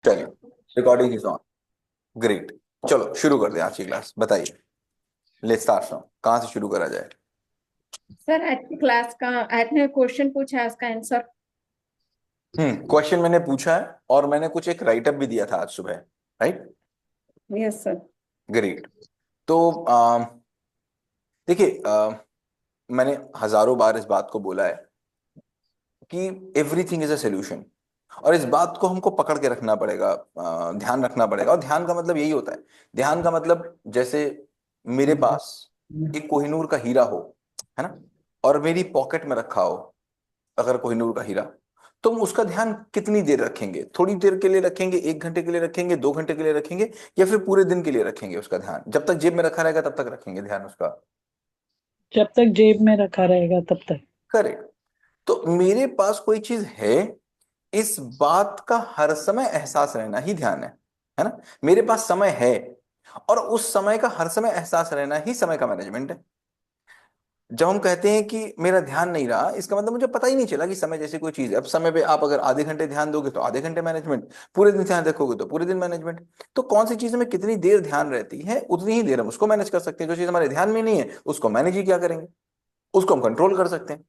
चलिए, recording is on. Great. चलो शुरू कर दें आज की क्लास। बताइए, लेट्स स्टार्ट फ्रॉम, कहाँ से शुरू करा जाए? सर आज की क्लास का आज ने क्वेश्चन पूछा है उसका आंसर। क्वेश्चन मैंने पूछा है और मैंने कुछ एक राइटअप भी दिया था आज सुबह। राइट। Yes sir. ग्रेट। तो देखिए, मैंने हजारों बार इस बात को बोला है कि एवरीथिंग इज अ सोल्यूशन। और इस बात को हमको पकड़ के रखना पड़ेगा, ध्यान रखना पड़ेगा। और ध्यान का मतलब यही होता है। ध्यान का मतलब जैसे मेरे पास एक कोहिनूर का हीरा हो, है ना, और मेरी पॉकेट में रखा हो अगर कोहिनूर का हीरा, तो हम उसका ध्यान कितनी देर रखेंगे? थोड़ी देर के लिए रखेंगे, 1 घंटे के लिए रखेंगे, 2 घंटे के लिए रखेंगे, या फिर पूरे दिन के लिए रखेंगे उसका ध्यान? जब तक जेब में रखा रहेगा तब तक रखेंगे ध्यान उसका। जब तक जेब में रखा रहेगा तब तक। करेक्ट। तो मेरे पास कोई चीज है, इस बात का हर समय एहसास रहना ही ध्यान है ना। मेरे पास समय है और उस समय का हर समय एहसास रहना ही समय का मैनेजमेंट है। जब हम कहते हैं कि मेरा ध्यान नहीं रहा, इसका मतलब मुझे पता ही नहीं चला कि समय जैसी कोई चीज है। अब समय पे आप अगर आधे घंटे ध्यान दोगे तो आधे घंटे मैनेजमेंट, पूरे दिन ध्यान रखोगे तो पूरे दिन मैनेजमेंट। तो कौन सी चीज में कितनी देर ध्यान रहती है, उतनी ही देर हम उसको मैनेज कर सकते हैं। जो चीज हमारे ध्यान में नहीं है उसको मैनेज ही क्या करेंगे, उसको हम कंट्रोल कर सकते हैं।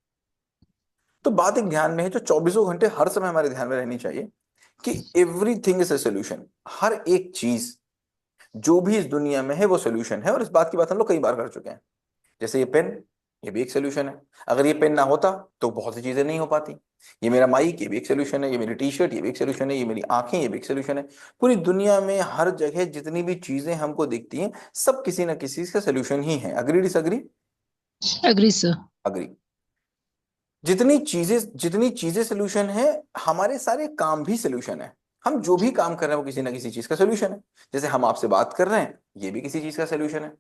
तो बात एक ध्यान में है जो चौबीसों घंटे हर समय हमारे ध्यान में रहनी चाहिए कि एवरीथिंग इज ए सोल्यूशन। हर एक चीज जो भी इस दुनिया में है वो सोल्यूशन है। और इस बात की बात हम लोग कई बार कर चुके हैं। जैसे ये पेन, ये भी एक सोल्यूशन है। अगर ये पेन ना होता तो बहुत सी चीजें नहीं हो पाती। ये मेरा माइक, ये भी एक सोल्यूशन है। ये मेरी टी शर्ट, ये भी एक सोल्यूशन है। ये मेरी आंखें, ये भी एक सोल्यूशन है। पूरी दुनिया में हर जगह जितनी भी चीजें हमको दिखती हैं, सब किसी ना किसी का सोल्यूशन ही है। Agree disagree? Agree sir. Agree. जितनी चीजें सोल्यूशन है, हमारे सारे काम भी सोल्यूशन है। हम जो भी काम कर रहे हैं वो किसी ना किसी चीज का सोल्यूशन है। जैसे हम आपसे बात कर रहे हैं, ये भी किसी चीज का सोल्यूशन है।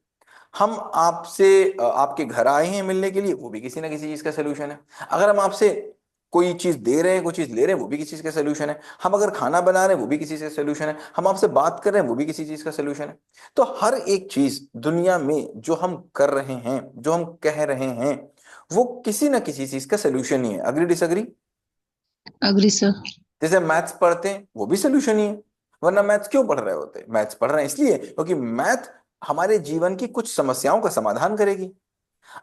हम आपसे आपके घर आए हैं मिलने के लिए, वो भी किसी ना किसी चीज का सोल्यूशन है। अगर हम आपसे कोई चीज दे रहे हैं, कोई चीज ले रहे हैं, वो भी किसी चीज का सोल्यूशन है। हम अगर खाना बना रहे हैं वो भी किसी चीज का सोल्यूशन है। हम आपसे बात कर रहे हैं वो भी किसी चीज का सोल्यूशन है। तो हर एक चीज दुनिया में जो हम कर रहे हैं, जो हम कह रहे हैं, वो किसी ना किसी चीज का सोल्यूशन ही है। Agree disagree? Agree sir. जैसे मैथ्स पढ़ते हैं वो भी सोल्यूशन ही है। वरना मैथ्स क्यों पढ़ रहे होते? मैथ्स पढ़ रहे हैं इसलिए क्योंकि मैथ हमारे जीवन की कुछ समस्याओं का समाधान करेगी।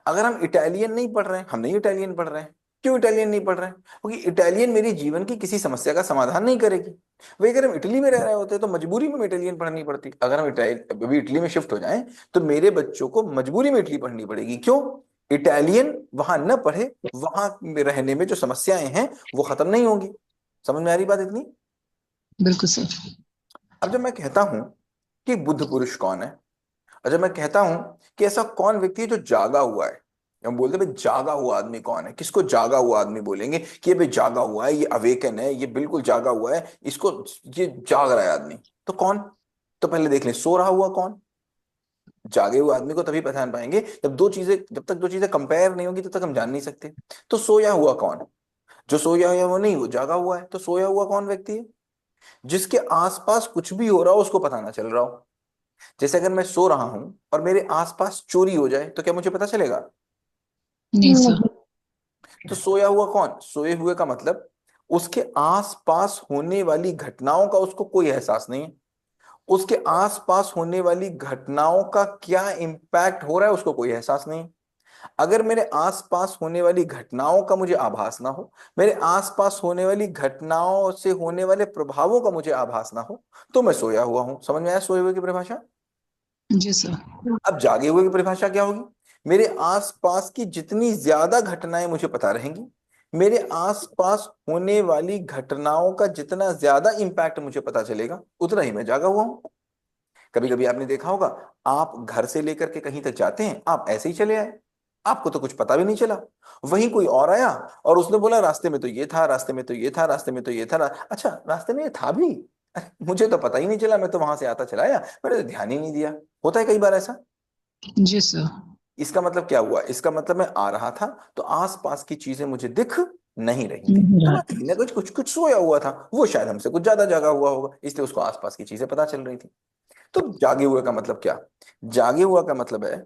अगर हम इटालियन नहीं पढ़ रहे हैं, हम नहीं इटालियन पढ़ रहे हैं। क्यों इटालियन नहीं पढ़ रहे हैं? क्योंकि इटालियन मेरी जीवन की किसी समस्या का समाधान नहीं करेगी। वही अगर हम इटली में रह रहे होते तो मजबूरी में इटालियन पढ़नी पड़ती। अगर हम अभी इटली में शिफ्ट हो जाएं तो मेरे बच्चों को मजबूरी में इटली पढ़नी पड़ेगी। क्यों? इटालियन वहां न पढ़े, वहां में रहने में जो समस्याएं हैं वो खत्म नहीं होंगी। समझ में आ रही बात इतनी? बिल्कुल सर। अब जब मैं कहता हूं कि बुद्ध पुरुष कौन है, और जब मैं कहता हूं कि ऐसा कौन व्यक्ति है जो जागा हुआ है, हम बोलते हैं भाई जागा हुआ आदमी कौन है, किसको जागा हुआ आदमी बोलेंगे कि ये भाई जागा हुआ है, ये अवेकन है, ये बिल्कुल जागा हुआ है, इसको, ये जाग रहा है आदमी। तो कौन? तो पहले देख लें, सो रहा हुआ कौन? जागे हुए आदमी को तभी पहचान पाएंगे जब तक दो चीजें कंपेयर नहीं होंगी तब तक हम जान नहीं सकते। तो सोया हुआ कौन? जो सोया है वो नहीं, वो जागा हुआ है। तो सोया हुआ कौन व्यक्ति है? जिसके आसपास कुछ भी हो रहा हो उसको पता ना चल रहा हो। जैसे अगर मैं सो रहा हूं और मेरे आसपास चोरी हो जाए तो क्या मुझे पता चलेगा? नहीं सर। तो सोया हुआ कौन? सोए हुए का मतलब उसके आसपास होने वाली घटनाओं का उसको कोई एहसास नहीं है। उसके आसपास होने वाली घटनाओं का क्या इंपैक्ट हो रहा है उसको कोई एहसास नहीं है। अगर मेरे आसपास होने वाली घटनाओं का मुझे आभास ना हो, मेरे आसपास होने वाली घटनाओं से होने वाले प्रभावों का मुझे आभास ना हो, तो मैं सोया हुआ हूं। समझ में आया सोए हुए की परिभाषा? जी सर। अब जागे हुए की परिभाषा क्या होगी? मेरे आसपास की जितनी ज्यादा घटनाएं मुझे पता रहेंगी, मेरे आसपास होने वाली घटनाओं का जितना ज्यादा इंपैक्ट मुझे पता चलेगा, उतना ही मैं जागा हुआ हूं। कभी कभी आपने देखा होगा, आप घर से लेकर के कहीं तक जाते हैं, आप ऐसे ही चले आए, आपको तो कुछ पता भी नहीं चला। वहीं कोई और आया और उसने बोला रास्ते में तो ये था, रास्ते में तो ये था, रास्ते में तो ये था, अच्छा रास्ते में ये था भी? अरे मुझे तो पता ही नहीं चला, मैं तो वहां से आता चला आया, मैंने तो ध्यान ही नहीं दिया। होता है कई बार ऐसा। जी सर। इसका मतलब क्या हुआ? इसका मतलब मैं आ रहा था तो आसपास की चीजें मुझे दिख नहीं रही थी, नहीं तो रहा मैं था। कहीं ना कुछ कुछ कुछ सोया हुआ था। वो शायद हमसे कुछ ज्यादा जगा हुआ होगा, इसलिए उसको आसपास की चीजें पता चल रही थी। तो जागे हुए का मतलब क्या? जागे हुआ का मतलब है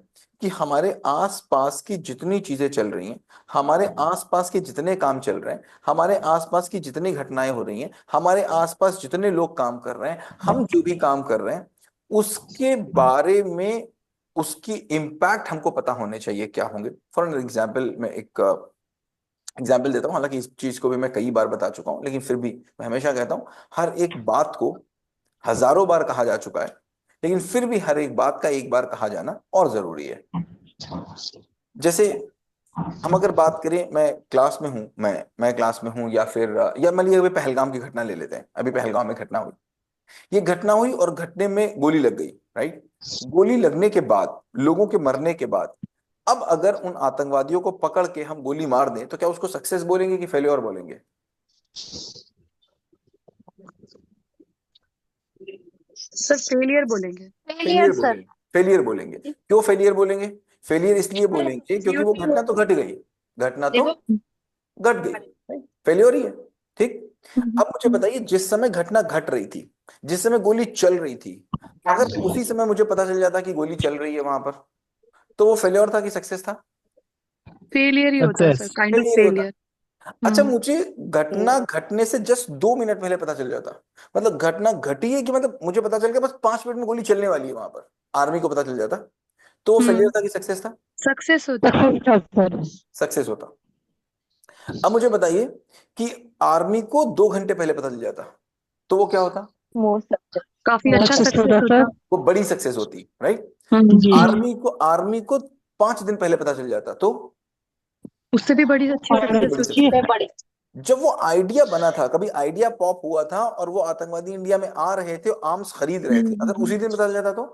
कि हमारे आसपास की जितनी चीजें चल रही हैं, हमारे आसपास के जितने काम चल रहे हैं, हमारे आसपास की जितनी घटनाएं हो रही हैं, हमारे आसपास जितने लोग काम कर रहे हैं, हम जो भी काम कर रहे हैं, उसके बारे में उसकी इम्पैक्ट हमको पता होने चाहिए क्या होंगे। फॉर एन एग्जाम्पल, मैं एक एग्जाम्पल देता हूँ, हालांकि इस चीज को भी मैं कई बार बता चुका हूँ, लेकिन फिर भी मैं हमेशा कहता हूँ, हर एक बात को हजारों बार कहा जा चुका है, लेकिन फिर भी हर एक बात का एक बार कहा जाना और जरूरी है। जैसे हम अगर बात करें, मैं क्लास में हूं, मैं क्लास में हूं, या फिर या मान लीजिए अभी पहलगाम की घटना ले लेते हैं। अभी पहलगाम में घटना हुई, ये घटना हुई और घटने में गोली लग गई, राइट? गोली लगने के बाद, लोगों के मरने के बाद, अब अगर उन आतंकवादियों को पकड़ के हम गोली मार दें तो क्या उसको सक्सेस बोलेंगे कि फेल्योर बोलेंगे? सर फेलियर बोलेंगे। Failure failure sir. बोलेंगे। फेलियर बोलेंगे। क्यों फेलियर बोलेंगे? फेलियर इसलिए बोलेंगे क्योंकि वो ड्यूटी घटना तो होती घट गई, घटना तो देखो। घट गई, फेलियर ही है। ठीक। अब मुझे बताइए, जिस समय घटना घट रही थी, जिस समय गोली चल रही थी, अगर उसी समय मुझे पता चल जाता कि गोली चल रही है वहां पर, तो वो फेलियर था कि सक्सेस था? फेलियर ही होता है sir, success. Kind of failure होता। फेलियर। अच्छा, हम्म। मुझे घटना घटने से जस्ट 2 मिनट पहले पता चल जाता, मतलब घटना घटी है कि मतलब मुझे पता चल गया बस 5 मिनट में गोली चलने वाली है वहां पर, आर्मी को पता चल जाता, तो वो फेलियर हम्म। था कि सक्सेस था? सक्सेस होता। सक्सेस होता। अब मुझे बताइए कि आर्मी को 2 घंटे पहले पता चल जाता, तो वो क्या होता? काफी बहुत अच्छा सक्सेस सक्सेस होता होता। सर। वो बड़ी सक्सेस होती, राइट? जी। आर्मी को 5 दिन पहले पता चल जाता, तो उससे भी बड़ी अच्छी और उससे सक्सेस बड़ी होती। सक्सेस। जब वो आइडिया बना था, कभी आइडिया पॉप हुआ था और वो आतंकवादी इंडिया में आ रहे थे, आर्म्स खरीद रहे थे, अगर उसी दिन पता चल जाता तो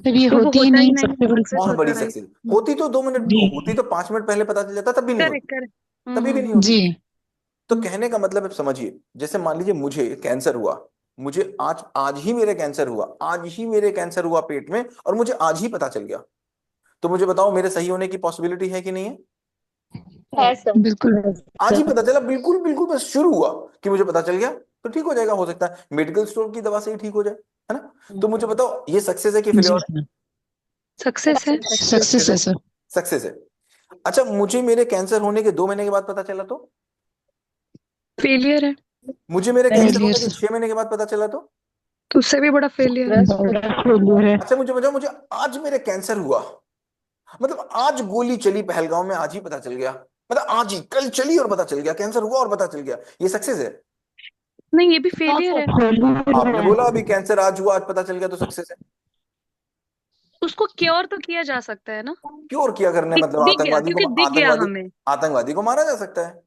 सर ये तो वो होती ही होता ही नहीं, नहीं, सबसे बड़ी सक्सेस और होता, बड़ी राइट। सक्सेस होती। तो 2 मिनट जी। होती, तो 5 मिनट पहले पता चल जाता तब भी नहीं करेक्ट होती, करेक्ट। तभी भी नहीं जी। होती। तो कहने का मतलब है, समझिए, जैसे मान लीजिए मुझे कैंसर हुआ, मुझे आज आज ही मेरे कैंसर हुआ, आज ही मेरे कैंसर हुआ पेट में, और मुझे आज ही पता चल गया, तो मुझे बताओ मेरे सही होने की पॉसिबिलिटी है कि नहीं है? है सर। बिल्कुल है आज ही सर। पता चला, बिल्कुल बिल्कुल, बस शुरू हुआ कि मुझे पता चल गया, तो ठीक हो जाएगा, हो सकता है मेडिकल स्टोर की दवा से ही ठीक हो जाए, है ना? तो मुझे बताओ ये सक्सेस है कि जी फेलियर है? सर। सक्सेस है। सक्सेस है सर। सक्सेस है। अच्छा, मुझे मेरे कैंसर होने के 2 महीने के बाद पता चला तो? फेलियर है। मुझे मेरे कैंसर फेलियर होने के सर। 6 महीने के बाद पता चला तो? तो उससे भी बड़ा फेलियर है। बड़ा फेलियर है। अच्छा मुझे बताओ, मुझे आज मेरे कैंसर हुआ, मतलब आज गोली चली पहलगांव में, आज ही पता चल गया, मतलब आज ही, कल चली और पता चल गया, कैंसर हुआ और पता चल गया, ये सक्सेस है? नहीं, ये भी हाँ फेलियर सर, है। आपने फेलियर है। बोला अभी कैंसर आज हुआ, आज पता चल गया, तो सक्सेस है। उसको क्योर तो किया जा सकता है ना। क्योर किया करने दिख मतलब दिख गया, आतंकवादी को, क्योंकि दिख गया आतंकवादी, हमें। आतंकवादी को मारा जा सकता है।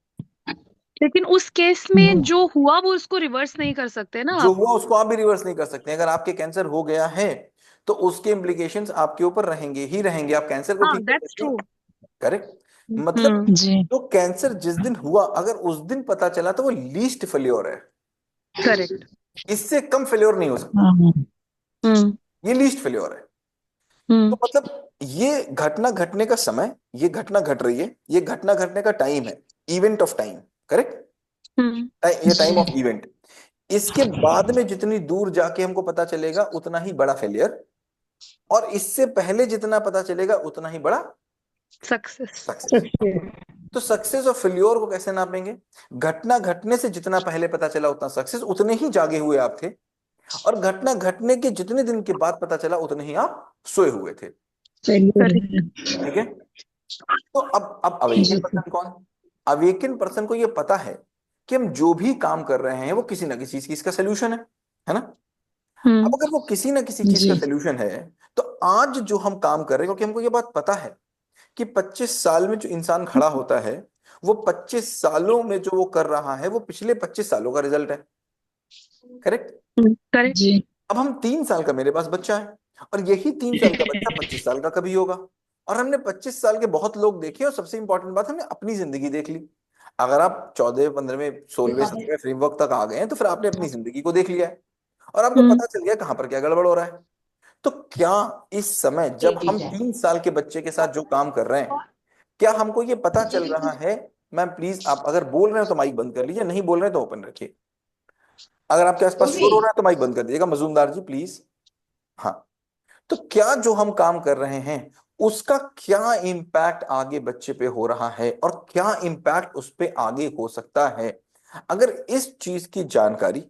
लेकिन उस केस में जो हुआ वो उसको रिवर्स नहीं कर सकते ना जो आप। हुआ उसको आप भी रिवर्स नहीं कर सकते। अगर आपके कैंसर हो गया है तो उसके इम्प्लीकेशंस आपके ऊपर रहेंगे ही रहेंगे, आप कैंसर को हाँ, ठीक कर दैट्स सकते ट्रू। हैं, करेक्ट? मतलब हम्म। जी। जो कैंसर जिस दिन हुआ, अगर उस दिन पता चला तो वो लीस्ट फेल्योर है, करेक्ट। इससे कम फेल्योर नहीं हो सकता, हाँ। हम्म। ये लीस्ट फेल्योर है। तो हम्म। मतलब ये घटना घटने का समय, ये घटना घट रही है, ये घटना घटने का टाइम है, इवेंट ऑफ टाइम, करेक्ट? हम्म। ये टाइम ऑफ जी। इवेंट। इसके बाद में जितनी दूर जाके हमको पता चलेगा उतना ही बड़ा फेलियर, और इससे पहले जितना पता चलेगा उतना ही बड़ा सक्सेस। सक्सेस। तो सक्सेस और फेल्योर को कैसे नापेंगे? घटना घटने से जितना पहले पता चला उतना सक्सेस, उतने ही जागे हुए आप थे, और घटना घटने के जितने दिन के बाद पता चला उतने ही आप सोए हुए थे। Failure correct. है। ठीक है? तो अब अवेकन जी सर। पर्सन कौन? अवेकन पर्सन को यह पता है कि हम जो भी काम कर रहे हैं वो किसी ना किसी चीज का सोल्यूशन है ना? अब हम्म। अगर वो किसी ना किसी चीज का जी। सोल्यूशन है, तो आज जो हम काम कर रहे हैं, क्योंकि हमको ये बात पता है कि 25 साल में जो इंसान खड़ा होता है, वो 25 सालों में जो वो कर रहा है वो पिछले 25 सालों का रिजल्ट है, करेक्ट? करेक्ट। जी। अब हम 3 साल का, मेरे पास बच्चा है, और यही 3 साल का बच्चा 25 साल का कभी होगा, और हमने 25 साल के बहुत लोग देखे, और सबसे इंपॉर्टेंट बात, हमने अपनी जिंदगी देख ली। अगर आप 14वें 15वें 16वें 17वें फ्रेमवर्क तक आ गए हैं तो फिर आपने अपनी जिंदगी को देख लिया है, और आपको हम्म। पता चल गया कहां पर क्या गड़बड़ हो रहा है। तो क्या इस समय जब हम 3 साल के बच्चे के साथ जो काम कर रहे हैं, क्या हमको ये पता चल रहा है? मैम प्लीज, आप अगर बोल रहे हो तो माइक बंद कर लीजिए, नहीं बोल रहे तो ओपन रखिए। अगर आपके आसपास शोर हो रहा है तो माइक बंद कर दीजिएगा, मजूमदार जी प्लीज। हाँ, तो क्या जो हम काम कर रहे हैं उसका क्या इम्पैक्ट आगे बच्चे पे हो रहा है और क्या इम्पैक्ट उस पे आगे हो सकता है। अगर इस चीज की जानकारी,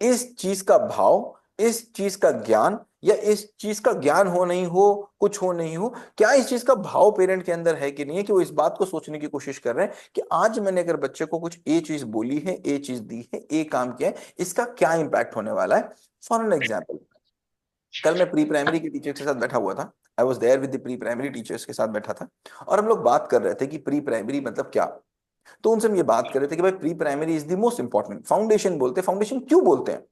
इस चीज का भाव, इस चीज का ज्ञान, या इस चीज का ज्ञान हो नहीं हो, कुछ हो नहीं हो, क्या इस चीज का भाव पेरेंट के अंदर है कि नहीं है कि वो इस बात को सोचने की कोशिश कर रहे हैं कि आज मैंने अगर बच्चे को कुछ ए चीज बोली है, ए चीज दी है, ए काम किया है, इसका क्या इम्पैक्ट होने वाला है। फॉर एन एग्जाम्पल, कल मैं प्री प्राइमरी के टीचर्स के साथ बैठा हुआ था। I was there with the pre primary teachers के साथ बैठा था, और हम लोग बात कर रहे थे कि प्री प्राइमरी मतलब क्या। तो उनसे हम ये बात कर रहे थे कि भाई pre primary is the most important, foundation बोलते हैं। फाउंडेशन क्यों बोलते हैं,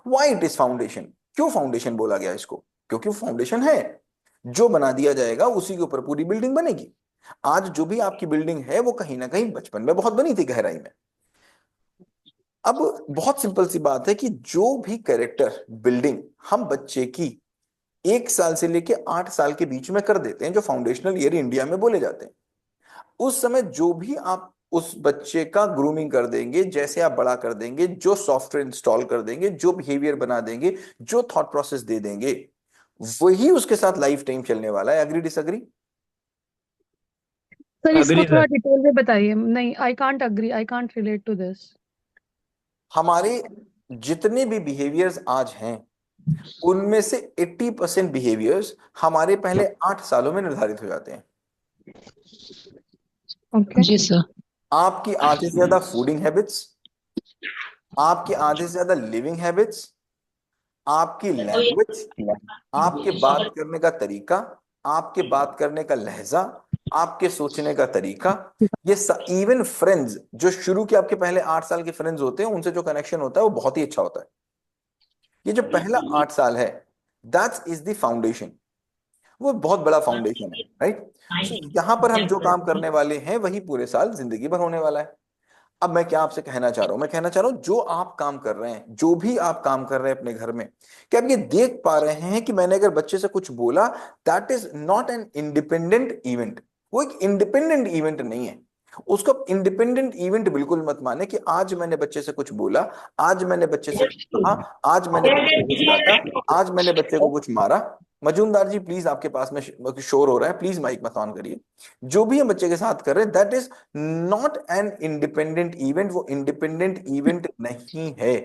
व्हाई इट इज फाउंडेशन, क्यों फाउंडेशन बोला गया इसको? क्योंकि वो फाउंडेशन है, जो बना दिया जाएगा उसी के ऊपर पूरी बिल्डिंग बनेगी। आज जो भी आपकी बिल्डिंग है वो कहीं ना कहीं बचपन में बहुत बनी थी गहराई में। अब बहुत सिंपल सी बात है कि जो भी कैरेक्टर बिल्डिंग हम बच्चे की 1 साल से लेके 8 साल के बीच में कर देते हैं, जो फाउंडेशनल ईयर इंडिया में बोले जाते हैं, उस समय जो भी आप उस बच्चे का ग्रूमिंग कर देंगे, जैसे आप बड़ा कर देंगे, जो सॉफ्टवेयर इंस्टॉल कर देंगे, जो बिहेवियर बना देंगे, जो थॉट प्रोसेस दे देंगे, वही उसके साथ लाइफ टाइम चलने वाला है। Agree disagree? सर इसको अग्री थोड़ा सर। डिटेल में बताइए। नहीं, I can't agree, I can't relate to this. हमारे जितने भी बिहेवियर्स आज हैं उनमें से 80% बिहेवियर्स हमारे पहले 8 सालों में निर्धारित हो जाते हैं। ओके। जी सर। आपकी आधे से ज्यादा फूडिंग हैबिट्स, आपकी आधे से ज्यादा लिविंग हैबिट्स, आपकी लैंग्वेज, आपके बात करने का तरीका, आपके बात करने का लहजा, आपके सोचने का तरीका, ये इवन फ्रेंड्स, जो शुरू के आपके पहले 8 साल के फ्रेंड्स होते हैं उनसे जो कनेक्शन होता है वो बहुत ही अच्छा होता है। ये जो पहला 8 साल है, दैट्स इज द फाउंडेशन, वो बहुत बड़ा फाउंडेशन है, राइट। सो यहां पर हम जो काम करने वाले हैं वही पूरे साल जिंदगी भर होने वाला है। अब मैं क्या आपसे कहना चाह रहा हूं, मैं कहना चाह रहा हूं जो आप काम कर रहे हैं, जो भी आप काम कर रहे हैं अपने घर में, क्या आप ये देख पा रहे हैं कि मैंने अगर बच्चे से कुछ बोला, that is not an independent event. वो एक इंडिपेंडेंट इवेंट नहीं है। उसको इंडिपेंडेंट इवेंट बिल्कुल मत माने कि आज मैंने बच्चे से कुछ बोला, आज मैंने बच्चे से कुछ कहा, आज मैंने बच्चे को कुछ डांटा, आज मैंने बच्चे को कुछ मारा। मजूमदार जी प्लीज, आपके पास में शोर हो रहा है, प्लीज माइक मत ऑन करिए। जो भी हम बच्चे के साथ कर रहे हैं that is not an independent event. वो इंडिपेंडेंट इवेंट नहीं है,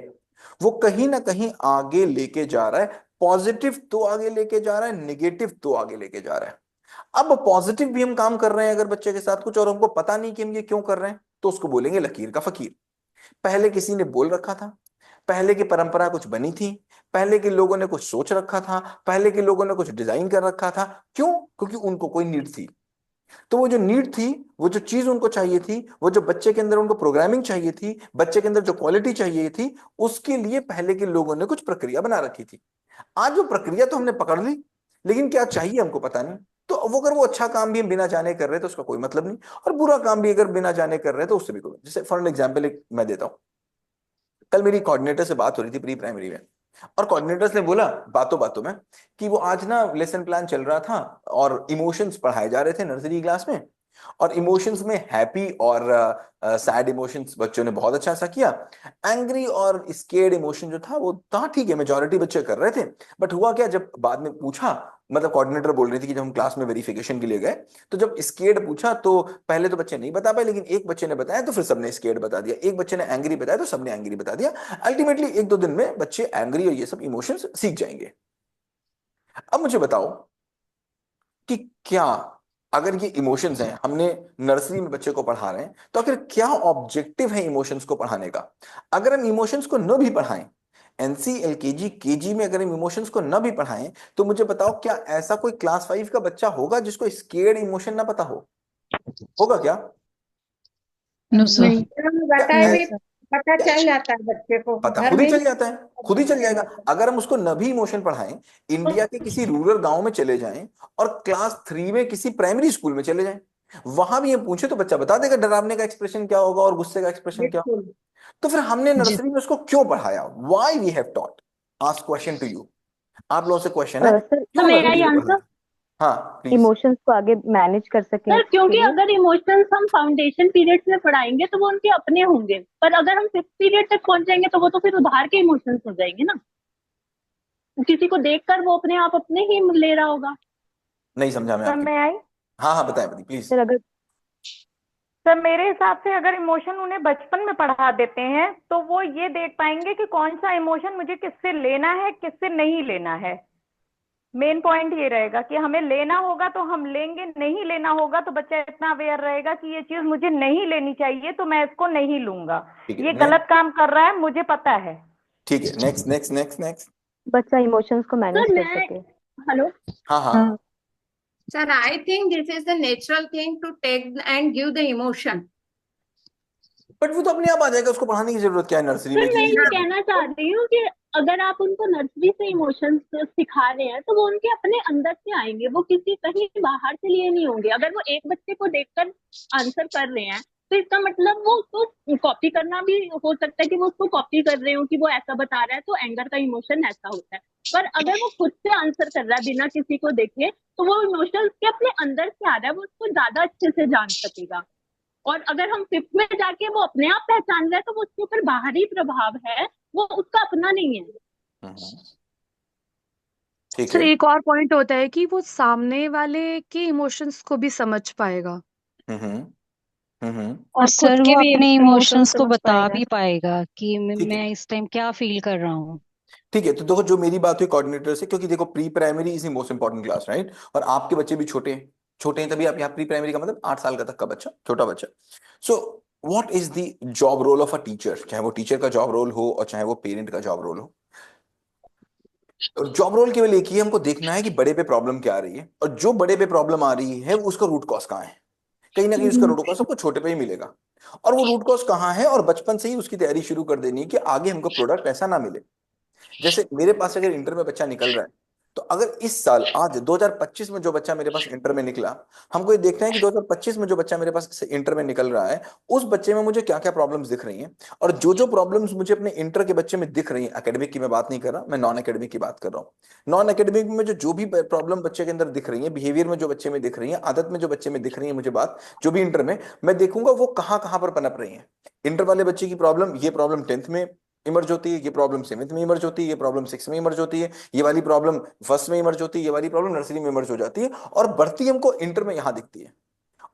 वो कहीं ना कहीं आगे लेके जा रहा है। पॉजिटिव तो आगे लेके जा रहा है, निगेटिव तो आगे लेके जा रहा है। अब पॉजिटिव भी हम काम कर रहे हैं अगर बच्चे के साथ कुछ, और हमको पता नहीं कि हम ये क्यों कर रहे हैं, तो उसको बोलेंगे लकीर का फकीर। पहले किसी ने बोल रखा था, पहले की परंपरा कुछ बनी थी, पहले के लोगों ने कुछ सोच रखा था, पहले के लोगों ने कुछ डिजाइन कर रखा था। क्यों? क्योंकि उनको कोई नीड थी। तो वो जो नीड थी, वो जो चीज उनको चाहिए थी, वो जो बच्चे के अंदर उनको प्रोग्रामिंग चाहिए थी, बच्चे के अंदर जो क्वालिटी चाहिए थी, उसके लिए पहले के लोगों ने कुछ प्रक्रिया बना रखी थी। आज वो प्रक्रिया तो हमने पकड़ ली, लेकिन क्या चाहिए हमको पता नहीं। तो वो अगर वो अच्छा काम भी हम बिना जाने कर रहे हैं तो उसका कोई मतलब नहीं, और बुरा काम भी अगर बिना जाने कर रहे हैं तो उससे भी कोई। जैसे फॉर एग्जाम्पल एक मैं देता हूँ, कल मेरी कोऑर्डिनेटर से बात हो रही थी प्री प्राइमरी में, और कोऑर्डिनेटर्स ने बोला बातों बातों में कि वो आज ना लेसन प्लान चल रहा था और इमोशंस पढ़ाए जा रहे थे नर्सरी क्लास में, और इमोशंस में हैप्पी और सैड इमोशंस बच्चों ने बहुत अच्छा सा किया। एंग्री और स्केर्ड इमोशन जो था वो था, ठीक है, मेजोरिटी बच्चे कर रहे थे। बट हुआ क्या, जब बाद में पूछा, मतलब कोऑर्डिनेटर बोल रही थी कि जब हम क्लास में वेरिफिकेशन के लिए गए, तो जब स्केर्ड पूछा तो पहले तो बच्चे नहीं बता पाए, लेकिन एक बच्चे ने बताया तो फिर सबने स्केर्ड बता दिया, एक बच्चे ने एंग्री बताया तो सबने एंग्री बता दिया। अल्टीमेटली 1-2 दिन में बच्चे एंग्री और ये सब इमोशंस सीख जाएंगे। अब मुझे बताओ कि क्या, अगर ये इमोशंस हैं, हमने नर्सरी में बच्चे को पढ़ा रहे हैं, तो आखिर क्या ऑब्जेक्टिव है इमोशंस को पढ़ाने का? अगर हम इमोशंस को न भी पढ़ाएं, एनसी एलकेजी केजी में अगर हम इमोशंस को न भी पढ़ाएं, तो मुझे बताओ क्या ऐसा कोई क्लास 5 का बच्चा होगा जिसको स्केर्ड इमोशन ना पता हो? होगा क्या? No sir. नहीं। क्या बताए भी पता चल जाता है बच्चे को, पता घर खुद ही में चल जाता है, खुद ही चल चल जाएगा। जाता अगर हम उसको न भी इमोशन पढ़ाएं, इंडिया के किसी रूरल गांव में चले जाएं और क्लास 3 में किसी प्राइमरी स्कूल में चले जाएं, वहां भी ये पूछे तो बच्चा बता देगा डरावने का एक्सप्रेशन क्या होगा और गुस्से का एक्सप्रेशन क्या होगा। बिल्कुल। तो फिर हमने जी नर्सरी में उसको क्यों पढ़ाया? Why we have taught? Ask question to you, आप लोगों से क्वेश्चन है, सर क्यों मेरा नर्सरी ही से आंसर। पढ़ाया? हाँ प्लीज। इमोशंस को आगे मैनेज कर सकें सर इसके क्योंकि लिए। अगर इमोशंस हम फाउंडेशन पीरियड्स में पढ़ाएंगे तो वो उनके अपने होंगे, पर अगर हम 5th पीरियड तक पहुंच जाएंगे तो वो तो फिर उधार के इमोशंस हो जाएंगे ना। किसी को देखकर वो अपने आप अपने ही ले रहा होगा। नहीं समझा मैं सर आपकी। मैं आई। हाँ हाँ बताएं प्लीज। सर अगर सर मेरे हिसाब से अगर इमोशन उन्हें बचपन में पढ़ा देते हैं तो वो ये देख पाएंगे कि कौन सा इमोशन मुझे किससे लेना है, किससे नहीं लेना है। मेन पॉइंट ये रहेगा कि हमें लेना होगा तो हम लेंगे, नहीं लेना होगा तो बच्चा इतना अवेयर रहेगा कि ये चीज मुझे नहीं लेनी चाहिए तो मैं इसको नहीं लूंगा। ठीक है ये गलत काम कर रहा है, मुझे पता है। ठीक है, नेक्स्ट नेक्स्ट नेक्स्ट नेक्स्ट। बच्चा इमोशंस को मैनेज सर कर मैं, सके। हेलो, हाँ हाँ। हाँ Sir, I think this is the natural thing to take and give the emotion. But वो तो अपने आप आ जाएगा, उसको पढ़ाने की जरूरत क्या है नर्सरी में सर मैं कि ये कहना चाह रही हूँ कि अगर आप उनको नर्सरी से इमोशंस सिखा रहे हैं तो वो उनके अपने अंदर से आएंगे, वो किसी कहीं बाहर से लिए नहीं होंगे। अगर वो एक बच्चे को देखकर आंसर कर रहे हैं तो इसका मतलब वो उसको कॉपी करना भी हो सकता है कि वो उसको कॉपी कर रहे हो कि वो ऐसा बता रहा है तो एंगर का इमोशन ऐसा होता है। पर अगर वो खुद से आंसर कर रहा है बिना किसी को देखे तो वो इमोशन के अपने अंदर से आ रहा है, वो उसको ज्यादा अच्छे से जान सकेगा। और अगर हम फिफ्थ में जाके वो अपने आप पहचान रहा है तो वो उसके ऊपर बाहरी प्रभाव है, वो उसका अपना नहीं है। हम्म, ठीक सर है। एक और पॉइंट होता है कि वो सामने वाले के इमोशंस को भी समझ पाएगा। हम्म हम्म। और खुद सर के वो भी अपने इमोशंस इमोशंस को समझ बता पाएगा। भी पाएगा कि ठीक है मैं इस टाइम क्या फील कर रहा हूँ। ठीक है, तो देखो जो मेरी बात हुई कोऑर्डिनेटर से, क्योंकि देखो pre primary is the most important class right, और आपके बच्चे भी छोटे हैं, छोटे हैं तभी आप यहाँ प्री प्राइमरी का मतलब 8 साल का तक का बच्चा, छोटा बच्चा। So what is the job role of a teacher, चाहे वो टीचर का जॉब रोल हो और चाहे वो पेरेंट का जॉब रोल हो। जॉब रोल केवल एक ही है, हमको देखना है कि बड़े पे प्रॉब्लम क्या आ रही है, और जो बड़े पे प्रॉब्लम आ रही है वो उसका रूट कॉज कहाँ है। कहीं ना कहीं उसका रूट कॉज सबको छोटे पे ही मिलेगा, और वो रूट कॉज कहाँ है, और बचपन से ही उसकी तैयारी शुरू कर देनी है कि आगे हमको प्रोडक्ट ऐसा ना मिले। जैसे मेरे पास अगर इंटर में बच्चा निकल रहा है, तो अगर इस साल आज 2025 में जो बच्चा मेरे पास इंटर में निकला, हमको ये देखना है कि 2025 में जो बच्चा मेरे पास इंटर में निकल रहा है उस बच्चे में मुझे क्या क्या प्रॉब्लम्स दिख रही हैं, और जो जो प्रॉब्लम्स मुझे अपने इंटर के बच्चे में दिख रही हैं, एकेडमिक की मैं बात नहीं कर रहा, मैं नॉन एकेडमिक की बात कर रहा हूँ। नॉन एकेडमिक में जो जो भी प्रॉब्लम बच्चे के अंदर दिख रही है, बिहेवियर में जो बच्चे में दिख रही है, आदत में जो बच्चे में दिख रही है, मुझे बात जो भी इंटर में मैं देखूंगा वो कहाँ कहाँ पर पनप रही है। इंटर वाले बच्चे की प्रॉब्लम, ये प्रॉब्लम 10th में इमर्ज होती है, ये प्रॉब्लम 7th में इमर्ज होती है, ये प्रॉब्लम 6th में इमर्ज होती है, ये वाली प्रॉब्लम फर्स्ट में इमर्ज होती है, ये वाली प्रॉब्लम नर्सरी में इमर्ज हो जाती है, और बढ़ती हमको इंटर में यहां दिखती है,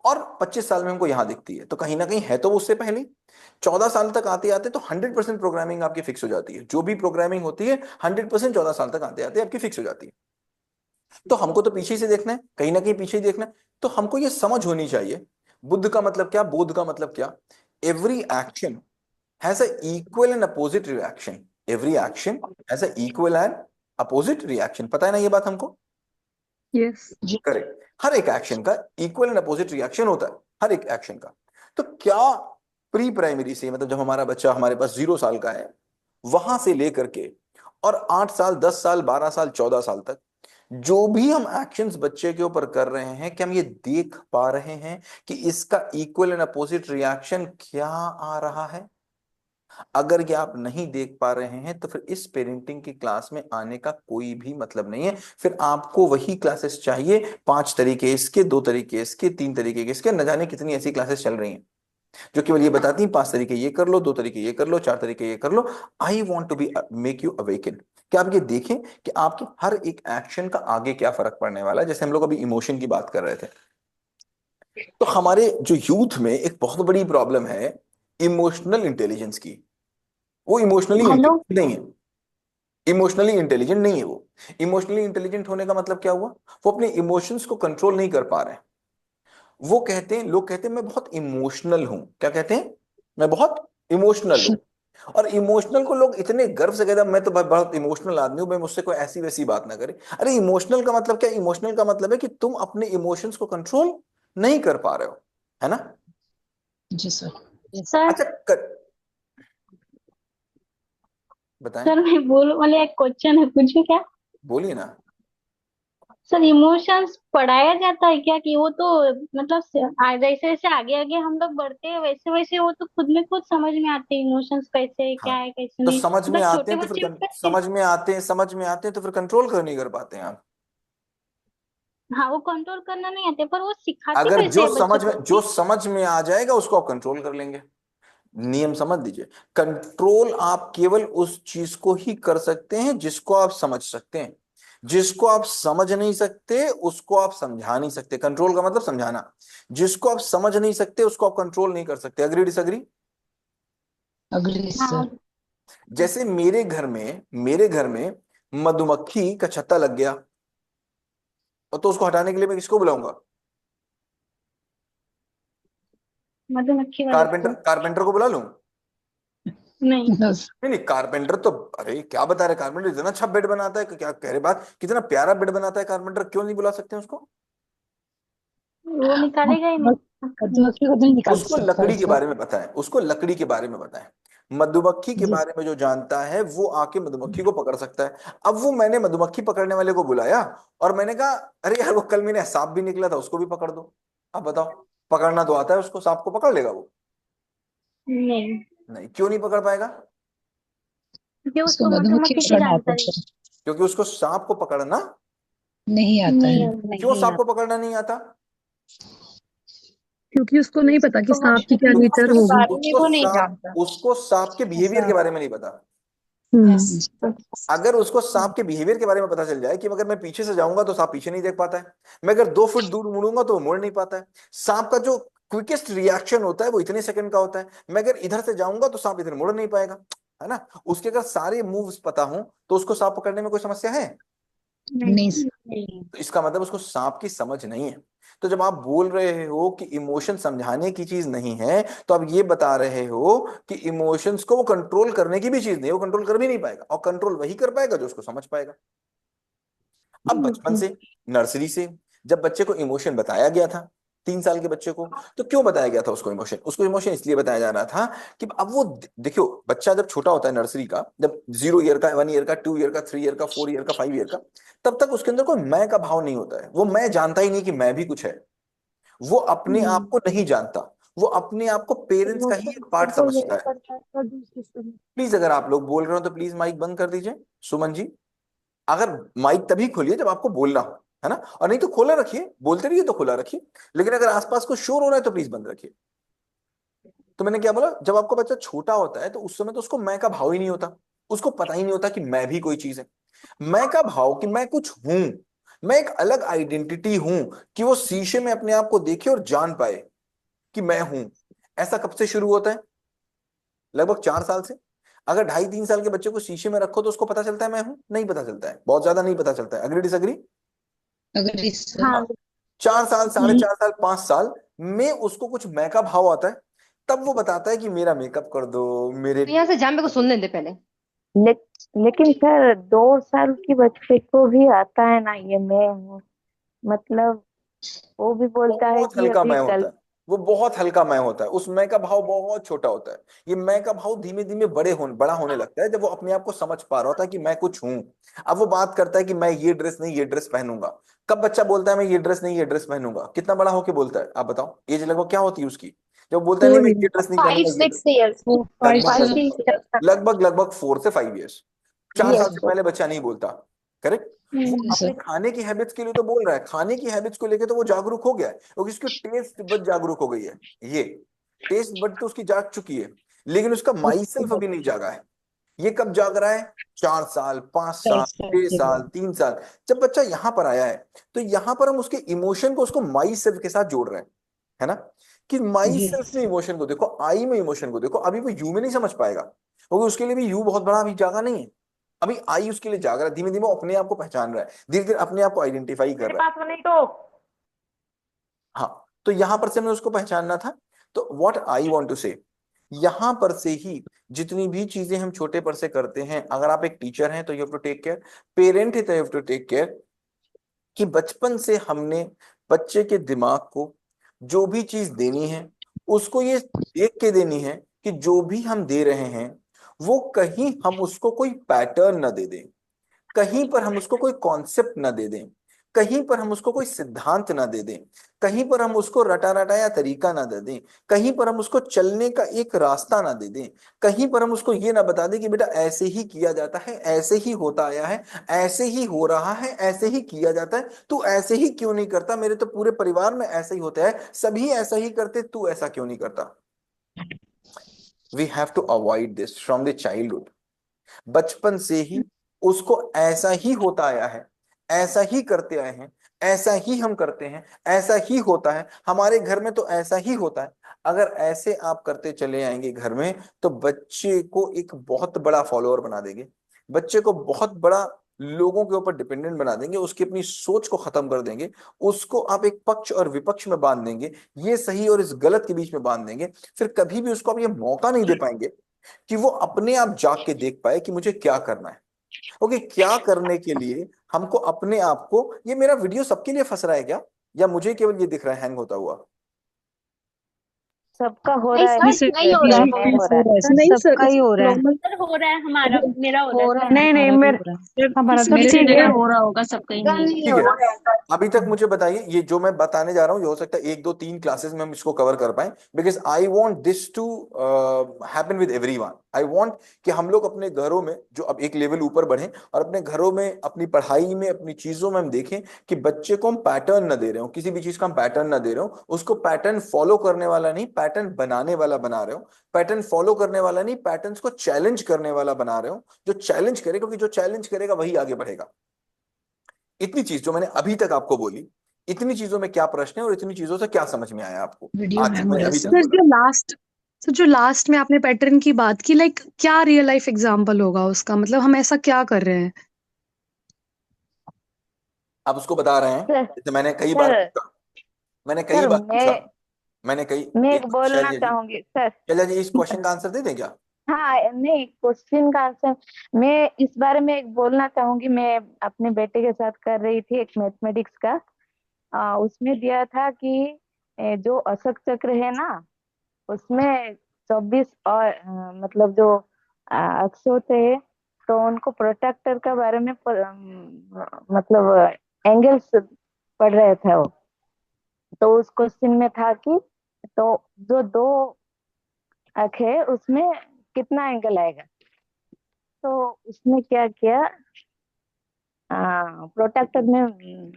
और 25 साल में हमको यहां दिखती है। तो कहीं ना कहीं है तो वो उससे पहले 14 साल तक आते आते तो 100% प्रोग्रामिंग आपकी फिक्स हो जाती है, जो भी प्रोग्रामिंग होती है 100% 14 साल तक आते आते आपकी फिक्स हो जाती है। तो हमको तो पीछे से देखना है, कहीं ना कहीं पीछे ही देखना है। तो हमको ये समझ होनी चाहिए बुद्ध का मतलब क्या, बोध का मतलब क्या। Every action has an equal and opposite reaction. Every action has an equal and opposite reaction. पता है ना ये बात हमको? यस। करेक्ट, हर एक एक्शन का इक्वल एंड अपोजिट रिएक्शन होता है, हर एक एक्शन का। तो क्या प्री प्राइमरी से मतलब जब हमारा बच्चा हमारे पास 0 साल का है वहां से लेकर के और 8 साल 10 साल 12 साल 14 साल तक जो भी हम एक्शंस बच्चे के ऊपर कर रहे हैं, क्या हम ये देख पा रहे हैं कि इसका इक्वल एंड अपोजिट रिएक्शन क्या आ रहा है? अगर ये आप नहीं देख पा रहे हैं तो फिर इस पेरेंटिंग की क्लास में आने का कोई भी मतलब नहीं है। फिर आपको वही क्लासेस चाहिए, 5 तरीके इसके, 2 तरीके इसके, 3 तरीके इसके, न जाने कितनी ऐसी क्लासेस चल रही हैं जो केवल ये बताती हैं 5 तरीके ये कर लो, 2 तरीके ये कर लो, 4 तरीके ये कर लो। I want to be make you awaken, कि आप ये देखें कि आपके हर एक एक्शन का आगे क्या फर्क पड़ने वाला है। जैसे हम लोग अभी इमोशन की बात कर रहे थे, तो हमारे जो यूथ में एक बहुत बड़ी प्रॉब्लम है इमोशनल इंटेलिजेंस की। वो इमोशनली हेलो, इंटेलिजेंट नहीं है, इमोशनली इंटेलिजेंट नहीं है वो। इमोशनली इंटेलिजेंट होने का मतलब क्या हुआ, वो अपने इमोशंस को कंट्रोल नहीं कर पा रहे हैं। वो कहते हैं, लोग कहते हैं मैं बहुत इमोशनल हूं, क्या कहते हैं, मैं बहुत इमोशनल हूं। और इमोशनल को लोग इतने गर्व से कहते हैं मैं तो बहुत इमोशनल आदमी हूं, मैं मुझसे कोई ऐसी वैसी बात ना करे। अरे इमोशनल का मतलब क्या, इमोशनल का मतलब है कि तुम अपने इमोशंस को कंट्रोल नहीं कर पा रहे हो, है ना? जी सर। सर अच्छा बताएं, सर मैं बोलूं वाले एक क्वेश्चन है, पूछूं क्या? बोलिए ना। सर इमोशंस पढ़ाया जाता है क्या? कि वो तो मतलब जैसे जैसे आगे आगे हम लोग बढ़ते हैं वैसे वैसे वो तो खुद में खुद समझ में आते हैं इमोशंस कैसे है, हाँ क्या है, कैसे तो नहीं। समझ में मतलब आते छोटे हैं तो बच्चे फिर भी करते हैं। समझ में आते हैं तो फिर कंट्रोल कर नहीं कर पाते हैं आप। हाँ वो कंट्रोल करना नहीं आते, पर वो सिखाते अगर कैसे है बच्चों को जो कि समझ में आ जाएगा उसको आप कंट्रोल कर लेंगे। नियम समझ दीजिए, कंट्रोल आप केवल उस चीज को ही कर सकते हैं जिसको आप समझ सकते हैं। जिसको आप समझ नहीं सकते उसको आप समझा नहीं सकते। कंट्रोल का मतलब समझाना। जिसको आप समझ नहीं सकते उसको आप कंट्रोल नहीं कर सकते। Agree disagree? अग्री हाँ सर। जैसे मेरे घर में मधुमक्खी का छत्ता लग गया, और तो उसको हटाने के लिए मैं किसको बुलाऊंगा? मधुमक्खी वाले कारपेंटर, को। कारपेंटर को बुला लूं? नहीं। नहीं नहीं, कारपेंटर तो, अरे क्या बता रहे, कारपेंटर इतना अच्छा बेड बनाता है कि क्या कह रहे बात, कितना प्यारा बेड बनाता है कारपेंटर, क्यों नहीं बुला सकते हैं उसको? वो निकालेगा ही नहीं। मधुमक्खी को तो नहीं निकाल उसको सकता है लकड़ी के सर। बारे में पता है, उसको लकड़ी के बारे में पता है। मधुमक्खी के जी बारे में जो जानता है वो आके मधुमक्खी को पकड़ सकता है। अब वो, मैंने मधुमक्खी पकड़ने वाले को बुलाया और मैंने कहा अरे यार वो कल मैंने सांप भी निकला था उसको भी पकड़ दो। अब बताओ, पकड़ना तो आता है उसको, सांप को पकड़ लेगा वो? नहीं, नहीं, क्यों नहीं पकड़ पाएगा? क्योंकि उसको उसको मधुमक्खी मधुमक्खी की पकड़ना आता है जानकारी सर। क्योंकि उसको सांप को पकड़ना नहीं आता नहीं है। होती। क्यों सांप को पकड़ना नहीं आता? क्योंकि उसको नहीं पता कि तो वो सांप की क्या शरीर नेचर के होगी। बारे में वो नहीं जानता। उसको सांप के बिहेवियर के ऐसा। बारे में नहीं पता। हम्म। अगर उसको सांप के बिहेवियर के बारे में पता चल जाए कि अगर मैं पीछे से जाऊंगा तो सांप पीछे नहीं देख पाता है, मैं अगर 2 फुट दूर मुड़ूंगा तो वो मुड़ नहीं पाता है, सांप का जो क्विकेस्ट रिएक्शन होता है वो इतने सेकंड का होता है, मैं अगर इधर से जाऊंगा तो सांप इधर मुड़ नहीं पाएगा, है ना? उसके अगर सारे मूव्स पता हो तो उसको सांप पकड़ने में कोई समस्या है? नहीं नहीं। सर। तो इसका मतलब उसको सांप की समझ नहीं है। तो जब आप बोल रहे हो कि इमोशन समझाने की चीज नहीं है, तो आप ये बता रहे हो कि इमोशंस को वो कंट्रोल करने की भी चीज नहीं है, वो कंट्रोल कर भी नहीं पाएगा, और कंट्रोल वही कर पाएगा जो उसको समझ पाएगा। अब बचपन से, नर्सरी से, जब बच्चे को इमोशन बताया गया था, 3 साल के बच्चे को, तो क्यों बताया गया था उसको इमोशन? उसको इमोशन इसलिए बताया जा रहा था कि अब वो, देखियो बच्चा जब छोटा होता है नर्सरी का, जब 0 ईयर का, 1 ईयर का, 2 ईयर का, 3 ईयर का, 4 ईयर का, 5 ईयर का, तब तक उसके अंदर कोई मैं का भाव नहीं होता है। वो मैं जानता ही नहीं कि मैं भी कुछ है। वो अपने आप को नहीं जानता। वो अपने आप को पेरेंट्स का ही एक पार्ट वो समझता यही है। करता है तो दूसरी से। प्लीज, अगर आप लोग बोल रहे हो तो प्लीज माइक बंद कर दीजिए। सुमन जी, अगर माइक तभी खोलिए जब आपको बोलना हो, है ना? और नहीं तो खोला रखिए, बोलते रहिए तो खुला रखिए, लेकिन अगर आसपास को शोर हो रहा है तो प्लीज बंद रखिए। तो मैंने क्या बोला, जब आपका बच्चा छोटा होता है तो उस समय तो उसको मैं का भाव ही नहीं होता। उसको पता ही नहीं होता कि मैं भी कोई चीज है। मैं का भाव कि मैं कुछ हूं, मैं एक अलग आइडेंटिटी हूं, कि वो शीशे में अपने आप को देखे और जान पाए कि मैं हूं। ऐसा कब से शुरू होता है? लगभग 4 साल से। अगर 2.5-3 साल के बच्चे को शीशे में रखो तो उसको पता चलता है मैं हूं? नहीं पता चलता है, बहुत ज्यादा नहीं पता चलता है। Agree disagree? Agree sir. हाँ। 4 साल, साढ़े नहीं 4 साल, 5 साल में उसको कुछ मैं का भाव आता है, तब वो बताता है कि मेरा मेकअप कर दो, मेरे तो यहाँ से जान, मेरे को सुनने दे पहले। ले, लेकिन सर 2 साल की बच्चे को भी आता है ना ये मैं हूँ, मतलब वो भी बोलता है बहुत कि हल्का अभी मैं कल। होता है। वो बहुत हल्का मैं होता है, उस मैं का भाव बहुत छोटा होता है। ये मैं का भाव धीमे धीमे बड़ा होने लगता है जब वो अपने आप को समझ पा रहा होता है कि मैं कुछ हूं। अब वो बात करता है कि मैं ये ड्रेस नहीं ये ड्रेस पहनूंगा। कब बच्चा बोलता है मैं ये ड्रेस नहीं ये ड्रेस पहनूंगा? कितना बड़ा होके बोलता है, आप बताओ? एज लगभग क्या होती है उसकी जब बोलता है नहीं मैं 4 ये ईयर। ड्रेस नहीं फाइव पहनूंगा, ये ड्रेस? सिक्स ईयर्स फाइव लगभग फाइव से लगभग सिक्स लगभग लगभग 4 से 5 ईयर्स। 4 साल से यस। पहले बच्चा नहीं बोलता। करेक्ट? वो सर। अपने खाने की हैबिट्स के लिए तो बोल रहा है, खाने की हैबिट्स को लेके तो वो जागरूक हो गया है, क्योंकि उसकी टेस्ट बड जागरूक हो गई है। ये टेस्ट बड तो उसकी जाग चुकी है, लेकिन उसका माई सेल्फ अभी नहीं जागा है। ये कब जाग रहा है? 4 साल, 5 साल, 6 साल, 3 साल, जब बच्चा यहाँ पर आया है, तो यहाँ पर हम उसके इमोशन को, उसको माई सेल्फ के साथ जोड़ रहे हैं, है ना? कि माई जी सेल्फ में इमोशन को देखो, आई में इमोशन को देखो। अभी वो यू में नहीं समझ पाएगा, क्योंकि उसके लिए भी यू बहुत बड़ा अभी जागा नहीं है। अभी आई उसके लिए जाग रहा है, धीमे धीमे वो अपने आप को पहचान रहा है, धीरे धीरे अपने आप को आइडेंटिफाई कर मेरे रहा है। पास वो नहीं तो। हाँ, तो यहां पर से हमें उसको पहचानना था। तो व्हाट आई वांट टू से, यहां पर से ही जितनी भी चीजें हम छोटे पर से करते हैं, अगर आप एक टीचर हैं तो you have to take care, parent है तो you have to take care, कि बचपन से हमने बच्चे के दिमाग को जो भी चीज देनी है उसको ये देख के देनी है कि जो भी हम दे रहे हैं वो कहीं हम उसको कोई पैटर्न न दे दें, कहीं पर हम उसको कोई कॉन्सेप्ट ना दे दें, कहीं पर हम उसको कोई सिद्धांत ना दे दें, कहीं पर हम उसको रटा रटाया तरीका ना दे दें, कहीं पर हम उसको चलने का एक रास्ता ना दे दें, कहीं पर हम उसको ये ना बता दें कि बेटा ऐसे ही किया जाता है, ऐसे ही होता आया है, ऐसे ही हो रहा है, ऐसे ही किया जाता है, तू ऐसे ही क्यों नहीं करता, मेरे तो पूरे परिवार में ऐसे ही होता है, सभी ऐसा ही करते, तू ऐसा क्यों नहीं करता? We have to avoid this from the childhood. बचपन से ही उसको ऐसा ही होता आया है, ऐसा ही करते आए हैं, ऐसा ही हम करते हैं, ऐसा ही होता है, हमारे घर में तो ऐसा ही होता है। अगर ऐसे आप करते चले आएंगे घर में, तो बच्चे को एक बहुत बड़ा फॉलोअर बना देंगे, बच्चे को बहुत बड़ा लोगों के ऊपर डिपेंडेंट बना देंगे, उसकी अपनी सोच को खत्म कर देंगे, उसको आप एक पक्ष और विपक्ष में बांध देंगे, ये सही और इस गलत के बीच में बांध देंगे। फिर कभी भी उसको आप ये मौका नहीं दे पाएंगे कि वो अपने आप जाग के देख पाए कि मुझे क्या करना है। ओके, क्या करने के लिए हमको अपने आप को, ये मेरा वीडियो सबके लिए फंस रहा है क्या, या मुझे केवल ये दिख रहा है हैंग होता हुआ? सबका हो नहीं रहा है, सर, किसी नहीं हो के रहा है। नहीं हो रहा है। नहीं सर, सबका ही हो रहा है। नॉर्मल सर हो रहा है, हमारा मेरा हो रहा है। नहीं नहीं, हमारा भी मेरे हो रहा है। हमारा तो मेरे किसी से का हो रहा होगा, सबका ही नहीं। ठीक है, अभी तक मुझे बताइए, ये जो मैं बताने जा रहा हूँ, ये हो सकता है 1 2 3 क्लासेस में हम इसको कवर कर पाए, because I want this to happen with everyone. I want कि हम लोग अपने घरों में जो अब एक लेवल ऊपर बढ़े, और अपने घरों में, अपनी पढ़ाई में, अपनी चीजों में हम देखें कि बच्चे को हम पैटर्न न दे रहे हो, किसी भी चीज का हम पैटर्न न दे रहे हो, उसको पैटर्न फॉलो करने वाला नहीं, पैटर्न बनाने वाला बना रहे हो। पैटर्न फॉलो करने वाला नहीं, पैटर्न्स को चैलेंज करने वाला बना रहे हो, जो चैलेंज करे, क्योंकि जो चैलेंज करेगा वही आगे बढ़ेगा। इतनी चीज जो मैंने अभी तक आपको बोली, इतनी चीजों में क्या प्रश्न है और इतनी चीजों से क्या समझ में आया आपको वीडियो आज तक हैंग हो मैंने रहा है अभी तक सर बोला? जो लास्ट में आपने पैटर्न की बात की, लाइक क्या रियल लाइफ एग्जांपल होगा उसका, मतलब हम ऐसा क्या कर रहे हैं? आप उसको बता रहे हैं, सर। जैसे मैंने कई बार सर पूछा, मैंने कई सर बार पूछा, मैं मैंने कई मैं एक एक बोलना शैल्या जी, चाहूंगी सर। शैल्या जी इस क्वेश्चन का आंसर दे दें क्या? हाँ, नहीं, क्वेश्चन का आंसर मैं इस बारे में एक बोलना चाहूंगी। मैं अपने बेटे के साथ कर रही थी एक मैथमेटिक्स का, उसमें दिया था कि जो अशोक चक्र है ना, उसमें 24 और मतलब जो अक्ष होते हैं, तो उनको प्रोटेक्टर के बारे में मतलब एंगल्स पढ़ रहे थे वो। तो उस क्वेश्चन में था कि तो जो दो अक्ष है उसमें कितना एंगल आएगा। तो उसने क्या किया, प्रोटेक्टर में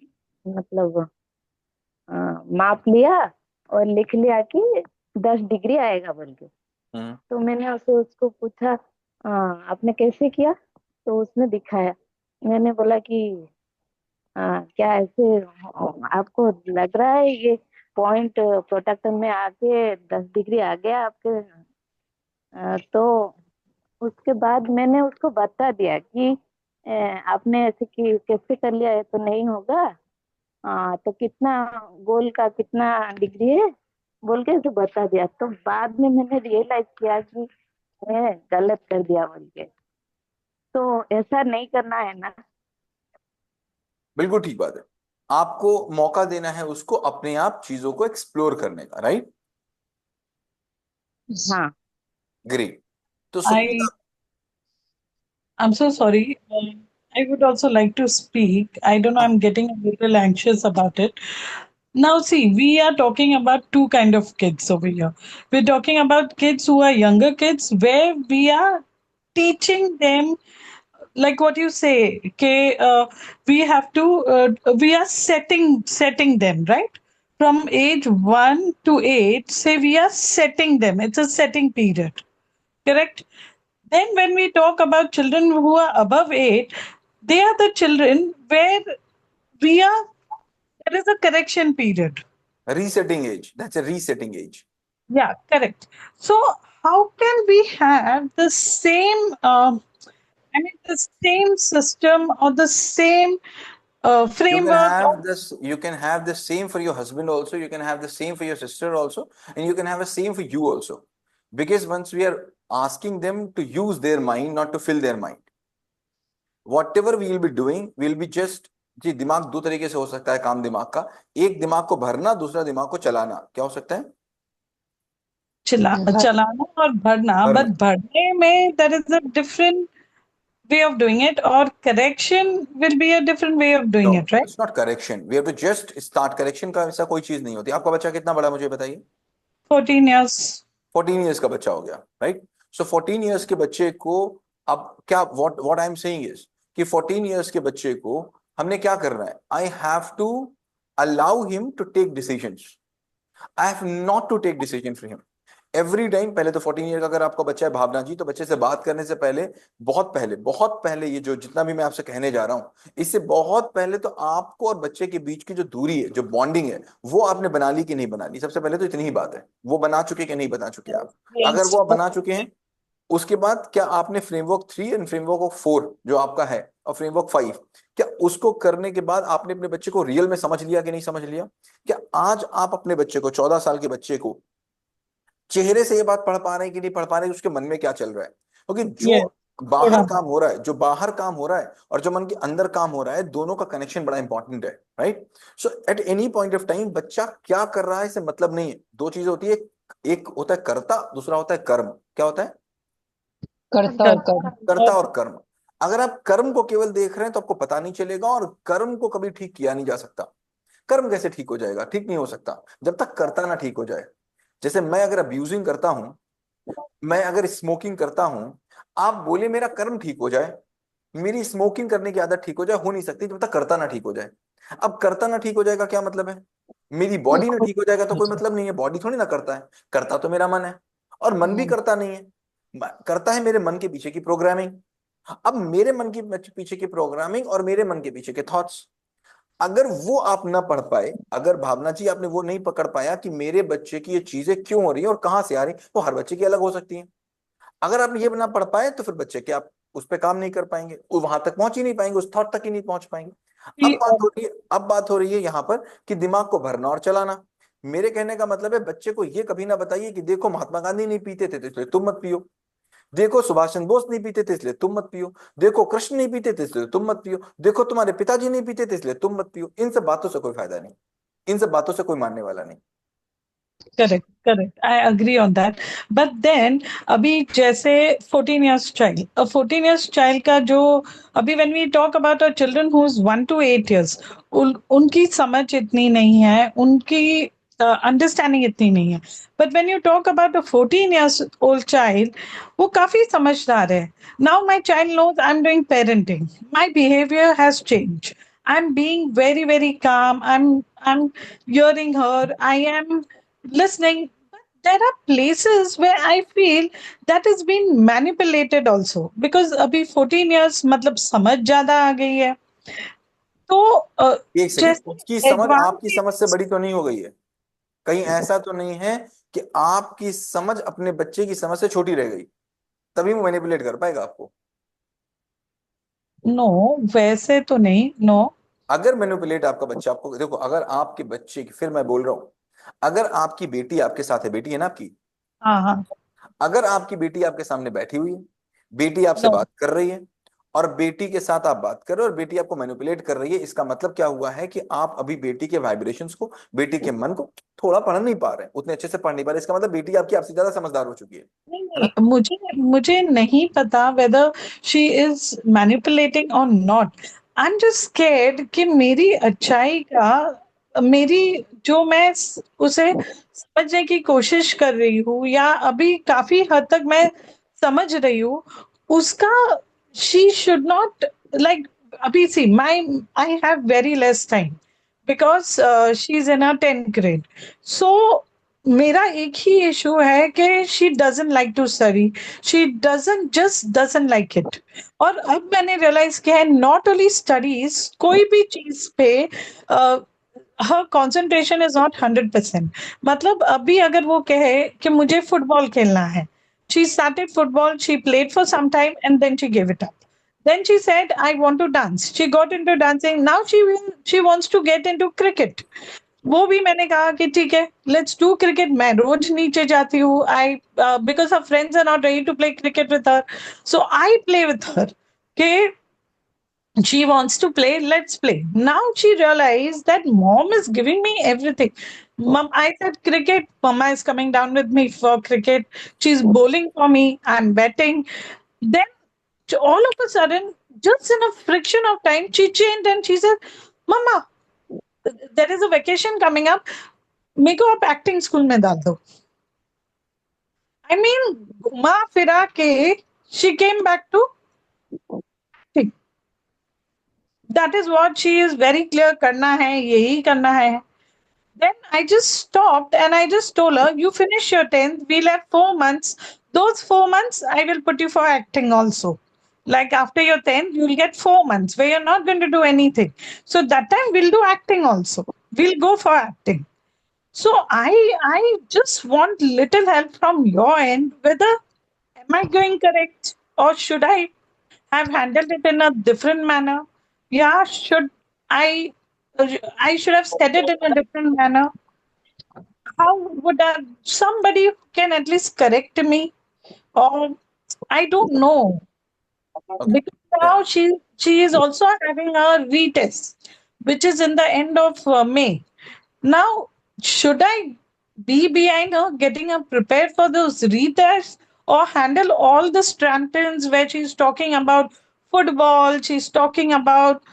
मतलब माप लिया और लिख लिया कि 10 डिग्री आएगा बोल के। तो मैंने उसको पूछा, आपने कैसे किया? तो उसने दिखाया। मैंने बोला कि क्या ऐसे आपको लग रहा है ये पॉइंट प्रोटेक्टर में आके 10 डिग्री आ गया आपके? तो उसके बाद मैंने उसको बता दिया कि आपने ऐसे कि कैसे कर लिया है, तो नहीं होगा। तो कितना गोल का कितना डिग्री है बोल के तो बता दिया। तो बाद में मैंने रियलाइज किया कि मैं गलत कर दिया बोल के। तो ऐसा नहीं करना है ना। बिल्कुल ठीक बात है, आपको मौका देना है उसको अपने आप चीजों को एक्सप्लोर करने का, राइट? हाँ। ग्रेट। तो I Supreet, I'm so sorry. I would also like to speak. I don't know, I'm getting a little anxious about it. Now, see, we are talking about two kind of kids over here. We're talking about kids who are younger kids, where we are teaching them, like what you say, okay, we have to, we are setting them, right? From age 1 to 8, say we are setting them. It's a setting period, correct? Then, when we talk about children who are above 8, they are the children where we are, there is a correction period. resetting age, that's a resetting age. Yeah, correct. So, how can we have the same, the same system or the same framework? You can have the same for your husband also, you can have the same for your sister also, and you can have the same for you also. Because once we are asking them to use their mind, not to fill their mind, whatever we will be doing, we will be just, जी दिमाग दो तरीके से हो सकता है काम दिमाग का, एक दिमाग को भरना, दूसरा दिमाग को चलाना। क्या हो सकता है? चलाना और भरना, भरना। but भरने में there is a different way of doing it, or correction will be a different way of doing it, right? It's not correction, we have to just start. correction का ऐसा कोई चीज नहीं होती। आपका बच्चा कितना बड़ा मुझे बताइए? 14 years. 14 years का बच्चा हो गया, राइट? सो 14 years के बच्चे को अब क्या, what I am saying is कि 14 years के बच्चे को हमने क्या करना है? I have to allow him to take decisions, I have not to take decision for him. Every time. पहले तो 14 ईयर का अगर आपका बच्चा है भावना जी, तो बच्चे से बात करने से पहले, बहुत पहले ये जो जितना भी मैं आपसे कहने जा रहा हूँ, इससे बहुत पहले तो आपको और बच्चे के बीच की जो दूरी है, जो बॉन्डिंग है, वो आपने बना ली कि नहीं बना ली। सबसे पहले तो इतनी ही बात है, वो बना चुके कि नहीं बना चुके आप। अगर वो आप बना चुके हैं, उसके बाद क्या आपने फ्रेमवर्क 3 एंड फ्रेमवर्क 4 जो आपका है, और फ्रेमवर्क 5, क्या उसको करने के बाद आपने अपने बच्चे को रियल में समझ लिया कि नहीं समझ लिया? क्या आज आप अपने बच्चे को, 14 साल के बच्चे को, चेहरे से ये बात पढ़ पा रहे हैं कि नहीं पढ़ पा रहे हैं, उसके मन में क्या चल रहा है? क्योंकि Yes. जो बाहर काम हो रहा है, जो बाहर काम हो रहा है और जो मन के अंदर काम हो रहा है, दोनों का कनेक्शन बड़ा इंपॉर्टेंट है, right? So at any point of time बच्चा क्या कर रहा है इससे मतलब नहीं है। दो चीजें होती है, एक होता है कर्ता, दूसरा होता है कर्म। क्या होता है? कर्ता और कर्म। कर्ता और कर्म। अगर आप कर्म को केवल देख रहे हैं तो आपको पता नहीं चलेगा, और कर्म को कभी ठीक किया नहीं जा सकता। कर्म कैसे ठीक हो जाएगा? ठीक नहीं हो सकता जब तक कर्ता ना ठीक हो जाए। जैसे मैं अगर अब्यूजिंग करता हूं, मैं अगर स्मोकिंग करता हूं, आप बोले मेरा कर्म ठीक हो जाए, मेरी स्मोकिंग करने की आदत ठीक हो जाए, हो नहीं सकती जब तक कर्ता ना ठीक हो जाए। अब कर्ता ना ठीक हो जाएगा क्या मतलब है? मेरी बॉडी ना ठीक हो जाएगा तो कोई मतलब नहीं है, बॉडी थोड़ी ना करता है, करता तो मेरा मन है, और मन भी करता नहीं है, करता है मेरे मन के पीछे की प्रोग्रामिंग। अब मेरे मन के पीछे की प्रोग्रामिंग और मेरे मन के पीछे के थॉट्स, अगर वो आप ना पढ़ पाए, अगर भावना जी आपने वो नहीं पकड़ पाया कि मेरे बच्चे की ये चीजें क्यों हो रही है और कहां से आ रही, वो हर बच्चे की अलग हो सकती है। अगर आप ये ना पढ़ पाए तो फिर बच्चे के आप उस पर काम नहीं कर पाएंगे, वो वहां तक पहुंच ही नहीं पाएंगे, उस थॉट तक ही नहीं पहुंच पाएंगे। अब बात हो रही है यहाँ पर कि दिमाग को भरना और चलाना। मेरे कहने का मतलब है, बच्चे को ये कभी ना बताइए कि देखो महात्मा गांधी नहीं पीते थे तो इसलिए तुम मत पियो, देखो सुभाष चंद्र बोस नहीं पीते थे इसलिए तुम मत पियो, देखो कृष्ण नहीं पीते थे इसलिए तुम मत पियो, देखो तुम्हारे पिताजी नहीं पीते थे इसलिए तुम मत पियो। इन सब बातों से कोई फायदा नहीं, इन सब बातों से कोई मानने वाला नहीं। Correct, correct. I agree on that. But then, अभी जैसे 14 years child, a 14 years child का जो अभी when we talk about a children who's 1 to 8 years, उनकी समझ इतनी नहीं है, उनकी अंडरस्टैंडिंग इतनी नहीं है. But when you talk about a 14 years old child, वो काफी समझदार है. Now my child knows I'm doing parenting. My behavior has changed. I'm being very, very calm. I'm hearing her. I am listening. But there are places where I feel that is being manipulated also, because अभी 14 years मतलब समझ ज्यादा आ गई है, तो एक second, उसकी जैसे समझ आपकी समझ से एडवांस बड़ी तो नहीं हो गई है? कहीं ऐसा तो नहीं है कि आपकी समझ अपने बच्चे की समझ से छोटी रह गई, तभी वो मैनिपुलेट कर पाएगा आपको? नो, वैसे तो नहीं, नो. अगर मैनिपुलेट आपका बच्चा आपको, देखो अगर आपके बच्चे की, फिर मैं बोल रहा हूं, अगर आपकी बेटी आपके साथ है, बेटी है ना आपकी, हाँ हाँ. अगर आपकी बेटी आपके सामने बैठी हुई है, बेटी आपसे नो. बात कर रही है, और बेटी के साथ आप बात कर रहे हो और बेटी आपको मैनिपुलेट कर रही है, इसका मतलब क्या हुआ है कि आप अभी बेटी के वाइब्रेशंस को, बेटी के मन को थोड़ा पढ़ नहीं पा रहे हैं, उतने अच्छे से पढ़ नहीं पा रहे। इसका मतलब बेटी आपकी आपसे ज्यादा समझदार हो चुकी है नहीं ना? नहीं, मुझे मुझे नहीं पता whether she is manipulating or not. I'm just scared कि मेरी अच्छाई का, मेरी जो मैं उसे समझने की कोशिश कर रही हूँ, या अभी काफी हद तक मैं समझ रही हूँ उसका, she should not, like, अभी see my, I have very less time because she is in her 10th grade. So मेरा एक ही इशू है कि she doesn't like to study, she doesn't like it. और अब मैंने रियलाइज किया है, नॉट ओनली स्टडीज, कोई भी चीज पे हर कंसंट्रेशन इज नॉट 100%. मतलब अभी अगर वो कहे कि मुझे फुटबॉल खेलना है, she started football, she played for some time and then she give it up. Then she said, I want to dance. She got into dancing. Now she wants to get into cricket. वो भी मैंने कहा कि ठीक है, let's do cricket. मैं रोज नीचे जाती हूँ, I because her friends are not ready to play cricket with her, so I play with her. के she wants to play, let's play. Now she realized that mom is giving me everything. Mom, I said cricket, mama is coming down with me for cricket, she's bowling for me, I'm betting. Then all of a sudden, just in a friction of time, she changed and she said, mama, there is a vacation coming up, मेरे को आप acting school में डाल दो. I mean घुमा फिरा के she came back to, that is what she is very clear, करना है, यही करना है. Then I just stopped and I just told her, you finish your 10th, we'll have 4 months. Those 4 months, I will put you for acting also. Like after your 10th, you'll get 4 months where you're not going to do anything. So that time we'll do acting also. We'll go for acting. So I just want little help from your end, whether am I going correct or should I have handled it in a different manner? Yeah, should I I should have said it in a different manner. How would somebody who can at least correct me? Or I don't know. Okay. Because now she is also having a retest, which is in the end of May. Now, should I be behind her, getting her prepared for those retests, or handle all the strantons where she's talking about football, she's talking about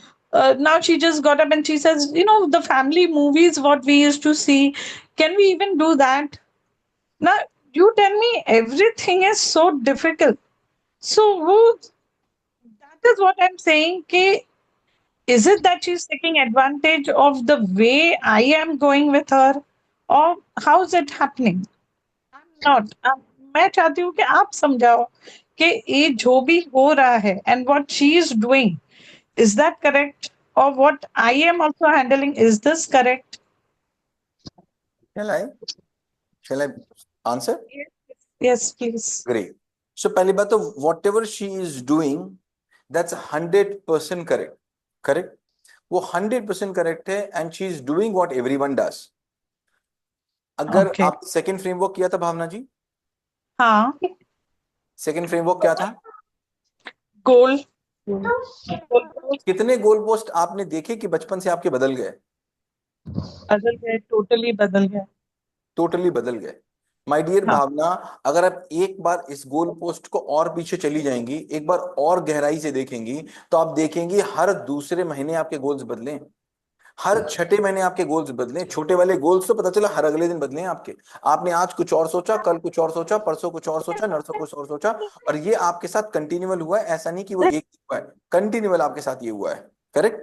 now she just got up and she says, the family movies, what we used to see, can we even do that? Now, you tell me everything is so difficult. So, that is what I'm saying. Is it that she's taking advantage of the way I am going with her, or how is it happening? I'm not. मैं चाहती हूँ कि आप समझाओ कि ये जो भी हो रहा है and what she is doing, is that correct? Or what I am also handling, is this correct? Shall I answer? Yes, please. Great. So पहली बात तो whatever she is doing, that's 100% correct. Correct? वो 100% correct है and she is doing what everyone does. अगर Okay. आप second framework किया था भावना जी, हाँ, सेकंड फ्रेमवर्क क्या था? गोल कितने गोल पोस्ट आपने देखे कि बचपन से आपके बदल गए? बदल गए, टोटली बदल गए. टोटली बदल गए. माय डियर हाँ. भावना, अगर आप एक बार इस गोल पोस्ट को और पीछे चली जाएंगी, एक बार और गहराई से देखेंगी, तो आप देखेंगी हर दूसरे महीने आपके गोल्स बदले, हर छठे महीने आपके गोल्स बदले. छोटे वाले गोल्स तो पता चला हर अगले दिन बदले आपके. आपने आज कुछ और सोचा, कल कुछ और सोचा, परसों कुछ और सोचा, नरसों कुछ और सोचा, और ये आपके साथ कंटिन्यूअल हुआ है. ऐसा नहीं कि वो एक हुआ है, कंटिन्यूअल आपके साथ ये हुआ है. करेक्ट?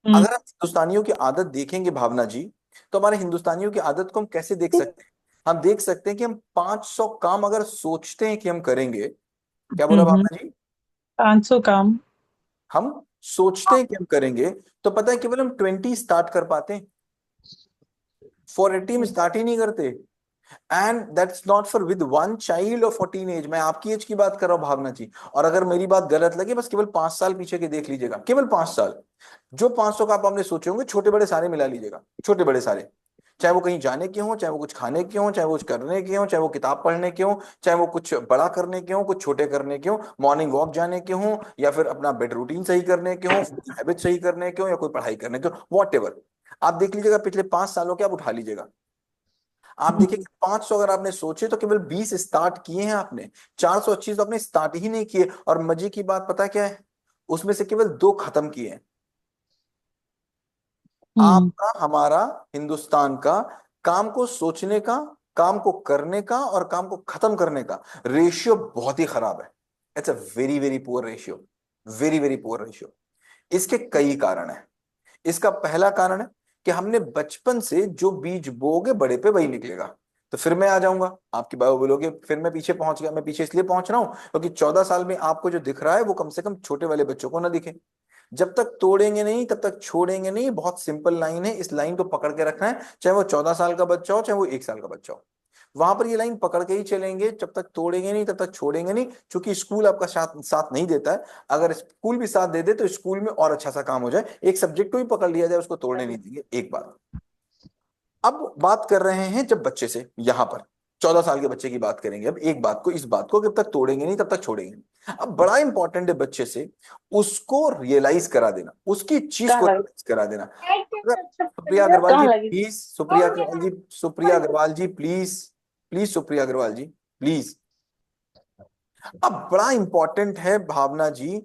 अगर हम हिंदुस्तानियों की आदत देखेंगे भावना जी, तो हमारे हिंदुस्तानियों की आदत को हम कैसे देख सकते हैं? हम देख सकते हैं कि हम 500 काम अगर सोचते हैं कि हम करेंगे, क्या बोला भावना जी? 500 काम. हम सोचते हैं कि हम करेंगे, तो पता है केवल हम 20 स्टार्ट कर पाते हैं. फॉर 80 में स्टार्ट ही नहीं करते. And that's not for with one child of 14 age. मैं आपकी एज की बात कर रहा हूं भावना जी. और अगर मेरी बात गलत लगे, बस केवल 5 साल पीछे के देख लीजिएगा, केवल 5 साल. जो 500 का आप हमने सोचे होंगे, छोटे बड़े सारे मिला लीजिएगा, छोटे बड़े सारे. चाहे वो कहीं जाने के हों, चाहे वो कुछ खाने के हों, चाहे वो कुछ करने के हों, चाहे वो किताब पढ़ने के हों, चाहे वो कुछ बड़ा करने के हों, कुछ छोटे करने के हों, मॉर्निंग वॉक जाने के हों, या फिर अपना बेड रूटीन सही करने के हों, हैबिट सही करने के हों, या कोई पढ़ाई करने के हो, वॉट एवर. आप देख लीजिएगा पिछले 5 सालों के, आप उठा लीजिएगा. आप देखिए कि 500 अगर आपने सोचे तो केवल 20 स्टार्ट किए हैं आपने. 480 तो आपने स्टार्ट ही नहीं किए. और मजे की बात पता क्या है? उसमें से केवल 2 खत्म किए हैं. आपका, हमारा, हिंदुस्तान का काम को सोचने का, काम को करने का और काम को खत्म करने का रेशियो बहुत ही खराब है. It's a very very poor ratio, very very poor ratio. इसके कई कारण है. इसका पहला कारण है कि हमने बचपन से जो बीज बोओगे बड़े पे वही निकलेगा. तो फिर मैं आ जाऊंगा, आपकी बात बोलोगे फिर मैं पीछे पहुंच गया. मैं पीछे इसलिए पहुंच रहा हूं क्योंकि 14 साल में आपको जो दिख रहा है वो कम से कम छोटे वाले बच्चों को ना दिखे. जब तक तोड़ेंगे नहीं तब तक छोड़ेंगे नहीं. बहुत सिंपल लाइन है, इस लाइन को पकड़ के रखना है. चाहे वो 14 साल का बच्चा हो, चाहे वो 1 साल का बच्चा हो, वहां पर ये लाइन पकड़ के ही चलेंगे. जब तक तोड़ेंगे नहीं तब तक छोड़ेंगे नहीं. क्योंकि स्कूल आपका साथ नहीं देता है. अगर स्कूल भी साथ दे दे तो स्कूल में और अच्छा सा काम हो जाए. एक सब्जेक्ट को भी पकड़ लिया जाए, उसको तोड़ने नहीं देंगे. एक बात. अब बात कर रहे हैं जब बच्चे से, यहां पर 14 साल के बच्चे की बात करेंगे. अब एक बात को, इस बात को, जब तक तोड़ेंगे नहीं तब तक छोड़ेंगे नहीं. अब बड़ा इंपॉर्टेंट है बच्चे से उसको रियलाइज करा देना, उसकी चीज को रियलाइज करा देना. Supriya Agarwal ji please, Supriya Agarwal ji, Supriya Agarwal ji please, please Supriya Agarwal ji please. अब बड़ा इंपॉर्टेंट है भावना जी,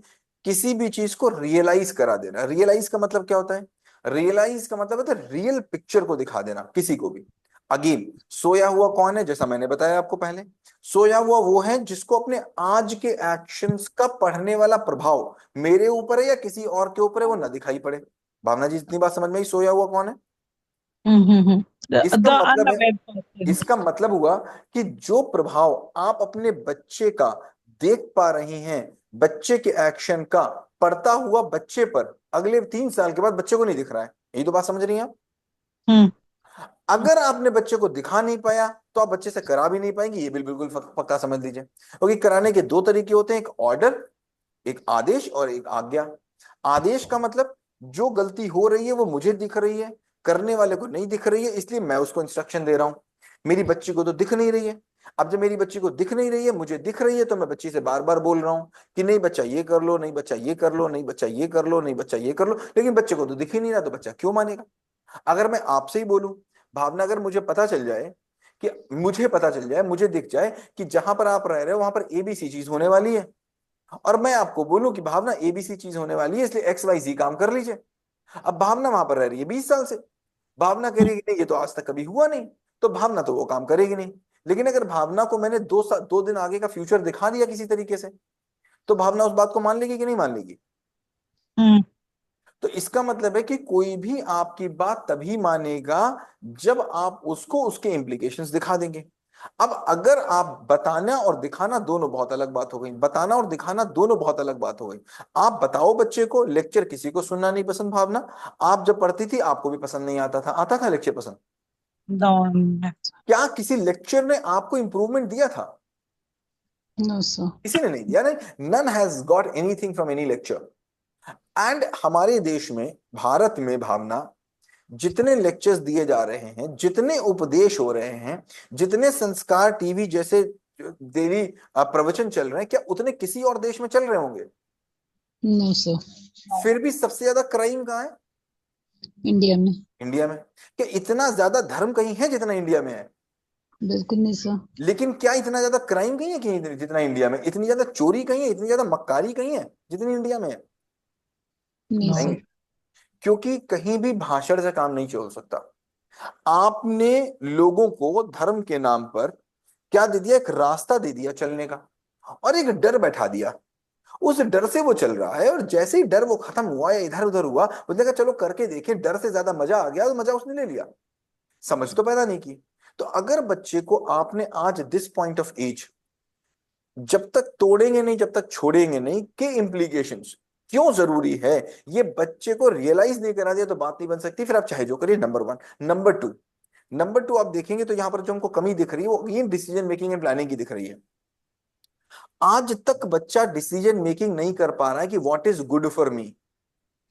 किसी भी चीज को रियलाइज करा देना. रियलाइज का मतलब क्या होता है? रियलाइज का मतलब होता है रियल पिक्चर को दिखा देना किसी को भी. अगेन, सोया हुआ कौन है? जैसा मैंने बताया आपको पहले, सोया हुआ वो है जिसको अपने आज के एक्शंस का पढ़ने वाला प्रभाव मेरे ऊपर है या किसी और के ऊपर है वो ना दिखाई पड़े. भावना जी इतनी बात समझ में आई? सोया हुआ कौन है? इसका मतलब है, unaware person. इसका मतलब हुआ कि जो प्रभाव आप अपने बच्चे का देख पा रही हैं, बच्चे के एक्शन का पड़ता हुआ बच्चे पर, अगले 3 साल के बाद बच्चे को नहीं दिख रहा है। यही तो बात समझ रही हैं आप? हम्म अगर आपने बच्चे को दिखा नहीं पाया तो आप बच्चे से करा भी नहीं पाएंगे, ये बिल्कुल पक्का समझ लीजिए। क्योंकि कराने के 2 तरीके होते हैं, एक ऑर्डर, एक आदेश और एक आज्ञा। आदेश का मतलब जो गलती हो रही है वो मुझे दिख रही है, करने वाले को नहीं दिख रही है, इसलिए मैं उसको इंस्ट्रक्शन दे रहा हूं। मेरी बच्ची को तो दिख नहीं रही है। अब जब मेरी बच्ची को दिख नहीं रही है, मुझे दिख रही है, तो मैं बच्ची से बार बार बोल रहा हूं कि नहीं बच्चा ये कर लो, नहीं बच्चा ये कर लो, नहीं बच्चा ये कर लो, नहीं बच्चा ये कर लो। लेकिन बच्चे को तो दिख ही नहीं रहा, तो बच्चा क्यों मानेगा? अगर मैं आपसे ही बोलूं, भावना, अगर मुझे पता चल जाए कि मुझे पता चल जाए, मुझे दिख जाए कि जहां पर आप रह रहे हो वहां पर एबीसी चीज होने वाली है, और मैं आपको बोलूं कि भावना एबीसी चीज होने वाली है इसलिए एक्स वाई जी काम कर लीजिए। अब भावना वहां पर रह रही है 20 साल से, भावना कह रही है कि नहीं ये तो आज तक कभी हुआ नहीं, तो भावना तो वो काम करेगी नहीं। लेकिन अगर भावना को मैंने 2 दिन आगे का फ्यूचर दिखा दिया किसी तरीके से, तो भावना उस बात को मान लेगी कि नहीं मान लेगी? हम्म तो इसका मतलब है कि कोई भी आपकी बात तभी मानेगा जब आप उसको उसके इम्प्लीकेशंस दिखा देंगे। अब अगर आप बताना और दिखाना दोनों बहुत अलग बात हो गई, बताना और दिखाना दोनों बहुत अलग बात हो गई। आप बताओ बच्चे को, लेक्चर किसी को सुनना नहीं पसंद भावना, आप जब पढ़ती थी आपको भी पसंद नहीं आता था, आता था लेक्चर पसंद? no, क्या किसी लेक्चर ने आपको इंप्रूवमेंट दिया था? No sir. किसी ने नहीं दिया, नहीं, none has got anything from any lecture. And हमारे देश में, भारत में भावना, जितने लेक्चर्स दिए जा रहे हैं, जितने उपदेश हो रहे हैं, जितने संस्कार टीवी जैसे देवी प्रवचन चल रहे हैं, क्या उतने किसी और देश में चल रहे होंगे? No sir. फिर भी सबसे ज्यादा क्राइम कहाँ है? इंडिया में। इंडिया में। क्या इतना ज्यादा धर्म कहीं है जितना इंडिया में है? बिल्कुल नहीं सर। लेकिन क्या इतना ज्यादा क्राइम कहीं है कि जितना इंडिया में? इतनी ज्यादा चोरी कहीं है, इतनी ज्यादा मक्कारी कहीं है जितनी इंडिया में है? नहीं नहीं, सर। क्योंकि कहीं भी भाषण से काम नहीं चल सकता। आपने लोगों को धर्म के नाम पर क्या दे दिया? एक रास्ता दे दिया चलने का, और एक डर बैठा दिया। उस डर से वो चल रहा है, और जैसे ही डर वो खत्म हुआ या इधर उधर हुआ, उसने कहा चलो करके देखें, डर से ज्यादा मजा आ गया, तो मजा उसने ले लिया, समझ तो पैदा नहीं की। तो अगर बच्चे को आपने आज दिस पॉइंट ऑफ एज, जब तक तोड़ेंगे नहीं, जब तक छोड़ेंगे नहीं के इम्प्लीकेशंस क्यों जरूरी है, ये बच्चे को रियलाइज नहीं करा दिया तो बात नहीं बन सकती। फिर आप चाहे जो करिए, नंबर 1। नंबर 2 आप देखेंगे तो यहां पर जो हमको कमी दिख रही है वो ये डिसीजन मेकिंग एंड प्लानिंग की दिख रही है। आज तक बच्चा डिसीजन मेकिंग नहीं कर पा रहा है कि what is good for me.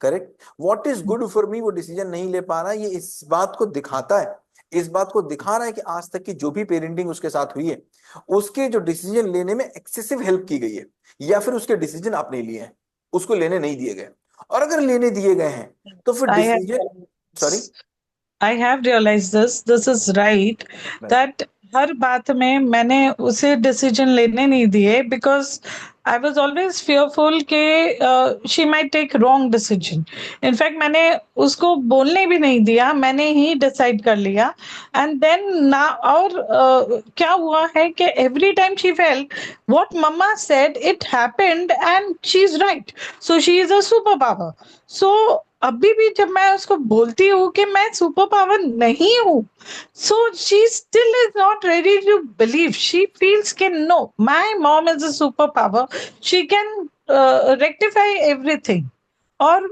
Correct, what is good for me वो डिसीजन नहीं ले पा रहा है। ये इस बात को दिखाता है, इस बात को दिखा रहा है कि आज तक की जो भी पेरेंटिंग उसके साथ हुई है, उसके जो डिसीजन लेने में एक्सेसिव हेल्प की गई है, या फिर उसके डिसीजन आपने लिए हैं, उसको लेने नहीं दिए गए। और अगर लेने दिए गए हैं तो फिर I have decision, sorry, I have realized this. This is right. That हर बात में मैंने उसे डिसीजन लेने नहीं दिए because I was always fearful कि she might take wrong decision. In fact मैंने उसको बोलने भी नहीं दिया, मैंने ही डिसाइड कर लिया। And then ना और क्या हुआ है कि every time she felt what mama said it happened and she's right. So she is a superpower. So अभी भी जब मैं उसको बोलती हूँ कि मैं सुपर पावर नहीं हूँ, so she still is not ready to believe. She feels कि no, my mom is a superpower. She can rectify everything. और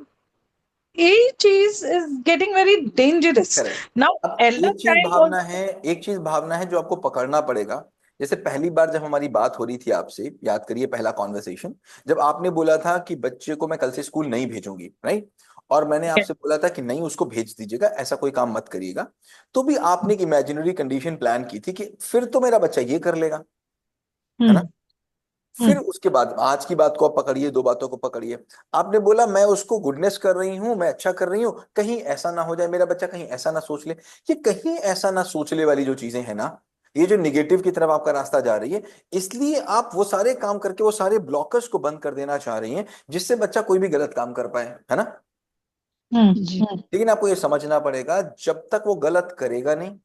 ये चीज is getting very dangerous. Correct. Now अब elder एक चीज child भावना also. है, एक चीज भावना है जो आपको पकड़ना पड़ेगा। जैसे पहली बार जब हमारी बात हो रही थी आपसे, याद करिए पहला कॉन्वर्सेशन, जब आपने बोला था कि बच्चे को मैं कल से स्कूल नहीं भेजूंगी, राइट, और मैंने आपसे बोला था कि नहीं उसको भेज दीजिएगा, ऐसा कोई काम मत करिएगा, तो भी आपने एक इमेजिनरी कंडीशन प्लान की थी कि फिर तो मेरा बच्चा ये कर लेगा, है ना? फिर उसके बाद आज की बात को आप पकड़िए, 2 बातों को पकड़िए। आपने बोला मैं उसको गुडनेस कर रही हूँ, मैं अच्छा कर रही हूँ, कहीं ऐसा ना हो जाए मेरा बच्चा, कहीं ऐसा ना सोच ले। ये कहीं ऐसा ना सोच ले वाली जो चीजें हैं ना, ये जो निगेटिव की तरफ आपका रास्ता जा रही है, इसलिए आप वो सारे काम करके वो सारे ब्लॉकर्स को बंद कर देना चाह रही हैं जिससे बच्चा कोई भी गलत काम कर पाए, है ना? जी। लेकिन आपको ये समझना पड़ेगा, जब तक वो गलत करेगा नहीं,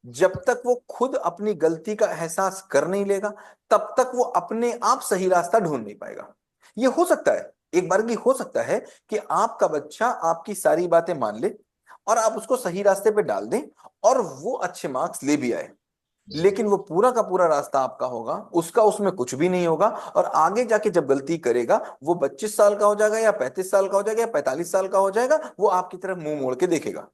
जब तक वो खुद अपनी गलती का एहसास कर नहीं लेगा, तब तक वो अपने आप सही रास्ता ढूंढ नहीं पाएगा। ये हो सकता है, एक बार की हो सकता है कि आपका बच्चा आपकी सारी बातें मान ले, और आप उसको सही रास्ते पे डाल दें और वो अच्छे मार्क्स ले भी आए, लेकिन वो पूरा का पूरा रास्ता आपका होगा, उसका उसमें कुछ भी नहीं होगा, और आगे जाके जब गलती करेगा वो 25 साल का हो जाएगा या 35 साल का हो जाएगा या 45 साल का हो जाएगा, वो आपकी तरफ मुंह मोड़ के देखेगा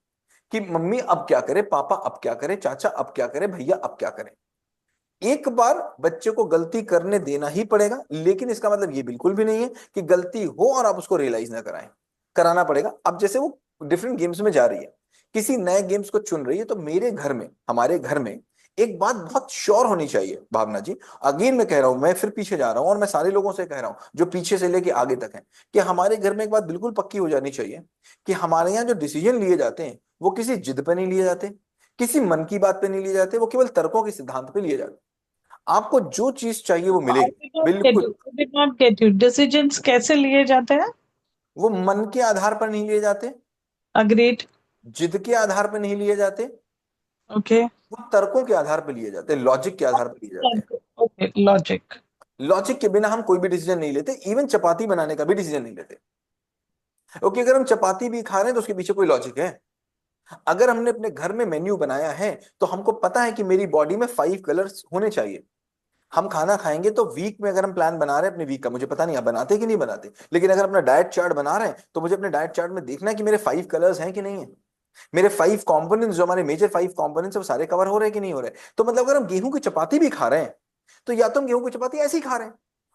कि मम्मी अब क्या करे, पापा अब क्या करे, चाचा अब क्या करे, भैया अब क्या करे। एक बार बच्चे को गलती करने देना ही पड़ेगा, लेकिन इसका मतलब ये बिल्कुल भी नहीं है कि गलती हो और आप उसको रियलाइज ना कराएं, कराना पड़ेगा। अब जैसे वो डिफरेंट गेम्स में जा रही है, किसी नए गेम्स को चुन रही है, तो मेरे घर में, हमारे घर में एक बात बहुत श्योर होनी चाहिए भावना जी, अगेन मैं कह रहा हूं, मैं फिर पीछे जा रहा हूं और मैं सारे लोगों से कह रहा हूं जो पीछे से लेके आगे तक हैं, कि हमारे घर में एक बात बिल्कुल पक्की हो जानी चाहिए कि हमारे यहाँ जो डिसीजन लिए जाते हैं वो किसी जिद पे नहीं लिए जाते, किसी मन की बात पे नहीं लिए जाते, वो केवल तर्कों के सिद्धांत पे लिए जाते। आपको जो चीज चाहिए वो I मिलेगी, did not get बिल्कुल। you. I did not get you. Decisions कैसे लिए जाते हैं? वो मन के आधार पर नहीं लिए जाते, Agreed. जिद के आधार पर नहीं लिए जाते, Okay. वो तर्कों के आधार पर लिए जाते हैं, लॉजिक के आधार पर लिए जाते हैं। Okay. Logic. लॉजिक के बिना हम कोई भी डिसीजन नहीं लेते, इवन चपाती बनाने का भी डिसीजन नहीं लेते। ओके, अगर हम चपाती भी खा रहे हैं तो उसके पीछे कोई लॉजिक है। अगर हमने अपने घर में मेन्यू बनाया है तो हमको पता है कि मेरी बॉडी में 5 कलर्स होने चाहिए। हम खाना खाएंगे तो वीक में अगर हम प्लान बना रहे हैं अपने वीक का, मुझे पता नहीं आप बनाते कि नहीं बनाते, लेकिन अगर अपना डाइट चार्ट बना रहे हैं तो मुझे अपने डाइट चार्ट में देखना है कि मेरे 5 कलर्स हैं कि नहीं है, मेरे 5 कंपोनेंट्स, जो हमारे मेजर 5 कंपोनेंट्स वो सारे कवर हो रहे हैं कि नहीं हो रहे। तो मतलब अगर हम गेहूं की चपाती भी खा रहे हैं तो या तो हम गेहूं की चपाती ऐसे ही खा रहे हैं,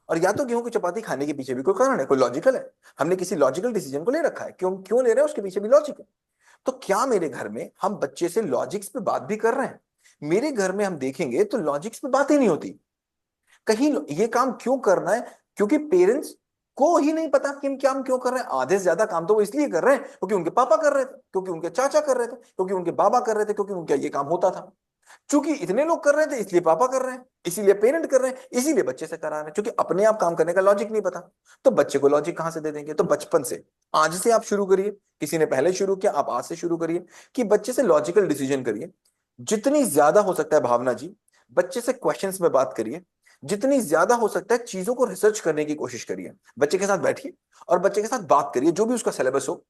और या तो गेहूं की चपाती खाने के पीछे भी कोई कारण है, कोई लॉजिकल है, हमने किसी लॉजिकल डिसीजन को ले रखा है, क्यों क्यों ले रहे हैं उसके पीछे भी लॉजिक है। तो क्या मेरे घर में हम बच्चे से लॉजिक्स पे बात भी कर रहे हैं? मेरे घर में हम देखेंगे तो लॉजिक्स पे बात ही नहीं होती। कहीं ये काम क्यों करना है, क्योंकि पेरेंट्स को ही नहीं पता कि हम काम क्यों कर रहे हैं। आधे से ज्यादा काम तो वो इसलिए कर रहे हैं क्योंकि उनके पापा कर रहे थे, क्योंकि उनके चाचा कर रहे थे, क्योंकि उनके बाबा कर रहे थे, क्योंकि उनका ये काम होता था। चूंकि इतने लोग कर रहे थे इसलिए पापा कर रहे हैं, इसीलिए पेरेंट कर रहे हैं, इसीलिए बच्चे से करा रहे हैं, क्योंकि अपने आप काम करने का लॉजिक नहीं पता। तो बच्चे को लॉजिक कहां से दे देंगे? तो बचपन से, आज से आप शुरू करिए, किसी ने पहले शुरू किया, आप आज से शुरू करिए कि बच्चे से लॉजिकल डिसीजन करिए। जितनी ज्यादा हो सकता है भावना जी, बच्चे से क्वेश्चंस में बात करिए, जितनी ज्यादा हो सकता है चीजों को रिसर्च करने की कोशिश करिए। बच्चे के साथ बैठिए और बच्चे के साथ बात करिए, जो भी उसका सिलेबस हो,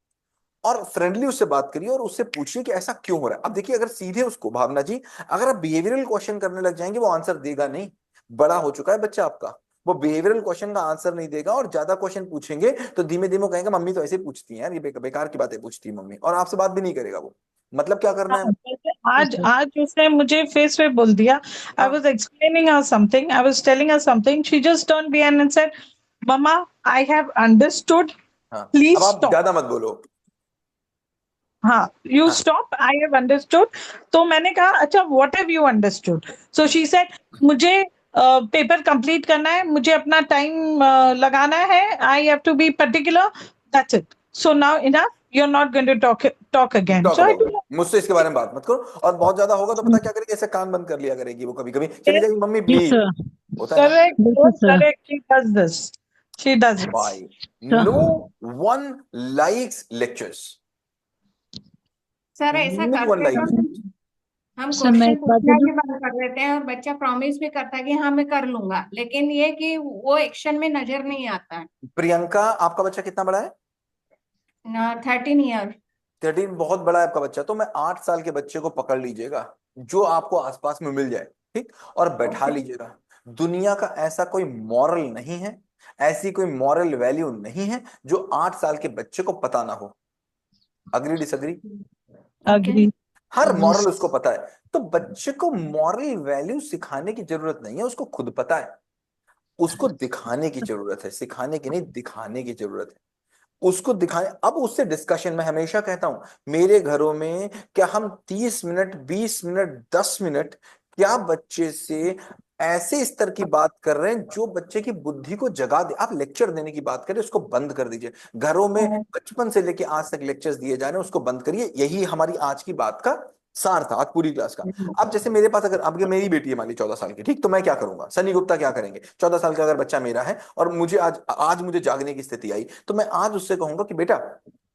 और फ्रेंडली उससे बात करिए और उससे पूछिए कि ऐसा क्यों हो रहा है। अब देखिए, अगर सीधे उसको, भावना जी, अगर आप बिहेवियरल क्वेश्चन करने लग जाएंगे वो आंसर देगा नहीं। बड़ा हो चुका है बच्चा आपका, वो बिहेवियरल क्वेश्चन का आंसर नहीं देगा, और ज्यादा क्वेश्चन पूछेंगे तो धीमे धीमे कहेंगे मम्मी तो ऐसे पूछती है यार, ये बेकार की बातें पूछती है मम्मी, और आपसे बात भी नहीं करेगा वो। मतलब क्या करना है? आज उसने मुझे फेस पे बोल दिया. I was explaining her something. I was telling her something. She just turned behind and said, "Mama, I have understood. हाँ, Please अब आप stop." ज्यादा मत बोलो। हाँ, you हाँ। stop. I have understood. तो मैंने कहा अच्छा what have you understood? So she said मुझे पेपर कंप्लीट करना है, मुझे अपना टाइम लगाना है. I have to be particular. That's it. So now enough. You're not going to talk again. Talk So I about do it. मुझसे इसके बारे में बात मत करो, और बहुत ज्यादा होगा तो पता क्या करेगी, ऐसे कान बंद कर लिया करेगी वो, कभी कभी चली जाएगी मम्मी Yes, प्लीज। sir. होता है ना? correct. बिल्कुल You're sir. correct. She does this. She does it. Why? Sir. No one likes lectures. Sir ऐसा No one करते likes तो lectures. हम सर मैं क्वेश्चन एक बात पूछना बोलूं? भी बंद कर देते हैं और बच्चा प्रॉमिस भी करता है कि हाँ मैं कर लूंगा, लेकिन ये कि वो एक्शन में नजर नहीं आता है। प्रियंका, आपका बच्चा कितना बड़ा है? 13 ईयर। 13 बहुत बड़ा है आपका बच्चा, तो मैं 8 साल के बच्चे को पकड़ लीजिएगा जो आपको आसपास में मिल जाए, ठीक, और बैठा लीजिएगा। दुनिया का ऐसा कोई मॉरल नहीं है, ऐसी कोई मॉरल वैल्यू नहीं है जो 8 साल के बच्चे को पता ना हो। Agree disagree? Agree. हर Yes. मॉरल उसको पता है। तो बच्चे को मॉरल वैल्यू सिखाने की जरूरत नहीं है, उसको खुद पता है। उसको दिखाने की जरूरत है, सिखाने की नहीं, दिखाने की जरूरत है। उसको दिखाएं। अब उससे डिस्कशन, मैं हमेशा कहता हूं मेरे घरों में, क्या हम 30 मिनट, 20 मिनट, 10 मिनट क्या बच्चे से ऐसे स्तर की बात कर रहे हैं जो बच्चे की बुद्धि को जगा दे? आप लेक्चर देने की बात करें, उसको बंद कर दीजिए। घरों में बचपन से लेके आज तक लेक्चर्स दिए जा रहे हैं, उसको बंद करिए। यही हमारी आज की बात का सार था, आज पूरी क्लास का। अब जैसे मेरे पास, अगर अब मेरी बेटी है मान ली 14 साल की, ठीक, तो मैं क्या करूंगा, सनी गुप्ता क्या करेंगे, 14 साल का अगर बच्चा मेरा है और मुझे आज आज मुझे जागने की स्थिति आई, तो मैं आज उससे कहूंगा कि बेटा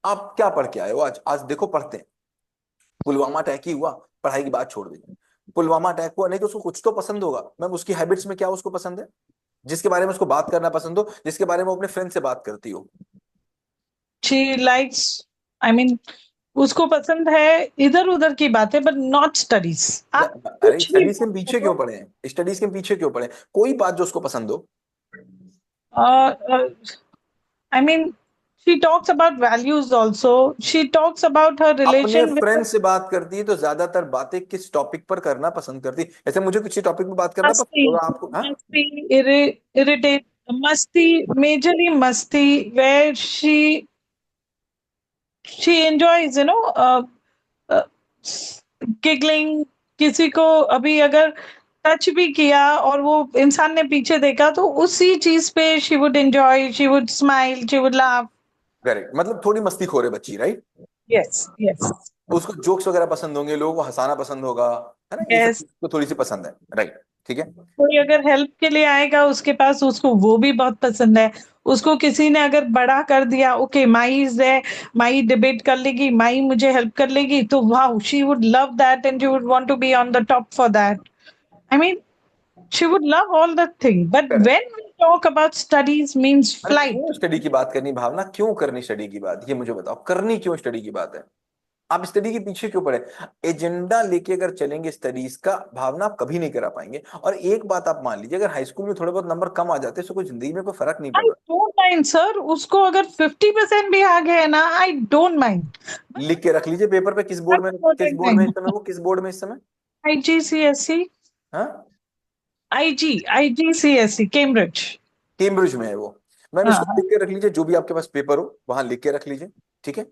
आप क्या पढ़ के आए हो आज, आज देखो पढ़ते हैं। पुलवामा अटैक ही हुआ, पढ़ाई की बात छोड़ दी। पुलवामा अटैक हुआ, नहीं तो उसको कुछ तो पसंद होगा। मैं उसकी हैबिट्स में क्या उसको पसंद है, जिसके बारे में उसको बात करना पसंद हो, जिसके बारे में वो अपने फ्रेंड से बात करती हो। She likes, I mean, उसको पसंद है इधर उधर की बातें, बट नॉट स्टडीज। आप अरे कुछ भी स्टडीज के पीछे क्यों पड़े हैं? स्टडीज के पीछे क्यों पड़े हैं? कोई बात जो उसको पसंद हो। I mean, she talks about values also. She talks about her अपने relation with फ्रेंड से बात करती है तो ज्यादातर बातें किस टॉपिक पर करना पसंद करती है? ऐसे मुझे किसी टॉपिक पर बात करना पसंद Masti, होगा आपको? हाँ, Masti, irritate, Masti, majorly Masti, where she enjoys, uh, giggling. किसी को अभी अगर टच भी किया और वो इंसान ने पीछे देखा तो उसी चीज पे she would enjoy, she would smile, she would laugh. Correct, मतलब थोड़ी मस्तीखोर है बच्ची, राइट? Yes, yes, उसको जोक्स वगैरह पसंद होंगे, लोगों को हंसाना पसंद होगा, है ना? ये सब yes. चीज़ उसको थोड़ी सी पसंद है, राइट? ठीक है। कोई अगर हेल्प के लिए आएगा उसके पास, उसको वो भी बहुत पसंद है। उसको किसी ने अगर बड़ा कर दिया, okay my is there, my debate कर लेगी, माई मुझे हेल्प कर लेगी, तो wow, she would love that and she would want to be on the top for that. I mean, she would love all that thing, but Correct. When we talk about studies means अरे flight. क्यों study की बात करनी भावना? क्यों करनी study की बात? ये मुझे बताओ, करनी क्यों स्टडी की बात है? आप स्टडी के पीछे क्यों पड़े? एजेंडा लेके अगर चलेंगे स्टडीज का भावना, आप कभी नहीं करा पाएंगे। और एक बात आप मान लीजिए, अगर हाई स्कूल में थोड़े बहुत नंबर कम आ जाते तो कोई जिंदगी में कोई फर्क नहीं पड़ आई रहा। डोंट माइंड सर, उसको अगर 50% भी आ गए ना, आई डोंट माइंड। लिख के रख लीजिए पेपर पे, किस बोर्ड में, किस बोर्ड में इस समय, वो किस बोर्ड में इस समय? IGCSE, हाँ, IGCSE, कैम्ब्रिज। कैम्ब्रिज में है वो। मैम हाँ, इसको लिख के रख लीजिए, जो भी आपके पास पेपर हो वहां लिख के रख लीजिए, ठीक है?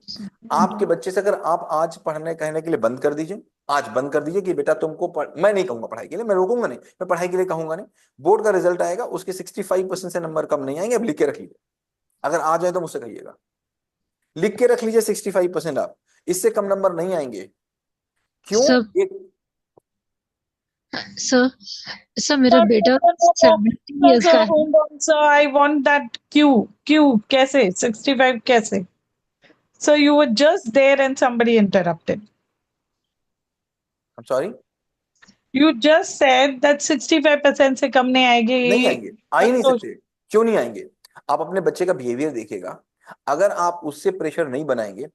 आपके बच्चे से अगर आप आज पढ़ने कहने के लिए बंद कर दीजिए, आज बंद कर दीजिए कि बेटा तुमको मैं नहीं कहूंगा पढ़ाई के लिए, मैं रोकूंगा नहीं, मैं पढ़ाई के लिए कहूंगा नहीं। बोर्ड का रिजल्ट आएगा, उसके 65% से नंबर कम नहीं आएंगे। अब लिख के रख लीजिए, अगर आ जाए तो मुझसे कहिएगा। लिख के रख लीजिए 65%, आप इससे कम नंबर नहीं आएंगे। क्यों? सर एक सर सर मेरा बेटा 70 इयर्स का है। hold on, sir. I want that Q कैसे 65 कैसे? So you were just there and somebody interrupted. I'm sorry, You just said that 65% से कम नहीं आएगी। नहीं आएंगे, आ ही नहीं तो सकते। क्यों नहीं आएंगे? आप अपने बच्चे का बिहेवियर देखिएगा, अगर आप उससे प्रेशर नहीं बनाएंगे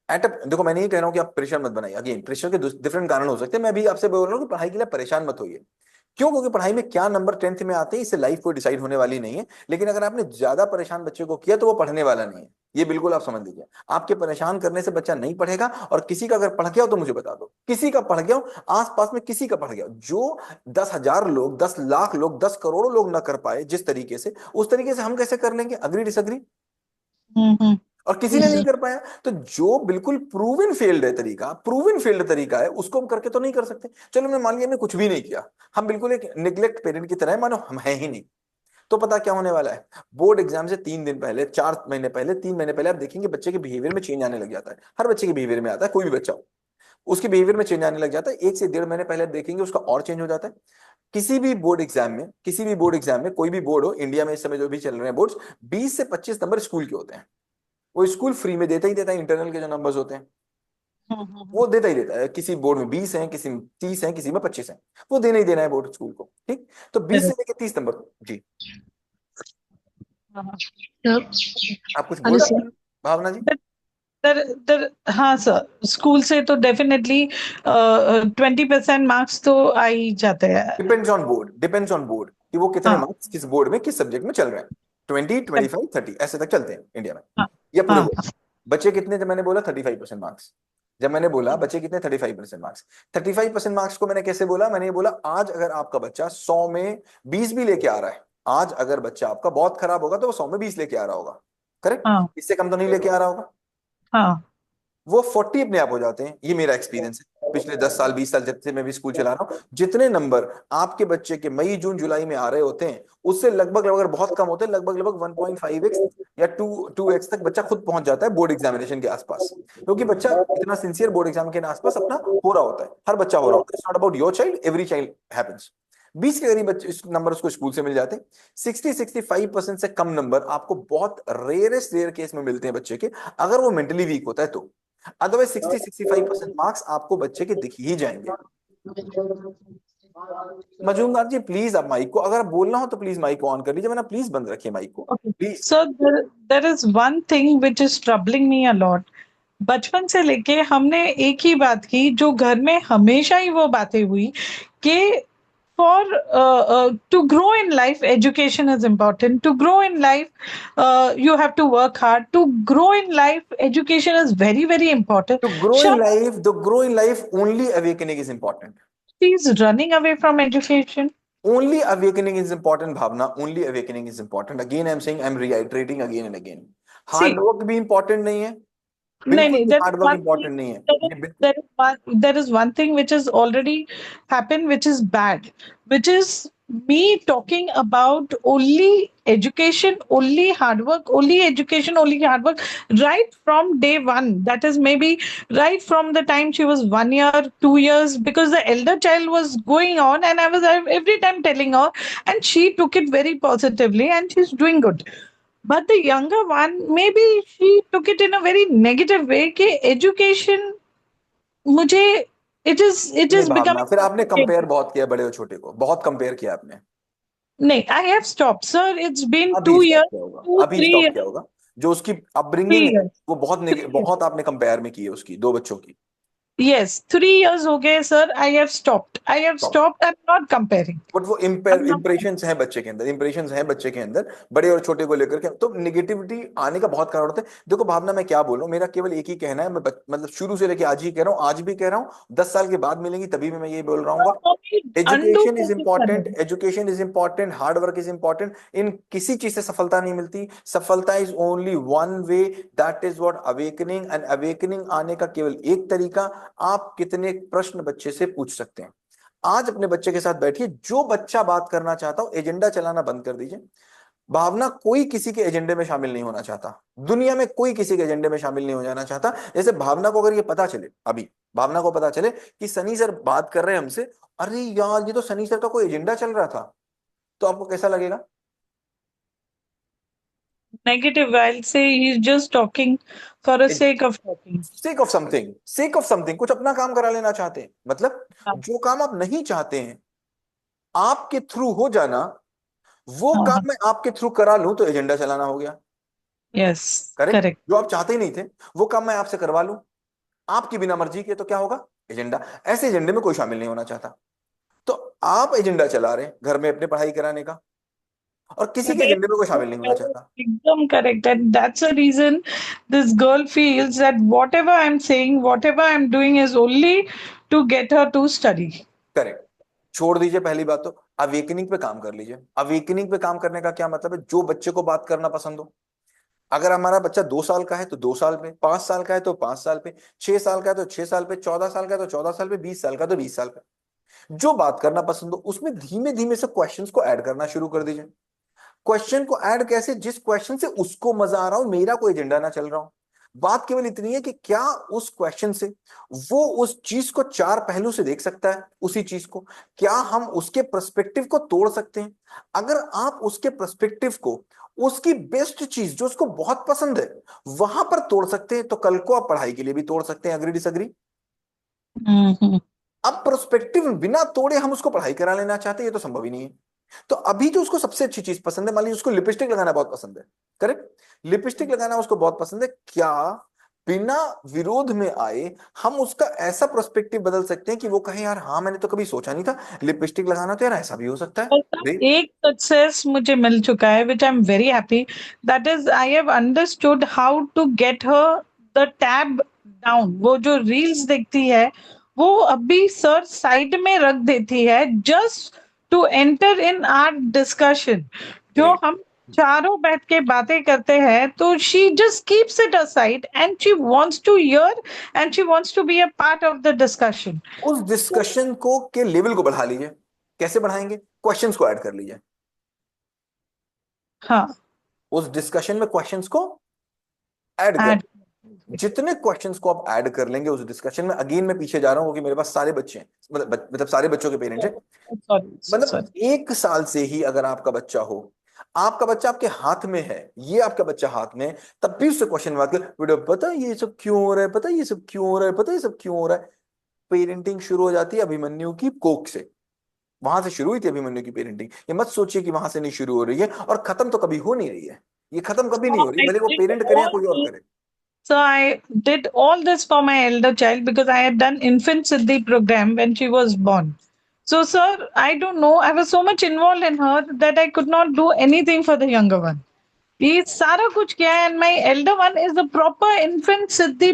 देखो, मैं नहीं कह रहा हूं कि आप प्रेशर मत बनाइए, अगेन प्रेशर के डिफरेंट कारण हो सकते हैं। मैं भी आपसे बोल रहा हूँ कि पढ़ाई के लिए परेशान मत होइए। क्यों? क्योंकि पढ़ाई में क्या नंबर 10th में आते हैं इससे लाइफ कोई डिसाइड होने वाली नहीं है। लेकिन अगर आपने ज्यादा परेशान बच्चे को किया तो वो पढ़ने वाला नहीं है, ये बिल्कुल आप समझ लीजिए। आपके परेशान करने से बच्चा नहीं पढ़ेगा। और किसी का अगर पढ़ गया हो तो मुझे बता दो, किसी का पढ़ गया हो, आसपास में किसी का पढ़ गया हो, जो 10,000 लोग, 10 लाख लोग, 10 करोड़ लोग ना कर पाए जिस तरीके से, उस तरीके से हम कैसे कर लेंगे? Agree disagree? और किसी ने नहीं कर पाया तो जो बिल्कुल प्रूवन फेल्ड है तरीका, प्रूवन फेल्ड तरीका है, उसको हम करके तो नहीं कर सकते। चलो मैं मान लिया हमने कुछ भी नहीं किया, हम बिल्कुल एक निग्लेक्ट पेरेंट की तरह है, मानो हम है ही नहीं। तो पता क्या होने वाला है? बोर्ड एग्जाम से 3 दिन पहले, 4 महीने पहले, 3 महीने पहले आप देखेंगे बच्चे के बिहेवियर में चेंज आने लग जाता है। हर बच्चे के बिहेवियर में आता है, कोई भी बच्चा हो उसके बिहेवियर में चेंज आने लग जाता है। 1 से 1.5 महीने पहले आप देखेंगे उसका और चेंज हो जाता है। किसी भी बोर्ड एग्जाम में, किसी भी बोर्ड एग्जाम में, कोई भी बोर्ड हो इंडिया में इस समय जो भी चल रहे हैं बोर्ड्स, 20 से 25 नंबर स्कूल के होते हैं। वो स्कूल फ्री में देता ही देता है, इंटरनल के जो नंबर्स होते हैं वो देता ही देता है। किसी बोर्ड में 20 हैं, किसी में 30 हैं, किसी में 25 हैं, वो देना ही देना है बोर्ड स्कूल को, ठीक? तो 20 से लेकर 30 नंबर। जी आप कुछ बोल हेलो रहे सर। हैं भावना जी? हाँ सर, स्कूल से तो डेफिनेटली 20% मार्क्स तो आ ही जाते हैं। Depends on board, depends on board कि वो कितने हाँ। मार्क्स किस बोर्ड में किस सब्जेक्ट में चल रहे हैं। 20, 25, 30 ऐसे तक चलते हैं इंडिया में, हाँ, या पूरे हाँ, बोर्ड। बच्चे कितने? जब मैंने बोला 35% मार्क्स, जब मैंने बोला बच्चे कितने 35% मार्क्स, 35% मार्क्स को मैंने कैसे बोला? मैंने ये बोला आज अगर आपका बच्चा 100 में 20 भी लेके आ रहा है, आज अगर बच्चा आपका बहुत खराब होगा तो वो 100 में 20 लेके आ रहा होगा, करेक्ट? हाँ, इससे कम तो नहीं लेके आ रहा होगा। हाँ, वो 40 अपने आप हो जाते हैं। ये मेरा एक्सपीरियंस है पिछले 10 साल 20 साल जब से मैं भी स्कूल चला रहा हूँ। जितने नंबर आपके बच्चे के मई जून जुलाई में आ रहे होते हैं उससे लगभग लगभग बहुत कम होते हैं, लगभग लगभग 1.5x या 2x तक बच्चा खुद पहुंच जाता है बोर्ड एग्जामिनेशन के आसपास, क्योंकि बच्चा इतना सिंसियर बोर्ड एग्जाम के आसपास अपना हो रहा होता है। हर बच्चा हो रहा होता है। It's not about your child, every child happens. 20 के करीब बच्चे नंबर उसको स्कूल से मिल जाते हैं। 60-65% से कम नंबर आपको बहुत रेयरेस्ट रेयर केस में मिलते हैं बच्चे के, अगर वो मेंटली वीक होता है तो। अदरवाइज 60-65% मार्क्स आपको बच्चे के दिख ही जाएंगे। मजूमदार जी प्लीज आप माइक को, अगर आप बोलना हो तो प्लीज माइक को ऑन कर लीजिए, वरना प्लीज बंद रखिए माइक को Okay. Please. So there is one thing which is troubling me a lot. बचपन से लेके हमने एक ही बात की, जो घर में हमेशा ही वो बातें हुई कि to grow in life, education is important. To grow in life, you have to work hard. To grow in life, education is very, very important. To grow in life, only awakening is important. She is running away from education. Only awakening is important, Bhavna. Only awakening is important. Again, I'm saying, I'm reiterating again and again. Hard work भी important नहीं है, बिल्कुल भी hard work important नहीं है, ये बिल्कुल। there is one thing which has already happened, which is bad, which is me talking about only education, only hard work, only education, only hard work, right from day one. That is maybe right from the time she was 1 year, 2 years, because the elder child was going on, and I was every time telling her, and she took it very positively, and she's doing good. But the younger one, maybe she took it in a very negative way कि education मुझे it is नहीं भावना, becoming फिर आपने compare बहुत किया बड़े और छोटे को, बहुत कंपेयर किया आपने। नहीं, I have stopped, sir. It's been अभी 2 स्टॉप years, किया होगा, 2, अभी 3 स्टॉप years, किया होगा। जो उसकी 3 अपब्रिंगिंग है years, वो बहुत 3 years. बहुत आपने कंपेयर में की है उसकी, दो बच्चों की। Yes, 3 years हो गए, sir. I have stopped. I have Stop. stopped. I'm not comparing. But वो I'm not इंप्रेशंस हैं बच्चे के अंदर, इंप्रेशंस हैं बच्चे के अंदर बड़े और छोटे को लेकर के, तो निगेटिविटी आने का बहुत कारण होता है। देखो भावना, मैं क्या बोल रहा हूँ, मेरा केवल एक ही कहना है, मैं मतलब शुरू से लेके आज ही कह रहा हूँ, आज भी कह रहा हूँ, 10 साल के बाद मिलेंगी तभी भी मैं ये बोल रहा हूँ। undo education is focus important, करने. Education is important, hard work is important. इन किसी चीज से सफलता नहीं मिलती, सफलता is only one way, that is what awakening. And awakening आने का केवल एक तरीका, आप कितने प्रश्न बच्चे से पूछ सकते हैं। आज अपने बच्चे के साथ बैठिए, जो बच्चा बात करना चाहता हो, एजेंडा चलाना बंद कर दीजिए। भावना, कोई किसी के एजेंडे में शामिल नहीं होना चाहता, दुनिया में कोई किसी के एजेंडे में शामिल नहीं हो जाना चाहता। जैसे भावना को अगर ये पता चले, अभी भावना को पता चले कि सनी सर बात कर रहे हैं हमसे, अरे यार ये तो सनी सर का कोई एजेंडा चल रहा था, तो आपको कैसा लगेगा? Negative, I'll say he's just talking for the sake of talking. Sake of something, sake of something, कुछ अपना काम करा लेना चाहते हैं। मतलब हाँ. जो काम आप नहीं चाहते हैं आपके थ्रू हो जाना, वो हाँ, काम मैं आपके थ्रू करा लूं तो एजेंडा चलाना हो गया। yes, correct? correct. जो आप चाहते ही नहीं थे वो काम मैं आपसे करवा लूं आपकी बिना मर्जी के, तो क्या होगा? एजेंडा। ऐसे एजेंडे में कोई शामिल नहीं होना चाहता, तो आप एजेंडा चला रहे हैं घर में अपने पढ़ाई कराने का, और किसी के एजेंडे में कोई शामिल नहीं होना चाहता। एकदम correct, and that's the reason this girl feels that whatever I'm saying, whatever I'm doing is only to get her to study. Correct. छोड़ दीजिए पहली बात तो, अवेकनिंग पे काम कर लीजिए। अवेकनिंग पे काम करने का क्या मतलब है? जो बच्चे को बात करना पसंद हो। अगर हमारा बच्चा 2 साल का है तो 2 साल पे, 5 साल का है तो 5 साल पे, 6 साल का है तो 6 साल पे, 14 साल का है तो 14 साल पे, 20 साल का तो 20 साल पे, जो बात करना पसंद हो उसमें धीमे धीमे से क्वेश्चंस को ऐड करना शुरू कर दीजिए। क्वेश्चन को ऐड कैसे? जिस क्वेश्चन से उसको मजा आ रहा हो, मेरा कोई एजेंडा ना चल रहा हो। बात केवल इतनी है कि क्या उस क्वेश्चन से वो उस चीज को 4 पहलू से देख सकता है, उसी चीज को क्या हम उसके पर्सपेक्टिव को तोड़ सकते हैं? अगर आप उसके पर्सपेक्टिव को, उसकी बेस्ट चीज जो उसको बहुत पसंद है वहां पर तोड़ सकते हैं, तो कल को आप पढ़ाई के लिए भी तोड़ सकते हैं। Agree disagree? अब पर्सपेक्टिव बिना तोड़े हम उसको पढ़ाई करा लेना चाहते हैं, ये तो संभव ही नहीं है। तो अभी जो उसको सबसे अच्छी चीज पसंद है, मान लीजिए उसको लिपस्टिक लगाना बहुत पसंद है, करेक्ट? लिपस्टिक लगाना उसको बहुत पसंद है, क्या बिना विरोध में आए हम उसका ऐसा पर्सपेक्टिव बदल सकते हैं कि वो कहे यार हाँ मैंने तो कभी सोचा नहीं था लिपस्टिक लगाना, तो यार ऐसा भी हो सकता है। एक सक्सेस मुझे मिल चुका है, which I'm very happy. That is, I have understood how to get her the tab down. वो जो रील्स देखती है वो अभी सर साइड में रख देती है, just to enter in our discussion. जो हम चारों बैठ के बातें करते हैं तो she just keeps it aside and she wants to hear and she wants to be a part of the discussion. उस डिस्कशन को के लेवल को बढ़ा लीजिए। कैसे बढ़ाएंगे? क्वेश्चंस को ऐड कर लीजिए। हाँ, उस डिस्कशन में क्वेश्चंस को ऐड कर, जितने क्वेश्चंस को आप ऐड कर लेंगे उस डिस्कशन में, अगेन मैं पीछे जा रहा हूं क्योंकि मेरे पास सारे बच्चे हैं, मतलब सारे बच्चों के पेरेंट्स हैं। मतलब 1 साल से ही अगर आपका बच्चा हो, आपका बच्चा आपके हाथ में है, ये आपका बच्चा हाथ में है, तब भी उससे क्वेश्चन बात कर, बेटा पता है ये सब क्यों हो रहा है, पता है ये सब क्यों हो रहा है, पता है ये सब क्यों हो रहा है। पेरेंटिंग शुरू हो जाती है अभिमन्यु की कोख से, वहां से शुरू हुई थी अभिमन्यु की पेरेंटिंग। ये मत सोचिए कि वहां से नहीं शुरू हो रही है, और खत्म तो कभी हो नहीं रही है, ये खत्म कभी नहीं हो रही, भले वो पेरेंट करे या कोई और करे। So I did all this for my elder child because I had done Infant Siddhi program when she was born. So, sir, I don't know. I was so much involved in her that I could not do anything for the younger one. ये सारा कुछ किया है, and my elder one is a proper infant siddhi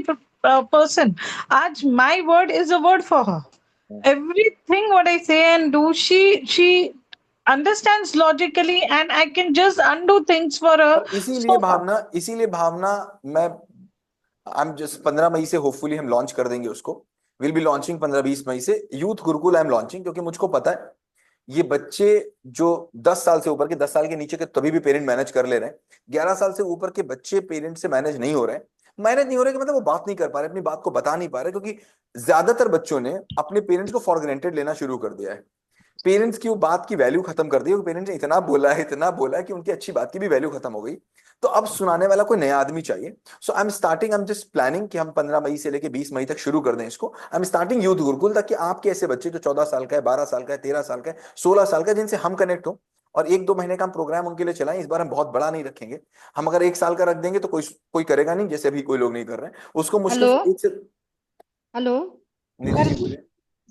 person. आज my word is a word for her. Everything what I say and do, she understands logically, and I can just undo things for her. और इसीलिए भावना मैं I am just 15 मई से hopefully हम launch कर देंगे उसको। Will be launching 15-20 मई से youth Gurukul I am launching, क्योंकि मुझको पता है ये बच्चे जो 10 साल से ऊपर के, 10 साल के नीचे के तभी भी पेरेंट मैनेज कर ले रहे हैं, 11 साल से ऊपर के बच्चे पेरेंट से मैनेज नहीं हो रहे हैं। मैनेज नहीं हो रहे कि मतलब वो बात नहीं कर पा रहे, अपनी बात को बता नहीं पा रहे, क्योंकि ज्यादातर बच्चों ने अपने पेरेंट्स को फॉर ग्रांटेड लेना शुरू कर दिया है। पेरेंट्स की वो बात की वैल्यू खत्म कर दी, पेरेंट्स ने इतना बोला है कि उनकी अच्छी बात की भी वैल्यू खत्म हो गई। तो अब सुनाने वाला कोई नया आदमी चाहिए। सो आई एम जस्ट प्लानिंग कि हम 15 मई से लेके 20 मई तक शुरू कर दें इसको। I am starting youth Gurukul, ताकि आपके ऐसे बच्चे जो 14 साल का है, 12 साल का है, 13 साल का है, 16 साल का है, जिनसे हम कनेक्ट हो, और 1-2 महीने का हम प्रोग्राम उनके लिए चलाएं। इस बार हम बहुत बड़ा नहीं रखेंगे। हम अगर 1 साल का रख देंगे तो कोई करेगा नहीं, जैसे अभी कोई लोग नहीं कर रहे हैं उसको। मुश्किल हेलो से एक से हेलो निधि सर। जी बोलिए।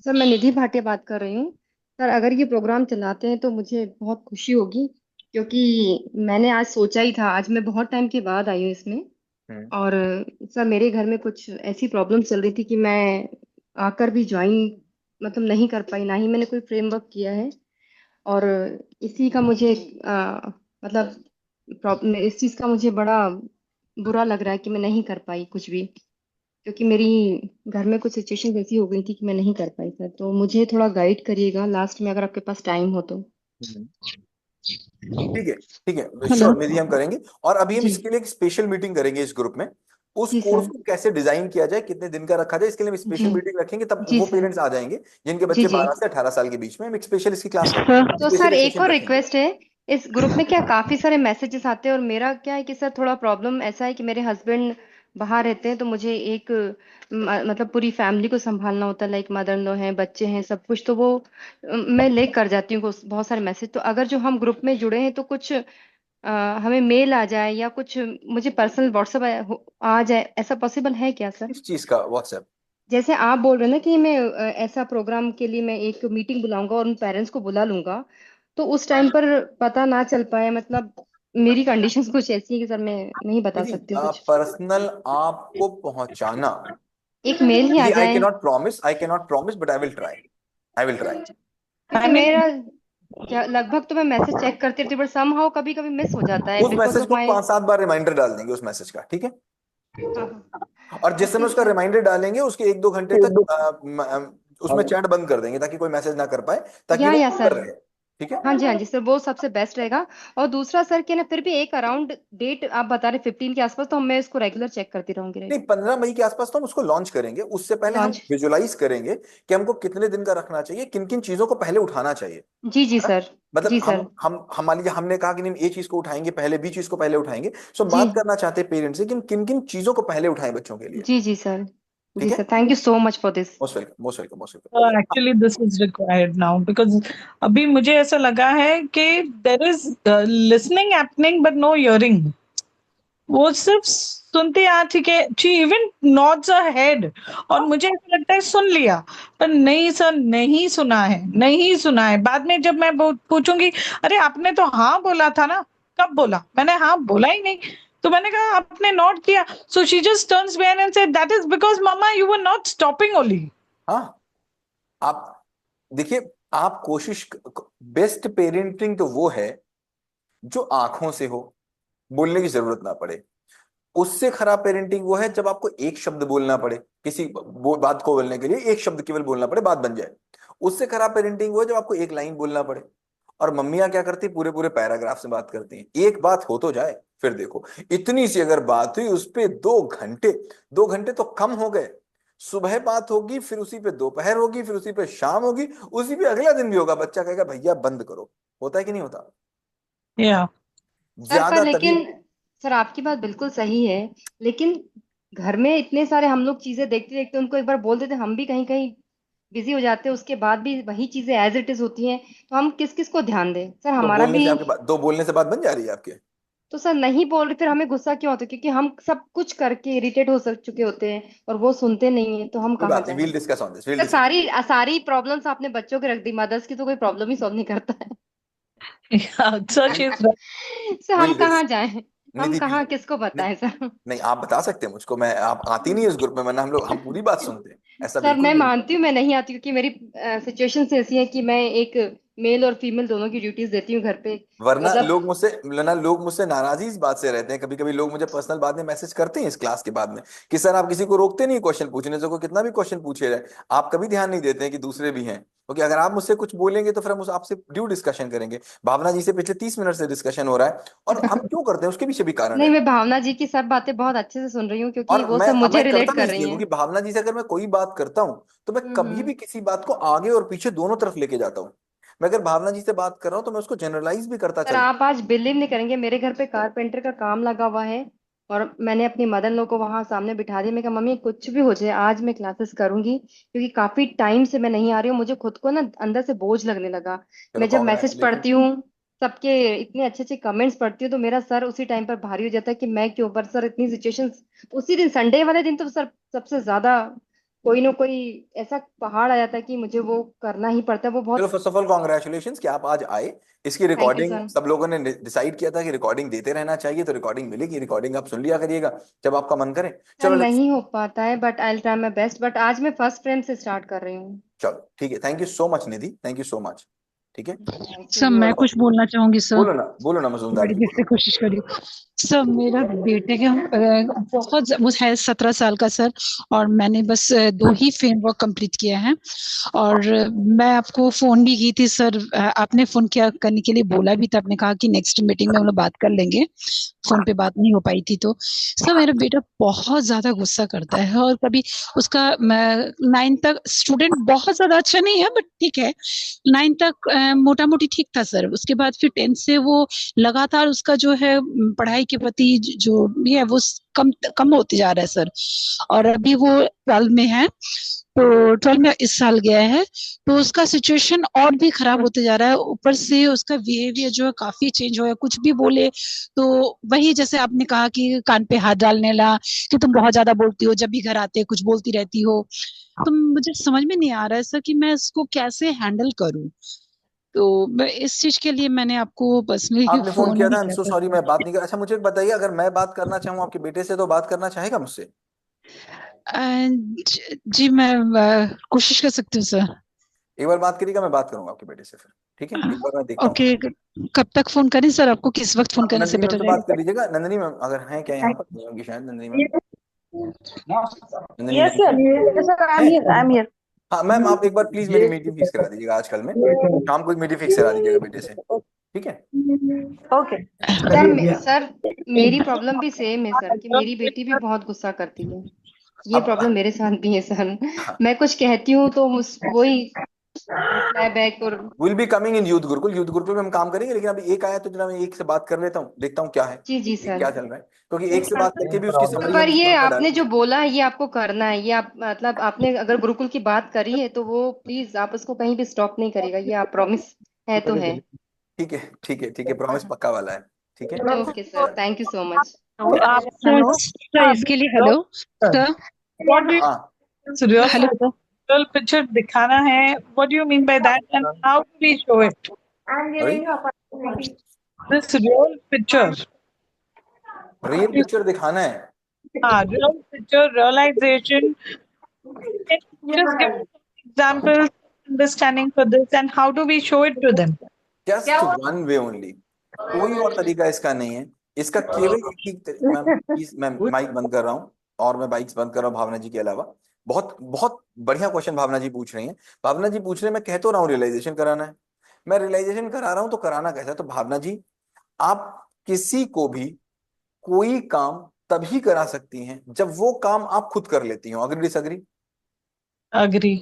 सर मैं निधि भाटिया बात कर रही हूँ। सर अगर ये प्रोग्राम चलाते हैं तो मुझे बहुत खुशी होगी, क्योंकि मैंने आज सोचा ही था, आज मैं बहुत टाइम के बाद आई हूँ इसमें। और सर मेरे घर में कुछ ऐसी प्रॉब्लम चल रही थी कि मैं आकर भी ज्वाइन मतलब नहीं कर पाई, ना ही मैंने कोई फ्रेमवर्क किया है। और इसी का मुझे मतलब प्रॉब्लम, इस चीज़ का मुझे बड़ा बुरा लग रहा है कि मैं नहीं कर पाई कुछ भी, क्योंकि मेरी घर में कुछ सिचुएशन ऐसी हो गई थी कि मैं नहीं कर पाई। सर तो मुझे थोड़ा गाइड करिएगा लास्ट में, अगर आपके पास टाइम हो तो। ठीक है, ठीक है, हेलो श्योर निधि, हम करेंगे। और अभी हम जी इसके लिए एक स्पेशल मीटिंग करेंगे इस ग्रुप में। उस जी कोर्स सर। को कैसे डिजाइन किया जाए, कितने दिन का रखा जाए, इसके लिए हम जी स्पेशल मीटिंग रखेंगे। तब जी वो सर। पेरेंट्स आ जाएंगे जिनके जी बच्चे जी 12 से 18 साल के बीच में। हम एक स्पेशल इसकी क्लास Sir, तो सर स्पेशल एक सेशन और रखेंगे। रिक्वेस्ट है, इस ग्रुप में क्या काफी सारे मैसेजेस आते हैं, और मेरा क्या है कि सर थोड़ा प्रॉब्लम ऐसा है कि मेरे हस्बैंड बाहर रहते हैं, तो मुझे एक मतलब पूरी फैमिली को संभालना होता है, लाइक मदर इन लॉ हैं, बच्चे हैं, सब कुछ। तो वो मैं लेक कर जाती हूँ बहुत सारे मैसेज। तो अगर जो हम ग्रुप में जुड़े हैं तो कुछ हमें मेल आ जाए या कुछ मुझे पर्सनल व्हाट्सएप आ जाए, ऐसा पॉसिबल है क्या सर? किस चीज का व्हाट्सएप? जैसे आप बोल रहे हैं ना कि मैं ऐसा प्रोग्राम के लिए मैं एक मीटिंग बुलाऊंगा और उन पेरेंट्स को बुला लूंगा, तो उस टाइम पर पता ना चल पाए, मतलब मेरी कंडीशंस कुछ ऐसी है कि सर मैं नहीं बता देखिए, सकती हूँ कुछ। पर्सनल आपको पहुंचाना, एक मेल ही आ निधि, जाए। I can not promise, but I will try. क्योंकि I mean, मेरा क्या लगभग तो मैं मैसेज चेक करती रहती हूँ, बट समहाउ कभी कभी मिस हो जाता है उस बिकॉज मैसेज ऑफ को माई। 5-7 बार रिमाइंडर डाल देंगे उस मैसेज का, ठीक है? हाँ हाँ। और जिस समय ओके उसका सर। रिमाइंडर डालेंगे उसके 1-2 घंटे तक उसमें चैट बंद कर देंगे, ताकि कोई मैसेज ना कर पाए, ताकि वो या अंदर सर। रहे। ठीक है। हाँ जी सर, वो सबसे बेस्ट रहेगा। और दूसरा सर कि ना फिर भी एक अराउंड डेट आप बता रहे 15 के आसपास, तो मैं इसको रेगुलर चेक करती रहूंगी, नहीं, राइट? 15 मई के आसपास तो हम उसको लॉन्च करेंगे। उससे पहले हम लॉन्च। विजुलाइज करेंगे कि हमको कितने दिन का रखना चाहिए, किन किन चीजों को पहले उठाना चाहिए, जी जी है ना? सर। मतलब जी सर। हम मान लीजिए हमने कहा कि नहीं, ए चीज को उठाएंगे पहले, बी चीज को पहले उठाएंगे। सो जी बात करना चाहते हैं पेरेंट्स से कि हम किन किन चीजों को पहले उठाएं बच्चों के लिए। जी सर। ठीक जी है। Sir, thank you so much for this. Most welcome, most welcome, most welcome. actually this is required now because अभी मुझे ऐसा लगा है कि there is listening happening but no hearing. वो सिर्फ सुनती है, ठीक है, she even nodes a head, और मुझे ऐसा लगता है सुन लिया, पर नहीं सर, नहीं सुना है, नहीं सुना है। बाद में जब मैं पूछूंगी, अरे आपने तो हाँ बोला था ना, कब बोला? मैंने हाँ बोला ही नहीं। तो मैंने कहा आपने नोट किया। So she just turns behind and said that is because mama you were not stopping only. हाँ, आप देखिए, आप कोशिश, बेस्ट पेरेंटिंग तो वो है जो आंखों से हो, बोलने की जरूरत ना पड़े। उससे खराब पेरेंटिंग वो है जब आपको एक शब्द बोलना पड़े, किसी बात को बोलने के लिए एक शब्द केवल बोलना पड़े, बात बन जाए। उससे खराब पेरेंटिंग वो है जब आपको एक लाइन बोलना पड़े। और मम्मियां क्या करती, पूरे पूरे पैराग्राफ से बात करती हैं। एक बात हो तो जाए, फिर देखो इतनी सी अगर बात हुई उस पे 2 घंटे, 2 घंटे तो कम हो गए। सुबह बात होगी, फिर उसी पे दोपहर होगी, फिर उसी पे शाम होगी, उसी पे अगला दिन भी होगा। बच्चा कहेगा भैया बंद करो। होता है कि नहीं होता? Yeah. सर पर ज्यादा तभी। लेकिन सर आपकी बात बिल्कुल सही है, लेकिन घर में इतने सारे हम लोग चीजें देखते देखते उनको एक बार बोल देते, हम भी कहीं कहीं बिजी हो जाते हैं, उसके बाद भी वही चीजें एज इट इज होती हैं, तो हम किस किस को ध्यान दें सर? तो हमारा बोलने भी। से आपके बात, 2 बोलने से बात बन जा रही है आपके? तो सर नहीं बोल रहे, फिर हमें गुस्सा क्यों होता है? क्योंकि हम सब कुछ करके इरिटेट हो चुके होते हैं और वो सुनते नहीं है, तो हम कोई कहाँ बात नहीं, जाएं? We'll discuss on this, we'll तो डिस्कस। सारी सारी प्रॉब्लम्स आपने बच्चों की रख दी, मदर्स की तो कोई प्रॉब्लम ही सॉल्व नहीं करता है। Yeah, so she's right. Sir हम वील कहाँ दिस, जाएं? हम निधि कहाँ, वील, किसको बताएं सर? नहीं आप बता सकते हैं मुझको, मैं आप आती नहीं है इस ग्रुप में, वरना हम पूरी बात सुनते हैं, ऐसा सर बिल्कुल मैं भी नहीं। मानती हूँ मैं नहीं आती, क्योंकि मेरी सिचुएशन ऐसी है कि मैं एक मेल और फीमेल दोनों की ड्यूटीज देती हूँ घर पे। वरना मतलब लोग मुझसे नाराजी इस बात से रहते हैं, कभी कभी लोग मुझे पर्सनल बाद में मैसेज करते हैं इस क्लास के बाद में कि सर आप किसी को रोकते नहीं क्वेश्चन पूछने से, कोई कितना भी क्वेश्चन पूछे रहे, आप कभी ध्यान नहीं देते हैं कि दूसरे भी हैं, क्योंकि अगर आप मुझसे कुछ बोलेंगे तो फिर हम आपसे ड्यू डिस्कशन करेंगे। भावना जी से पिछले 30 मिनट से डिस्कशन हो रहा है, और हम क्यों करते हैं उसके पीछे भी कारण नहीं, है। मैं भावना जी की सब बातें बहुत अच्छे से सुन रही हूँ, क्योंकि और वो मैं सब अब मैं मुझे करता रिलेट भी कर रही इसलिए हैं। क्योंकि भावना जी से अगर मैं कोई बात करता हूं तो मैं कभी हम्म। भी किसी बात को आगे और पीछे दोनों तरफ लेके जाता हूं। मैं अगर भावना जी से बात कर रहा हूं तो मैं उसको जनरलाइज भी करता सर चलता आप आज बिलीव नहीं करेंगे, मेरे घर पे कारपेंटर का काम लगा हुआ है, और मैंने अपनी मदर लो को वहां सामने बिठा दिया। मैं कहा मम्मी कुछ भी हो जाए आज मैं क्लासेस करूंगी, क्योंकि काफी टाइम से मैं नहीं आ रही हूँ, मुझे खुद को ना अंदर से बोझ लगने लगा। हूं। चलो मैं जब मैसेज कॉन्ग्रेचुलेशन। पढ़ती हूँ, सबके इतने अच्छे अच्छे कमेंट्स पढ़ती हूँ, तो मेरा सर उसी टाइम पर भारी हो जाता है कि मैं क्यों, पर सर इतनी सिचुएशंस, उसी दिन संडे वाले दिन तो सर सबसे ज्यादा कोई ना कोई ऐसा पहाड़ आ जाता है कि मुझे वो करना ही पड़ता है, वो चलो बहुत। फर्स्ट ऑफ ऑल कॉन्ग्रेचुलेशन कि आप आज आए। इसकी थैंक यू रिकॉर्डिंग सर। सब लोगों ने डिसाइड किया था कि रिकॉर्डिंग देते रहना चाहिए, तो रिकॉर्डिंग मिलेगी, रिकॉर्डिंग आप सुन लिया करिएगा जब आपका मन करे। सर चलो लेट्स, नहीं हो पाता है, but I will try my best, but आज मैं फर्स्ट फ्रेम से स्टार्ट कर रही हूँ। चलो ठीक है, thank you so much Nidhi, thank you so much. ठीक है, थैंक यू, सर यू मैं ऑल्सो। कुछ बोलना चाहूंगी सर, बोलो ना मजूमदार बड़ी जी, देर बोलो। से कोशिश करी हूँ। सर मेरा बेटे का वो है 17 साल का सर, और मैंने बस 2 ही फ्रेमवर्क कंप्लीट किया है। और मैं आपको फोन भी की थी सर, आपने फोन किया करने के लिए बोला भी था, आपने कहा कि नेक्स्ट मीटिंग में हम लोग बात कर लेंगे, फोन पे बात नहीं हो पाई थी। तो सर मेरा बेटा बहुत ज्यादा गुस्सा करता है, और कभी उसका 9 तक स्टूडेंट बहुत ज्यादा अच्छा नहीं है, बट ठीक है, 9 तक मोटा मोटी ठीक था सर। उसके बाद फिर 10 से वो लगातार उसका जो है पढ़ाई के प्रति जो ये है वो कम कम होते जा रहा है सर। और अभी वो 12 में है, तो 12 में इस साल गया है, तो उसका सिचुएशन और भी खराब होते जा रहा है। ऊपर से उसका बिहेवियर जो है काफी चेंज हो गया, कुछ भी बोले तो वही जैसे आपने कहा कि कान पे हाथ डालने ला, कि तुम बहुत ज्यादा बोलती हो, जब भी घर आते कुछ बोलती रहती हो। तो मुझे समझ में नहीं आ रहा है सर कि मैं इसको कैसे हैंडल करूं। तो इस चीज के लिए मैंने आपको पर्सनली आपने फोन फोन किया भी था, आई एम किया सो था सॉरी, सर। मैं बात नहीं कर। अच्छा मुझे एक बताइए, अगर मैं बात करना चाहूँ आपके बेटे से तो बात करना चाहेगा मुझसे? जी मैं कोशिश कर सकती हूँ सर। एक बार बात करिएगा, मैं बात करूंगा आपके बेटे से फिर, ठीक है, एक बार मैं देखता हूँ। ओके, कब तक फोन करें सर आपको, किस वक्त फोन आप करने से नंदिनी मैम बेटर से बात कर रहेगा? लीजिएगा, नंदिनी मैम अगर हैं क्या यहाँ पर, नहीं होंगी शायद नंदिनी मैम। नंदिनी Yes, नहीं sir. है? Yes, sir. I'm हैं? here. I'm here. हाँ मैम, आप एक बार प्लीज मेरी मीटिंग फिक्स करा दीजिएगा आज कल में, शाम को एक मीटिंग फिक्स करा दीजिएगा बेटे से, ठीक है। Okay. सर मेरी प्रॉब्लम भी सेम है सर, कि मेरी बेटी भी बहुत गुस्सा करती है। ये अब प्रॉब्लम मेरे साथ भी है सर। हाँ, मैं कुछ कहती हूँ तो वही रिप्लाई बैक, और will be coming in youth Gurukul, youth Gurukul में हम काम करेंगे, लेकिन अभी एक आया तो जरा मैं एक से बात कर लेता हूँ, देखता हूँ क्या है, जी जी एक सर। क्या चल रहा है, क्योंकि एक से बात करके भी उसकी समरी हम पर इस ये ग्रुप में आपने जो डालेंगे। बोला है ये आपको करना है, ये आप मतलब आपने अगर गुरुकुल की बात करी है तो वो प्लीज आप उसको कहीं भी स्टॉप नहीं करेगा, ये आप प्रॉमिस है तो है। ठीक है ठीक है ठीक है, प्रॉमिस पक्का वाला है, ठीक है। Okay sir, thank you so much. तो आप सर हेलो। सर इसके लिए hello sir, What do you हाँ real hello sir. real picture दिखाना है? What do you mean by that, and how do we show it? Sorry, This real picture. Real picture दिखाना है। Real picture, realization. Can you just give examples, understanding for this, and how do we show it to them? Just one way only, कोई और तरीका इसका नहीं है, इसका केवल एक ही मैं माइक बंद कर रहा हूँ और मैं बाइक्स बंद कर रहा हूँ भावना जी के अलावा। बहुत बहुत बढ़िया क्वेश्चन भावना जी पूछ रही हैं। भावना जी पूछ रहे हैं, मैं कह तो रहा हूँ रियलाइजेशन कराना है, मैं रियलाइजेशन करा रहा हूँ, तो कराना कैसा है? तो भावना जी, आप किसी को भी कोई काम तभी करा सकती हैं जब वो काम आप खुद कर लेती हो। Agree disagree? Agree.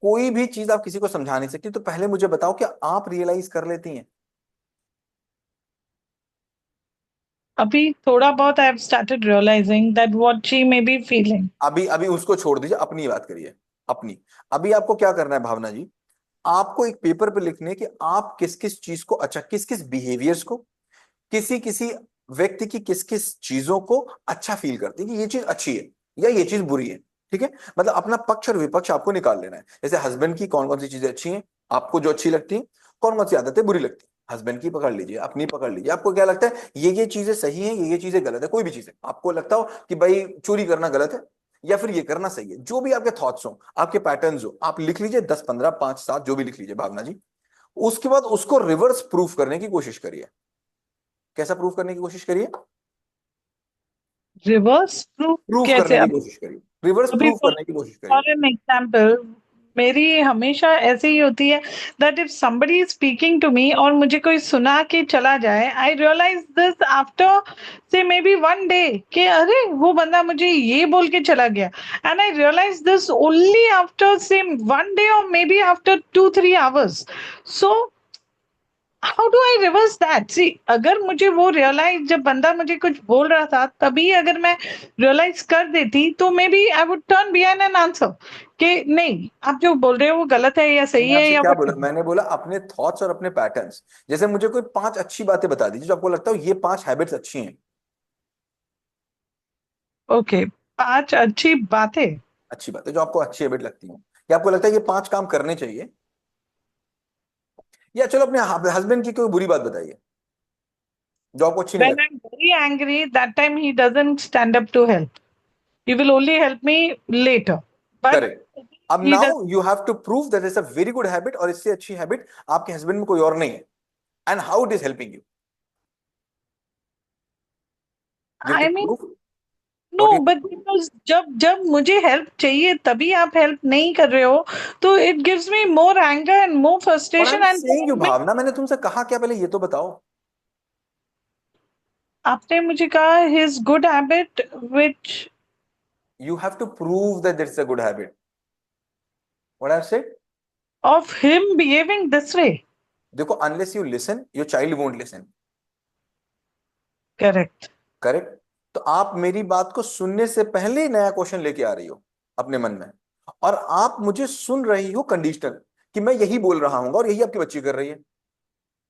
कोई भी चीज आप किसी को समझा नहीं सकती, तो पहले मुझे बताओ कि आप रियलाइज कर लेती हैं? अभी थोड़ा बहुत I have started realizing that what she may be feeling. अभी अभी उसको छोड़ दीजिए, अपनी बात करिए, अपनी। अभी आपको क्या करना है भावना जी, आपको एक पेपर पे लिखने कि आप किस किस चीज को, अच्छा किस किस बिहेवियर्स को, किसी किसी व्यक्ति की किस किस चीजों को अच्छा फील करते हैं कि ये चीज अच्छी है या ये चीज बुरी है। ठीक है, मतलब अपना पक्ष और विपक्ष आपको निकाल लेना है। जैसे हस्बैंड की कौन कौन सी चीजें अच्छी हैं आपको, जो अच्छी लगती है, कौन कौन सी आदतें बुरी लगती है। हस्बैंड की पकड़ लीजिए, अपनी पकड़ लीजिए, आपको क्या लगता है ये चीजें सही है, ये चीजें गलत है। कोई भी चीज है आपको लगता हो कि भाई चोरी करना गलत है या फिर ये करना सही है, जो भी आपके थॉट्स हो, आपके पैटर्न्स हो, आप लिख लीजिए 10 15 5 7 जो भी लिख लीजिए भावना जी। उसके बाद उसको रिवर्स प्रूफ करने की कोशिश करिए। कैसा प्रूफ करने की कोशिश करिए? रिवर्स प्रूफ प्रूफ कैसे? करने की कोशिश करिए, रिवर्स अभी प्रूफ करने की कोशिश करिए। फॉर एन एग्जाम्पल, मेरी हमेशा ऐसे ही होती है that if somebody is speaking to me और मुझे कोई सुना के चला जाए, आई रियलाइज दिस आफ्टर से मे बी वन डे कि अरे वो बंदा मुझे ये बोल के चला गया, and I realize this only after से वन डे और maybe after 2-3 hours. So how do I reverse that? See, अगर मुझे वो रियलाइज, जब बंदा मुझे कुछ बोल रहा था तभी अगर मैं रियलाइज कर देती तो maybe I would turn behind an answer कि नहीं, आप जो बोल रहे हो वो गलत है या सही मैंने है आपसे या क्या बोला? whatever. मैंने बोला अपने थॉट्स और अपने पैटर्न्स। जैसे मुझे कोई 5 अच्छी बातें बता दीजिए जो आपको लगता हो ये 5 हैबिट्स अच्छी हैं। ओके, 5 अच्छी बातें। अच्छी बातें जो आपको अच्छी हैबिट लगती हैं, या आपको लगता है ये 5 काम करने चाहिए। या चलो अपने हस्बैंड की कोई बुरी बात बताइए जो आपको अच्छी नहीं When लगती। I'm very angry, that time he doesn't stand up to help. He will only help me later. But correct. अब he does. Now you have to prove that is a very good habit, और इससे अच्छी habit आपके husband में कोई और नहीं है। And how it is helping you? You have I to mean, prove no, what you. but because जब जब मुझे हेल्प चाहिए तभी आप हेल्प नहीं कर रहे हो, तो it gives me more anger and more what I am frustration and saying you Bhavna, मैंने तुमसे कहा क्या पहले ये तो बताओ। आपने मुझे कहा his good habit which You have to prove that it's a good habit. What I've said? of him behaving this way. देखो, unless you listen, your child won't listen. Correct. Correct? तो आप मेरी बात को सुनने से पहले ही नया क्वेश्चन लेके आ रही हो अपने मन में, और आप मुझे सुन रही हो कंडीशनल कि मैं यही बोल रहा हूँ और यही आपकी बच्ची कर रही है।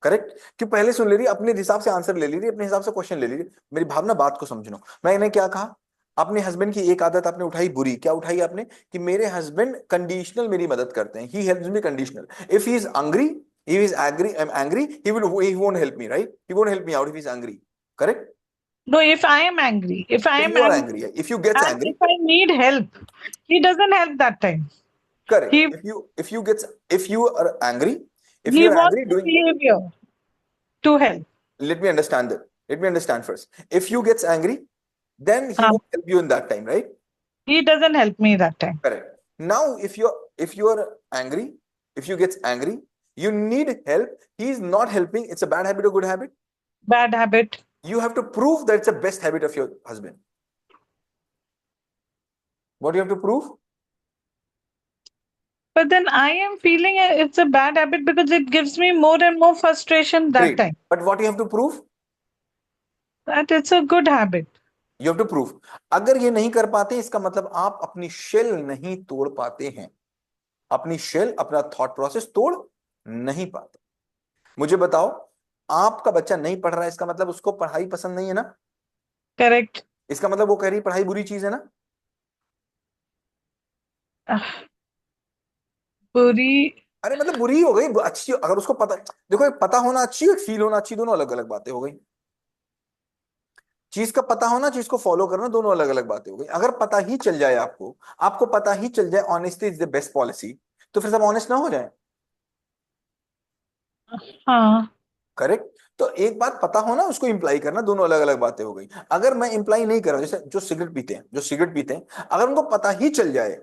करेक्ट? क्यों पहले सुन ले रही, अपने हिसाब से आंसर ले रही, अपने हिसाब से क्वेश्चन ले रही। मेरी भावना, बात को समझ लो। मैंने क्या कहा? अपने हस्बैंड की एक आदत आपने उठाई बुरी। क्या उठाई आपने? कि मेरे हस्बैंड कंडीशनल मेरी मदद करते हैं, he helps me conditional. If he is angry, he is angry, I'm angry, he won't help me, right? He won't help me out if he's angry. Correct? No, if I am angry, if I If am you are angry, angry, if you get and angry, if I need help, he doesn't help that time. correct. He If you are angry, if he you are wants angry the doing, behavior to help. let me understand that. Let me understand first. If you gets angry, then he हाँ, won't help you in that time, right? he doesn't help me that time. Correct. Now, if you are angry, if you gets angry, you need help. He is not helping. It's a bad habit or good habit? Bad habit. You have to prove that it's the best habit of your husband. What do you have to prove? But then I am feeling it's a bad habit because it gives me more and more frustration that Great. time. But what you have to prove? That it's a good habit. You have to prove. अगर ये नहीं कर पाते, इसका मतलब आप अपनी shell नहीं तोड़ पाते हैं। अपनी शेल, अपना थॉट प्रोसेस तोड़ नहीं पाते। मुझे बताओ, आपका बच्चा नहीं पढ़ रहा है, इसका मतलब उसको पढ़ाई पसंद नहीं है ना? Correct. इसका मतलब वो कह रही पढ़ाई बुरी चीज है ना? बुरी। अरे मतलब बुरी हो गई, अच्छी अगर उसको पता। देखो, एक पता होना अच्छी और फील होना अच्छी, दोनों अलग अलग बातें हो गई। चीज का पता होना, चीज को फॉलो करना, दोनों अलग अलग बातें हो गई। अगर पता ही चल जाए आपको, आपको पता ही चल जाए honesty is the best policy, तो फिर सब ऑनेस्ट ना हो जाए। हाँ। करेक्ट? तो एक बात पता होना, उसको इंप्लाई करना, दोनों अलग अलग बातें हो गई। अगर मैं इंप्लाई नहीं कर रहा, जैसे जो सिगरेट पीते हैं, अगर उनको पता ही चल जाए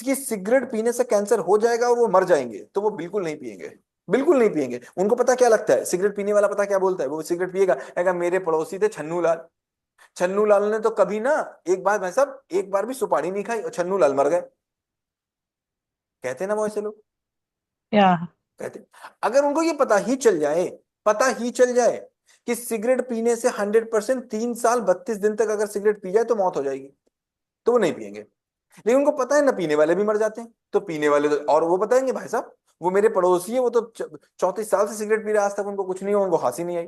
कि सिगरेट पीने से कैंसर हो जाएगा और वो मर जाएंगे, तो वो बिल्कुल नहीं पिएंगे। बिल्कुल नहीं पिएंगे। उनको पता क्या लगता है, सिगरेट पीने वाला पता क्या बोलता है? वो सिगरेट पिएगा, कहेगा मेरे पड़ोसी थे छन्नू लाल, छन्नू लाल ने तो कभी ना, एक बार भाई साहब, एक बार भी सुपारी नहीं खाई और छन्नू लाल मर गए। कहते हैं ना वो ऐसे लोग, या कहते। अगर उनको ये पता ही चल जाए कि सिगरेट पीने से 100% 3 साल 32 दिन तक अगर सिगरेट पी जाए तो मौत हो जाएगी, तो वो नहीं पिएंगे। लेकिन उनको पता है ना पीने वाले भी मर जाते हैं, तो पीने वाले तो, और वो बताएंगे भाई साहब वो मेरे पड़ोसी है, वो तो 34 साल से सिगरेट पी रहा, आज तक उनको कुछ नहीं हुआ, उनको खांसी नहीं आई।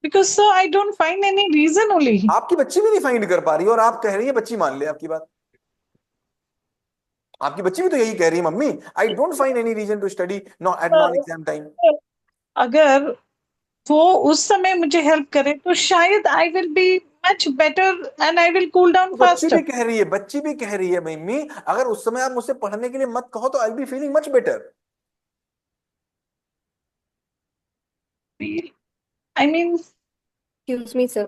because so I don't find any reason only. आपकी बच्ची भी नहीं फाइंड कर पा रही है और आप कह रही है बच्ची मान ले आपकी बात। आपकी बच्ची भी तो यही कह रही है, mummy I don't find any reason to study no at non exam time. अगर वो उस समय मुझे हेल्प करे तो शायद I will be much better and I will cool down बच्ची फास्टर। भी कह रही है, बच्ची भी कह रही है मम्मी अगर उस समय आप मुझसे पढ़ने के लिए मत कहो तो I be feeling much better. I mean excuse me sir,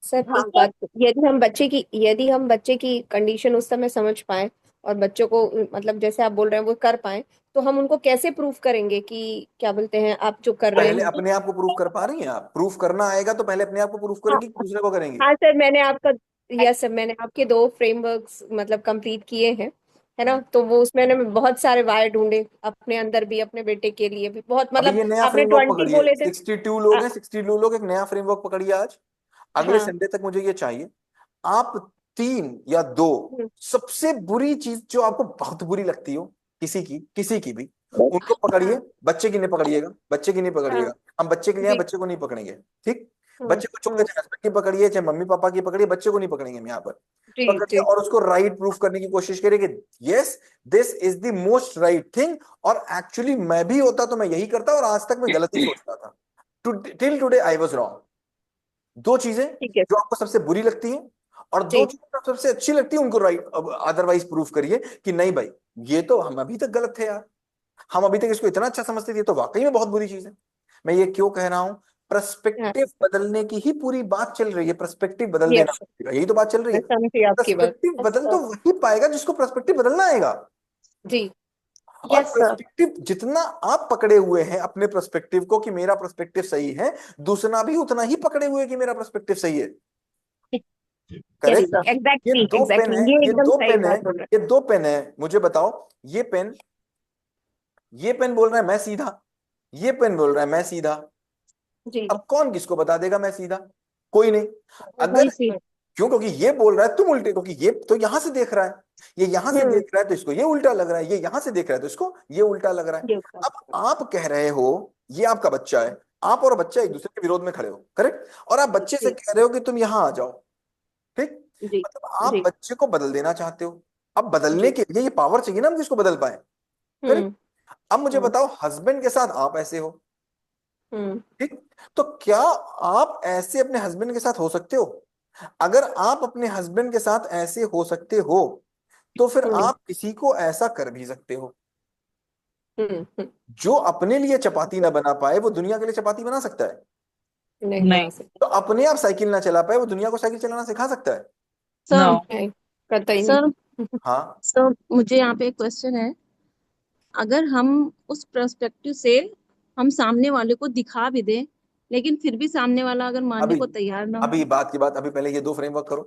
sir हाँ एक बात, यदि हम बच्चे की कंडीशन उस समय समझ पाए और बच्चों को मतलब जैसे आप बोल रहे हैं वो कर पाए, तो हम उनको कैसे प्रूफ करेंगे कि क्या बोलते हैं आप जो कर रहे पहले हैं। अपने आप को प्रूफ कर पा रही हैं आप? प्रूफ करना आएगा तो पहले अपने आप को प्रूफ हाँ करेंगी कि दूसरे को करेंगी? हाँ सर, यस सर, मैंने आपके 2 फ्रेमवर्क्स मतलब कंप्लीट किए हैं, है ना। तो वो उसमें मैंने बहुत सारे वायर ढूंढे अपने अंदर भी, अपने बेटे के लिए भी बहुत, अभी मतलब ये नया आपने फ्रेमवर्क 20 पकड़िए, बोले थे। 62 लोग अ, हैं, 62 लोग एक नया फ्रेमवर्क पकड़िए आज। अगले हाँ। संडे तक मुझे ये चाहिए। आप 3 या 2 हम्म, सबसे बुरी चीज जो आपको बहुत बुरी लगती हो किसी की भी, उनको पकड़िए। हाँ बच्चे की नहीं पकड़िएगा, बच्चे की नहीं हाँ पकड़िएगा, हम बच्चे के लिए हैं, जी। बच्चे को नहीं पकड़ेंगे। ठीक, बच्चे को छोड़कर हम्म, चाहे हस्बैंड की पकड़िए चाहे मम्मी पापा की पकड़िए, बच्चे को नहीं पकड़ेंगे हम यहाँ पर। जी पकड़िए जी। और उसको राइट प्रूफ करने की कोशिश करिए कि yes this is the most right thing, और एक्चुअली मैं भी होता तो मैं यही करता और आज तक मैं गलत ही सोचता था। Till today I was wrong. 2 चीजें ठीक है जो आपको सबसे बुरी लगती हैं और 2 जी। चीजें जो सबसे अच्छी लगती है उनको राइट अदरवाइज प्रूफ करिए कि नहीं भाई ये तो हम अभी तक गलत थे यार, हम अभी तक इसको इतना अच्छा समझते थे, ये तो वाकई में बहुत बुरी चीज है। मैं ये क्यों कह रहा हूं? हाँ पर्सपेक्टिव बदलने की ही पूरी बात चल रही है, पर्सपेक्टिव बदल देना यस, पड़ेगा, यही तो बात चल रही मैं है। समझी आपकी बात। पर्सपेक्टिव बदल तो वही पाएगा जिसको पर्सपेक्टिव बदलना आएगा। जी। और यस सर। पर्सपेक्टिव जितना आप पकड़े हुए हैं अपने पर्सपेक्टिव को कि मेरा पर्सपेक्टिव सही है, दूसरा भी उतना ही पकड़े हुए है कि मेरा पर्सपेक्टिव सही है। Yes correct. सर। ये एग्जैक्टली 2 पेन है, एग्जैक्टली, ये ये एकदम 2 सही पेन है, बात बोल रहे ये 2 पेन है। मुझे बताओ, ये पेन ये पेन बोल रहा है मैं सीधा, ये पेन बोल रहा है मैं सीधा। हैं। जी। अब कौन किसको बता देगा मैं सीधा? कोई नहीं। वही अगर चीज। क्यों? क्योंकि ये बोल रहा है तुम उल्टे, क्योंकि ये तो यहां से देख रहा है, ये यहां से हम्म। देख रहा है तो इसको ये उल्टा लग रहा है, ये यहां से देख रहा है तो इसको ये उल्टा लग रहा है। ये उसका। अब आप कह रहे हो ये आपका बच्चा है, आप और बच्चा एक दूसरे के विरोध में खड़े हो, करेक्ट, और आप बच्चे से जी कह रहे हो कि तुम यहां आ जाओ। ठीक, जी मतलब आप जी बच्चे को बदल देना चाहते हो। अब बदलने जी। के लिए ये पावर चाहिए ना हम जिसको बदल पाए। करेक्ट। हम्म अब मुझे हम्म बताओ, हस्बैंड के साथ आप ऐसे हो, हम्म ठीक, तो क्या आप ऐसे अपने हस्बैंड के साथ हो सकते हो? अगर आप अपने हस्बैंड के साथ ऐसे हो सकते हो तो फिर हम्म आप किसी को ऐसा कर भी सकते हो। हम्म। जो अपने लिए चपाती ना बना पाए वो दुनिया के लिए चपाती बना सकता है। नहीं नहीं, बना सकते। तो अपने आप साइकिल ना चला पाए वो दुनिया को साइकिल चलाना सिखा सकता है। सर। no. नहीं, करता ही सर। नहीं। हाँ, सर मुझे यहाँ पे एक क्वेश्चन है। अगर हम उस पर्सपेक्टिव से हम सामने वाले को दिखा भी दें, लेकिन फिर भी सामने वाला अगर मानने अभी को तैयार ना हो। अभी बात की बात, अभी पहले ये 2 फ्रेमवर्क करो।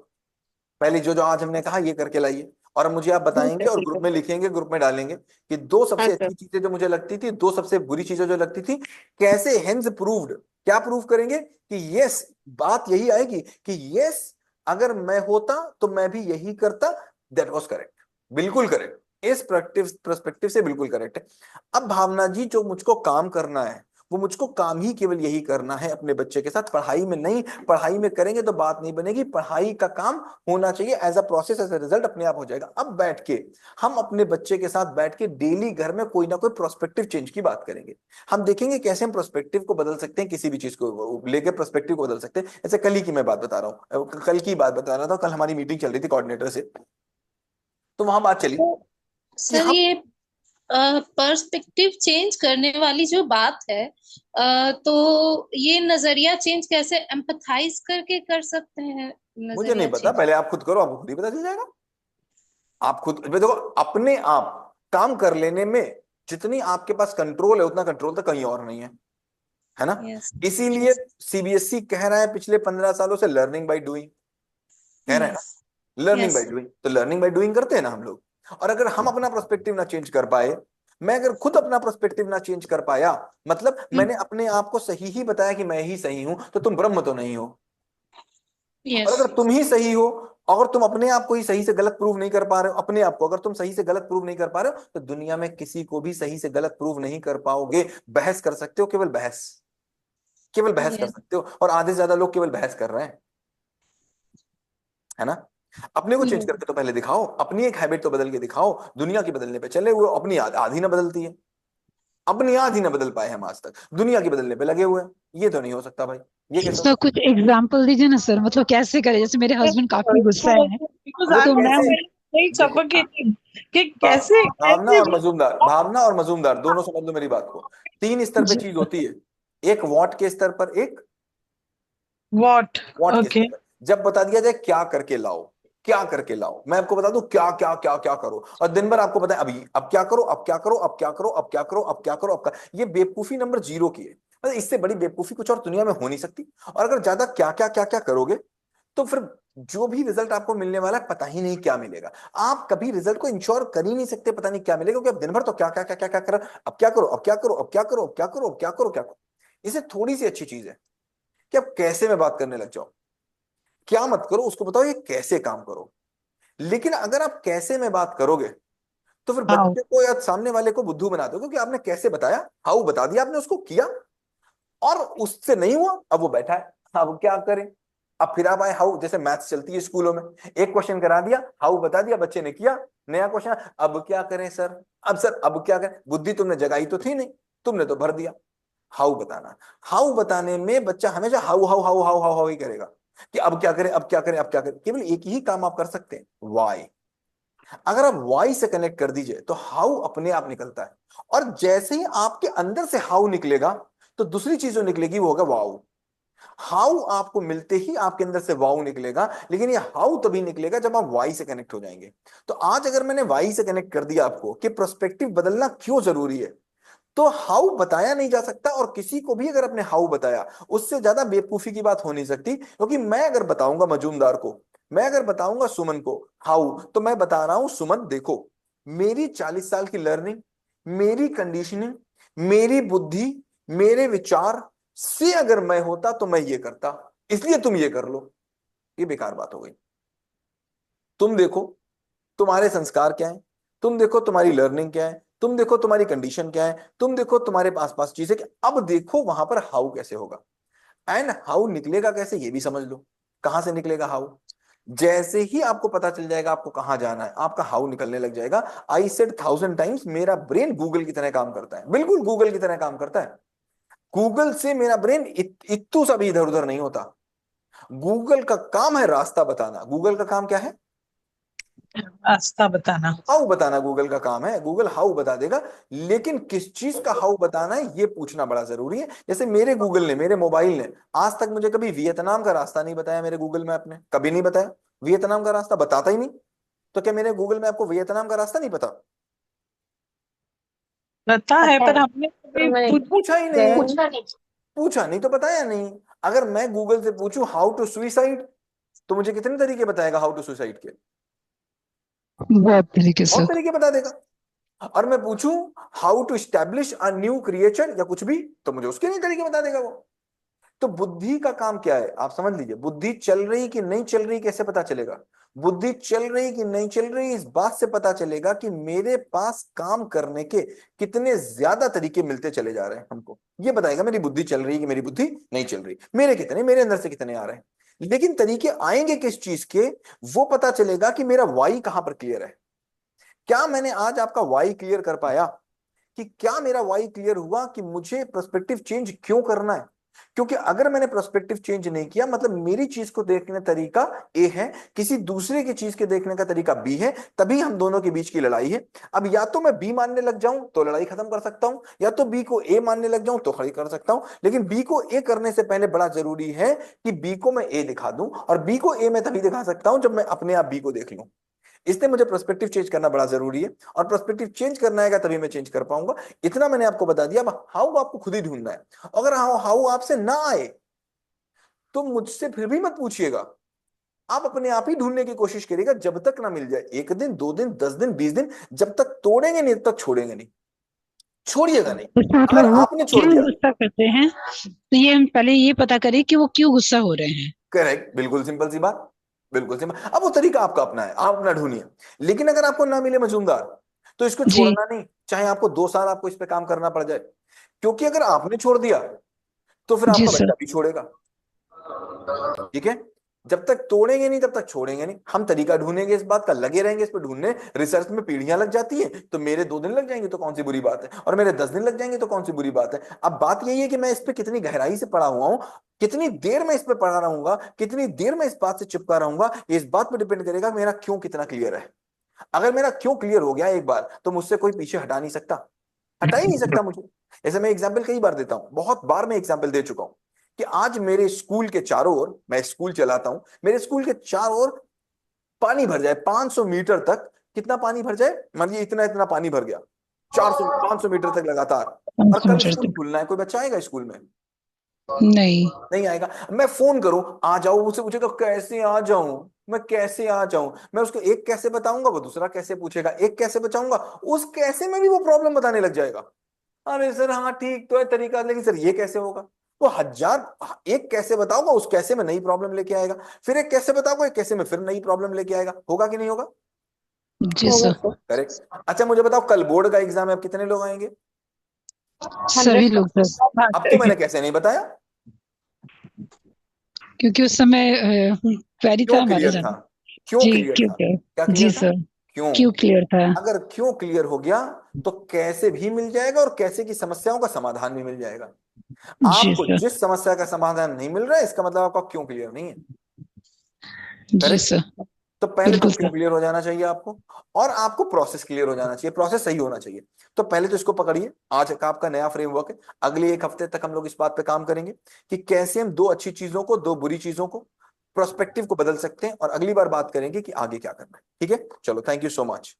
पहले जो जो आज हमने कहा ये करके लाइए और अब मुझे आप ठीक बताएंगे है और ठीक है। ग्रुप में लिखेंगे, ग्रुप में डालेंगे कि 2 हाँ सबसे सर। अच्छी चीजें जो मुझे लगती थी, 2 सबसे बुरी चीजें जो लगती थी, कैसे हेंस प्रूव्ड। क्या प्रूव करेंगे कि यस, बात यही आएगी कि यस अगर मैं होता तो मैं भी यही करता, दैट वाज करेक्ट, बिल्कुल करेक्ट, इस पर्सपेक्टिव से बिल्कुल करेक्ट है। अब भावना जी जो मुझको काम करना है वो मुझको काम ही केवल यही करना है अपने बच्चे के साथ, पढ़ाई में नहीं। पढ़ाई में करेंगे तो बात नहीं बनेगी, पढ़ाई का काम होना चाहिए as a process, as a result अपने आप हो जाएगा। अब बैठ के हम अपने बच्चे के साथ बैठ के डेली घर में कोई ना कोई प्रोस्पेक्टिव चेंज की बात करेंगे। हम देखेंगे कैसे हम प्रोस्पेक्टिव को बदल सकते हैं, किसी भी चीज को लेके प्रोस्पेक्टिव को बदल सकते हैं। ऐसे कल ही की मैं बात बता रहा हूँ, कल की बात बता रहा था, कल हमारी मीटिंग चल रही थी कोऑर्डिनेटर से, तो वहां बात चली तो कि सर हम ये पर्सपेक्टिव चेंज करने वाली जो बात है, तो ये नजरिया चेंज कैसे एम्पथाइज करके कर सकते हैं मुझे नहीं नजरिया पता, चेंज? पहले आप खुद करो, आपको खुद ही पता चल जाएगा। आप खुद देखो, अपने आप काम कर लेने में जितनी आपके पास कंट्रोल है उतना कंट्रोल तो कहीं और नहीं है ना। यस। इसीलिए सीबीएसई कह रहा है पिछले 15 सालों से लर्निंग बाय डूइंग, कह रहे हैं यस। ना, लर्निंग बाय यस। डूइंग, तो लर्निंग बाय डूइंग करते हैं ना हम लोग। और अगर हम अपना पर्सपेक्टिव ना चेंज कर पाए, मैं अगर खुद अपना पर्सपेक्टिव ना चेंज कर पाया, मतलब मैंने अपने आप को सही ही बताया कि मैं ही सही हूं, तो तुम ब्रह्म तो नहीं हो। और यस। अगर तुम ही सही हो, अगर तुम अपने आप को ही सही से गलत प्रूव नहीं कर पा रहे हो, अपने आप को अगर तुम सही से गलत प्रूव नहीं कर पा रहे हो, तो दुनिया में किसी को भी सही से गलत प्रूव नहीं कर पाओगे। बहस कर सकते हो, केवल बहस, केवल बहस कर Yes. सकते हो, और आधे से ज्यादा लोग केवल बहस कर रहे हैं, है ना। अपने को चेंज Yes. करके तो पहले दिखाओ, अपनी एक हैबिट तो बदल के दिखाओ। दुनिया की बदलने पे चले हुए, अपनी आधी ना बदलती है, अपनी आधी ना बदल पाए हम आज तक, दुनिया की बदलने पे लगे हुए हैं। ये तो नहीं हो सकता भाई, ये कैसे सर कुछ एग्जाम्पल दीजिए ना सर, मतलब कैसे करें? जैसे मेरे हस्बैंड काफी गुस्सा है, बिकॉज वो आई तो एम मैं कैसे, वेरी देखो, सफोकेटिंग कि कैसे भावना कैसे और मजूमदार, भावना और मजूमदार दोनों समझ लो मेरी बात को। 3 स्तर पे जी चीज होती है, एक वॉट के स्तर पर, एक व्हाट। वॉट के ओके। स्तर पर। जब बता दिया जाए क्या करके लाओ, क्या करके लाओ, मैं आपको बता दूं क्या क्या क्या क्या करो, और दिन भर आपको बताए अभी अब क्या करो, अब क्या करो, अब क्या करो, अब क्या करो, अब क्या करो, अब क्या, ये बेवकूफी नंबर 0 की है। मतलब इससे बड़ी बेवकूफी कुछ और दुनिया में हो नहीं सकती। और अगर ज्यादा क्या क्या क्या क्या करोगे, तो फिर जो भी रिजल्ट आपको मिलने वाला है पता ही नहीं क्या मिलेगा। आप कभी रिजल्ट को इंश्योर कर ही नहीं सकते, पता नहीं क्या मिलेगा, क्योंकि आप दिन भर तो क्या क्या क्या क्या क्या करो, अब क्या करो, अब क्या करो, अब क्या करो, अब क्या करो, अब क्या करो, क्या करो। इसे थोड़ी सी अच्छी चीज है कि आप कैसे में बात करने लग जाओ, क्या मत करो, उसको बताओ ये कैसे काम करो। लेकिन अगर आप कैसे में बात करोगे, तो फिर हाउ। बच्चे को या सामने वाले को बुद्धू बना दो, क्योंकि आपने कैसे बताया, हाउ बता दिया आपने, उसको किया, और उससे नहीं हुआ, अब वो बैठा है, अब क्या करें। अब फिर आप आए हाउ, जैसे मैथ्स चलती है स्कूलों में, एक क्वेश्चन करा दिया, हाउ बता दिया, बच्चे ने किया, नया क्वेश्चन, अब क्या करें सर, अब सर अब क्या करें, बुद्धि तुमने जगाई तो थी नहीं, तुमने तो भर दिया। हाउ बताना, हाउ बताने में बच्चा हमेशा how how how how how how he करेगा, कि अब क्या करें, अब क्या करें, अब क्या करें। केवल एक ही काम आप कर सकते हैं, वाई। अगर आप वाई से कनेक्ट कर दीजिए तो हाउ अपने आप निकलता है, और जैसे ही आपके अंदर से हाउ निकलेगा, तो दूसरी चीज जो निकलेगी वो होगा वाउ। हाउ आपको मिलते ही आपके अंदर से वाउ निकलेगा, लेकिन ये हाउ तभी निकलेगा जब आप वाई से कनेक्ट हो जाएंगे। तो आज अगर मैंने वाई से कनेक्ट कर दिया आपको कि प्रोस्पेक्टिव बदलना क्यों जरूरी है, तो हाउ बताया नहीं जा सकता, और किसी को भी अगर अपने हाउ बताया, उससे ज्यादा बेवकूफी की बात हो नहीं सकती। क्योंकि मैं अगर बताऊंगा मजूमदार को, मैं अगर बताऊंगा सुमन को हाउ, तो मैं बता रहा हूं सुमन देखो, मेरी 40 साल की लर्निंग, मेरी कंडीशनिंग, मेरी बुद्धि, मेरे विचार से अगर मैं होता तो मैं ये करता, इसलिए तुम ये कर लो। ये बेकार बात हो गई। तुम देखो तुम्हारे संस्कार क्या है, तुम देखो तुम्हारी लर्निंग क्या है, तुम देखो तुम्हारी कंडीशन क्या है, तुम देखो तुम्हारे आसपास चीजें क्या, अब देखो वहां पर हाउ कैसे होगा, एंड हाउ निकलेगा कैसे ये भी समझ लो। कहां से निकलेगा हाउ, जैसे ही आपको पता चल जाएगा आपको कहां जाना है, आपका हाउ निकलने लग जाएगा। आई सेड 1000 टाइम्स, मेरा ब्रेन गूगल की तरह काम करता है, बिल्कुल गूगल की तरह काम करता है। गूगल से मेरा ब्रेन इत्तू सा भी इधर उधर नहीं होता। गूगल का काम है रास्ता बताना, गूगल का काम क्या है, रास्ता बताना। हाउ बताना गूगल का काम है, गूगल हाउ बता देगा। लेकिन किस चीज का हाउ बताना है ये पूछना बड़ा जरूरी है। जैसे मेरे गूगल ने, मेरे मोबाइल ने आज तक मुझे कभी वियतनाम का रास्ता नहीं बताया, मेरे गूगल मैप ने कभी नहीं बताया, वियतनाम का रास्ता बताता ही नहीं। तो क्या मेरे गूगल मैप को वियतनाम का रास्ता नहीं पता, पता है, पता पर है हमने कभी तो मैं पूछा ही नहीं, गए पूछा नहीं तो बताया नहीं। अगर मैं गूगल से पूछूं हाउ टू सुइसाइड, तो मुझे कितने तरीके बताएगा हाउ टू सुइसाइड के, बहुत तरीके से। बहुत तरीके बता देगा। और मैं पूछूं how to establish a new creature या कुछ भी, तो मुझे उसके नहीं तरीके बता देगा वो। तो बुद्धि का काम क्या है आप समझ लीजिए, बुद्धि चल रही कि नहीं चल रही कैसे पता चलेगा, बुद्धि चल रही कि नहीं चल रही इस बात से पता चलेगा कि मेरे पास काम करने के कितने ज्यादा तरीके मिलते चले जा रहे हैं हमको। ये बताएगा मेरी बुद्धि चल रही कि मेरी बुद्धि नहीं चल रही, मेरे कितने, मेरे अंदर से कितने आ रहे हैं। लेकिन तरीके आएंगे किस चीज के, वो पता चलेगा कि मेरा वाई कहां पर क्लियर है। क्या मैंने आज आपका वाई क्लियर कर पाया, कि क्या मेरा वाई क्लियर हुआ कि मुझे पर्सपेक्टिव चेंज क्यों करना है। क्योंकि अगर मैंने पर्सपेक्टिव चेंज नहीं किया, मतलब मेरी चीज को देखने का तरीका ए है, किसी दूसरे की चीज के देखने का तरीका बी है, तभी हम दोनों के बीच की लड़ाई है। अब या तो मैं बी मानने लग जाऊं तो लड़ाई खत्म कर सकता हूं, या तो बी को ए मानने लग जाऊं तो खड़ी कर सकता हूं। लेकिन बी को ए करने से पहले बड़ा जरूरी है कि बी को मैं ए दिखा दूं, और बी को ए मैं तभी दिखा सकता हूं जब मैं अपने आप बी को देख लूं। इसलिए मुझे पर्सपेक्टिव चेंज करना बड़ा जरूरी है, और पर्सपेक्टिव चेंज करना आएगा तभी मैं चेंज कर पाऊंगा। इतना मैंने आपको बता दिया। अब हाउ आपको खुद ही ढूंढना है। अगर हाउ हाउ आपसे ना आए तो मुझसे फिर भी मत पूछिएगा, आप अपने आप ही ढूंढने की कोशिश करिएगा, जब तक ना मिल जाए। 1 दिन 2 दिन 10 दिन 20 दिन, जब तक तोड़ेंगे नहीं तब तक छोड़ेंगे नहीं, छोड़िएगा नहीं। तो अगर मतलब वो आपने छोड़ क्यों दिया, गुस्सा करते हैं, तो ये हम पहले ये पता करें कि वो क्यों गुस्सा हो रहे हैं। करेक्ट, बिल्कुल सिंपल सी बात, बिल्कुल सिंपल। अब वो तरीका आपका अपना है, आप अपना ढूंढिए। लेकिन अगर आपको ना मिले मजूमदार, तो इसको जी छोड़ना नहीं, चाहे आपको 2 साल आपको इस पे काम करना पड़ जाए। क्योंकि अगर आपने छोड़ दिया तो फिर जी आपका सर। बच्चा भी छोड़ेगा। ठीक है, जब तक तोड़ेंगे नहीं तब तक छोड़ेंगे नहीं। हम तरीका ढूंढेंगे इस बात का, लगे रहेंगे इस पर ढूंढने। रिसर्च में पीढ़ियां लग जाती है, तो मेरे 2 दिन लग जाएंगे तो कौन सी बुरी बात है, और मेरे 10 दिन लग जाएंगे तो कौन सी बुरी बात है। अब बात यही है कि मैं इस पे कितनी गहराई से पढ़ा हुआ हूं, कितनी देर मैं इस पे पढ़ा रहूंगा, कितनी देर मैं इस बात से चिपका रहूंगा, ये इस बात पर डिपेंड करेगा कि मेरा क्यों कितना क्लियर है। अगर मेरा क्यों क्लियर हो गया एक बार, तो मुझसे कोई पीछे हटा नहीं सकता, हटा ही नहीं सकता मुझे। ऐसे मैं एग्जाम्पल कई बार देता हूं, बहुत बार मैं एग्जाम्पल दे चुका हूं कि आज मेरे स्कूल के चारों ओर, मैं स्कूल चलाता हूं, मेरे स्कूल के चारों ओर पानी भर जाए 500 मीटर तक। कितना पानी भर जाए, मानिए इतना इतना पानी भर गया 400 500 मीटर तक लगातार, और कल स्कूल खुलना है, कोई बच्चा आएगा स्कूल में? नहीं। नहीं आएगा। मैं फोन करूं आ जाओ, मुझसे पूछेगा कैसे आ जाऊं, मैं कैसे आ जाऊं, मैं उसको एक कैसे बताऊंगा, वो दूसरा कैसे पूछेगा, एक कैसे बचाऊंगा, उस कैसे में भी वो प्रॉब्लम बताने लग जाएगा। अरे सर हाँ ठीक तो है तरीका, लेकिन सर ये कैसे होगा। वो हजार एक कैसे बताऊंगा, उस कैसे में नई प्रॉब्लम लेके आएगा, फिर एक कैसे बताऊंगा, एक कैसे में फिर नई प्रॉब्लम लेके आएगा। होगा कि नहीं होगा? जी सर। करेक्ट। अच्छा मुझे बताओ, कल बोर्ड का एग्जाम है, अब कितने लोग आएंगे? सभी लोग सर। अब तो मैंने कैसे नहीं बताया, क्योंकि उस समय क्वेरी था क्यों हमारे क्लियर था, जान। क्यों जी क्लियर क्यों था, क्लियर। क्या जी क्लियर था? सर। क्यों? क्यों क्लियर था। अगर क्यों क्लियर हो गया तो कैसे भी मिल जाएगा, और कैसे की समस्याओं का समाधान भी मिल जाएगा। जी आपको सर। जिस समस्या का समाधान नहीं मिल रहा है, इसका मतलब आपका क्यों क्लियर नहीं है। जी करेक्ट। सर। तो पहले तो बिल्कुल क्यों सर। क्लियर हो जाना चाहिए आपको, और आपको प्रोसेस क्लियर हो जाना चाहिए, प्रोसेस सही होना चाहिए। तो पहले तो इसको पकड़िए, आज का आपका नया फ्रेमवर्क है। अगले 1 हफ्ते तक हम लोग इस बात पे काम करेंगे कि कैसे हम 2 अच्छी चीजों को, 2 बुरी चीजों को, प्रोस्पेक्टिव को बदल सकते हैं, और अगली बार बात करेंगे कि आगे क्या करना है। ठीक है, चलो thank you so much.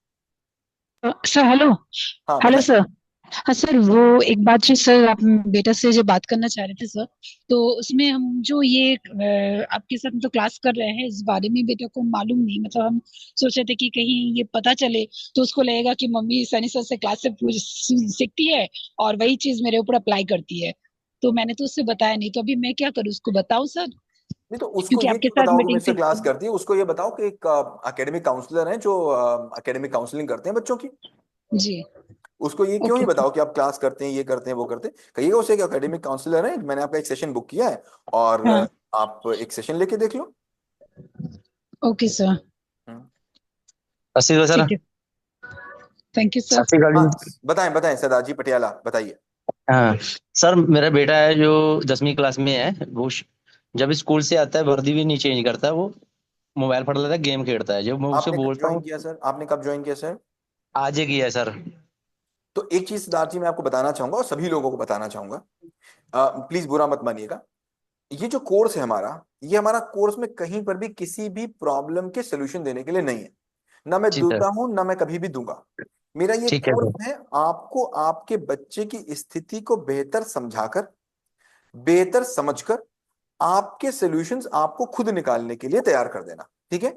Sir hello. हाँ हेलो बताइए। सर। हाँ सर, वो एक बात जो सर आप बेटा से जो बात करना चाह रहे थे सर, तो उसमें हम जो ये आपके साथ तो क्लास कर रहे हैं, इस बारे में बेटा को मालूम नहीं, मतलब हम सोच रहे थे कि कहीं ये पता चले तो उसको लगेगा कि मम्मी सनी सर से क्लास से सीखती है और वही चीज मेरे ऊपर अप्लाई करती है। तो मैंने तो उससे बताया नहीं, तो अभी मैं क्या करूँ, उसको बताऊँ सर? नहीं तो उसको क्योंकि ये आपके क्यों साथ बताओ कि मीटिंग मुझसे थी। क्लास करती है, उसको ये बताओ कि एक एकेडमिक काउंसलर हैं जो एकेडमिक काउंसलिंग करते हैं बच्चों की। जी। उसको ये क्यों ही ओके सर। बताओ कि आप क्लास करते हैं, ये करते हैं, वो करते हैं। कहिएगा उसे कि एकेडमिक काउंसलर है, मैंने आपका एक सेशन बुक किया है, और हाँ। आप एक सेशन लेके देख लो। Okay sir. हम्म। अस्सी सर। ठीक है। Thank you sir. सत श्री अकाल हाँ जी। बताएं बताएं, सरदार जी पटियाला बताइए। हाँ सर, मेरा बेटा है जो 10वीं क्लास में है, वो जब स्कूल से आता है वर्दी भी नहीं चेंज करता है, वो मोबाइल फट लेता है, गेम खेलता है। जब मैं उससे आपने कब बोलता ज्वाइन हूँ, किया सर, आपने कब ज्वाइन किया सर? आज ही किया है सर। तो एक चीज सरदार जी मैं आपको बताना चाहूंगा, और सभी लोगों को बताना चाहूंगा, प्लीज बुरा मत मानिएगा। ये जो कोर्स है हमारा, ये हमारा कोर्स में कहीं पर भी किसी भी प्रॉब्लम के सोल्यूशन देने के लिए नहीं है। ना मैं जी सर। देता हूं, ना मैं कभी भी दूंगा। मेरा ये ठीक है कोर्स सर। है आपको आपके बच्चे की स्थिति को बेहतर समझाकर, बेहतर समझकर, आपके सॉल्यूशंस आपको खुद निकालने के लिए तैयार कर देना। ठीक है।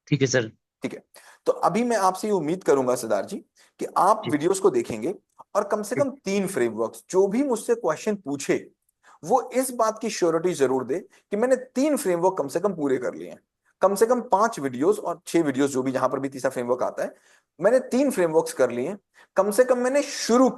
ठीक है सर। ठीक है। तो अभी मैं आपसे ये उम्मीद करूंगा सरदार जी कि आप जी। वीडियोस को देखेंगे, और कम से कम 3 फ्रेमवर्क्स, जो भी मुझसे क्वेश्चन पूछे वो इस बात की श्योरिटी जरूर दे कि मैंने 3 फ्रेमवर्क कम से कम पूरे कर लिए हैं। कम से कम 5 वीडियोस और 6 वीडियोस, जो भी जहां पर भी तीसरा फ्रेमवर्क आता है, मैंने 3 फ्रेमवर्क्स कर लिए हैं। कम से कम मैंने शुरू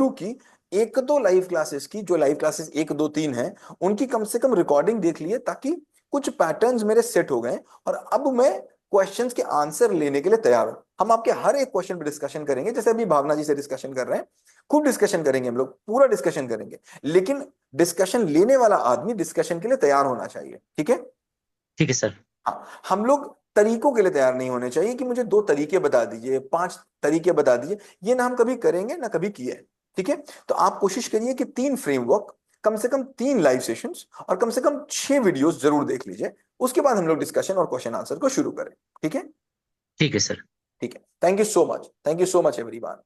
की 1-2 लाइव क्लासेस की, जो लाइव क्लासेस 1 2 3 हैं, उनकी कम से कम रिकॉर्डिंग देख लिए, ताकि कुछ पैटर्न्स मेरे सेट हो गए, और अब मैं क्वेश्चंस के आंसर लेने के लिए तैयार हूं। हम आपके हर एक क्वेश्चन पर डिस्कशन करेंगे, जैसे अभी भावना जी से डिस्कशन कर रहे हैं, खूब डिस्कशन करेंगे, हम लोग पूरा डिस्कशन करेंगे। लेकिन डिस्कशन लेने वाला आदमी डिस्कशन के लिए तैयार होना चाहिए। ठीक है। ठीक है सर। हाँ, हम लोग तरीकों के लिए तैयार नहीं होने चाहिए कि मुझे 2 तरीके बता दीजिए, 5 तरीके बता दीजिए, ये ना हम कभी करेंगे ना कभी किए। ठीक है। तो आप कोशिश करिए कि 3 फ्रेमवर्क, कम से कम 3 लाइव सेशंस, और कम से कम 6 वीडियोस जरूर देख लीजिए। उसके बाद हम लोग डिस्कशन और क्वेश्चन आंसर को शुरू करें। ठीक है। ठीक है सर। ठीक है। Thank you so much, thank you so much everyone.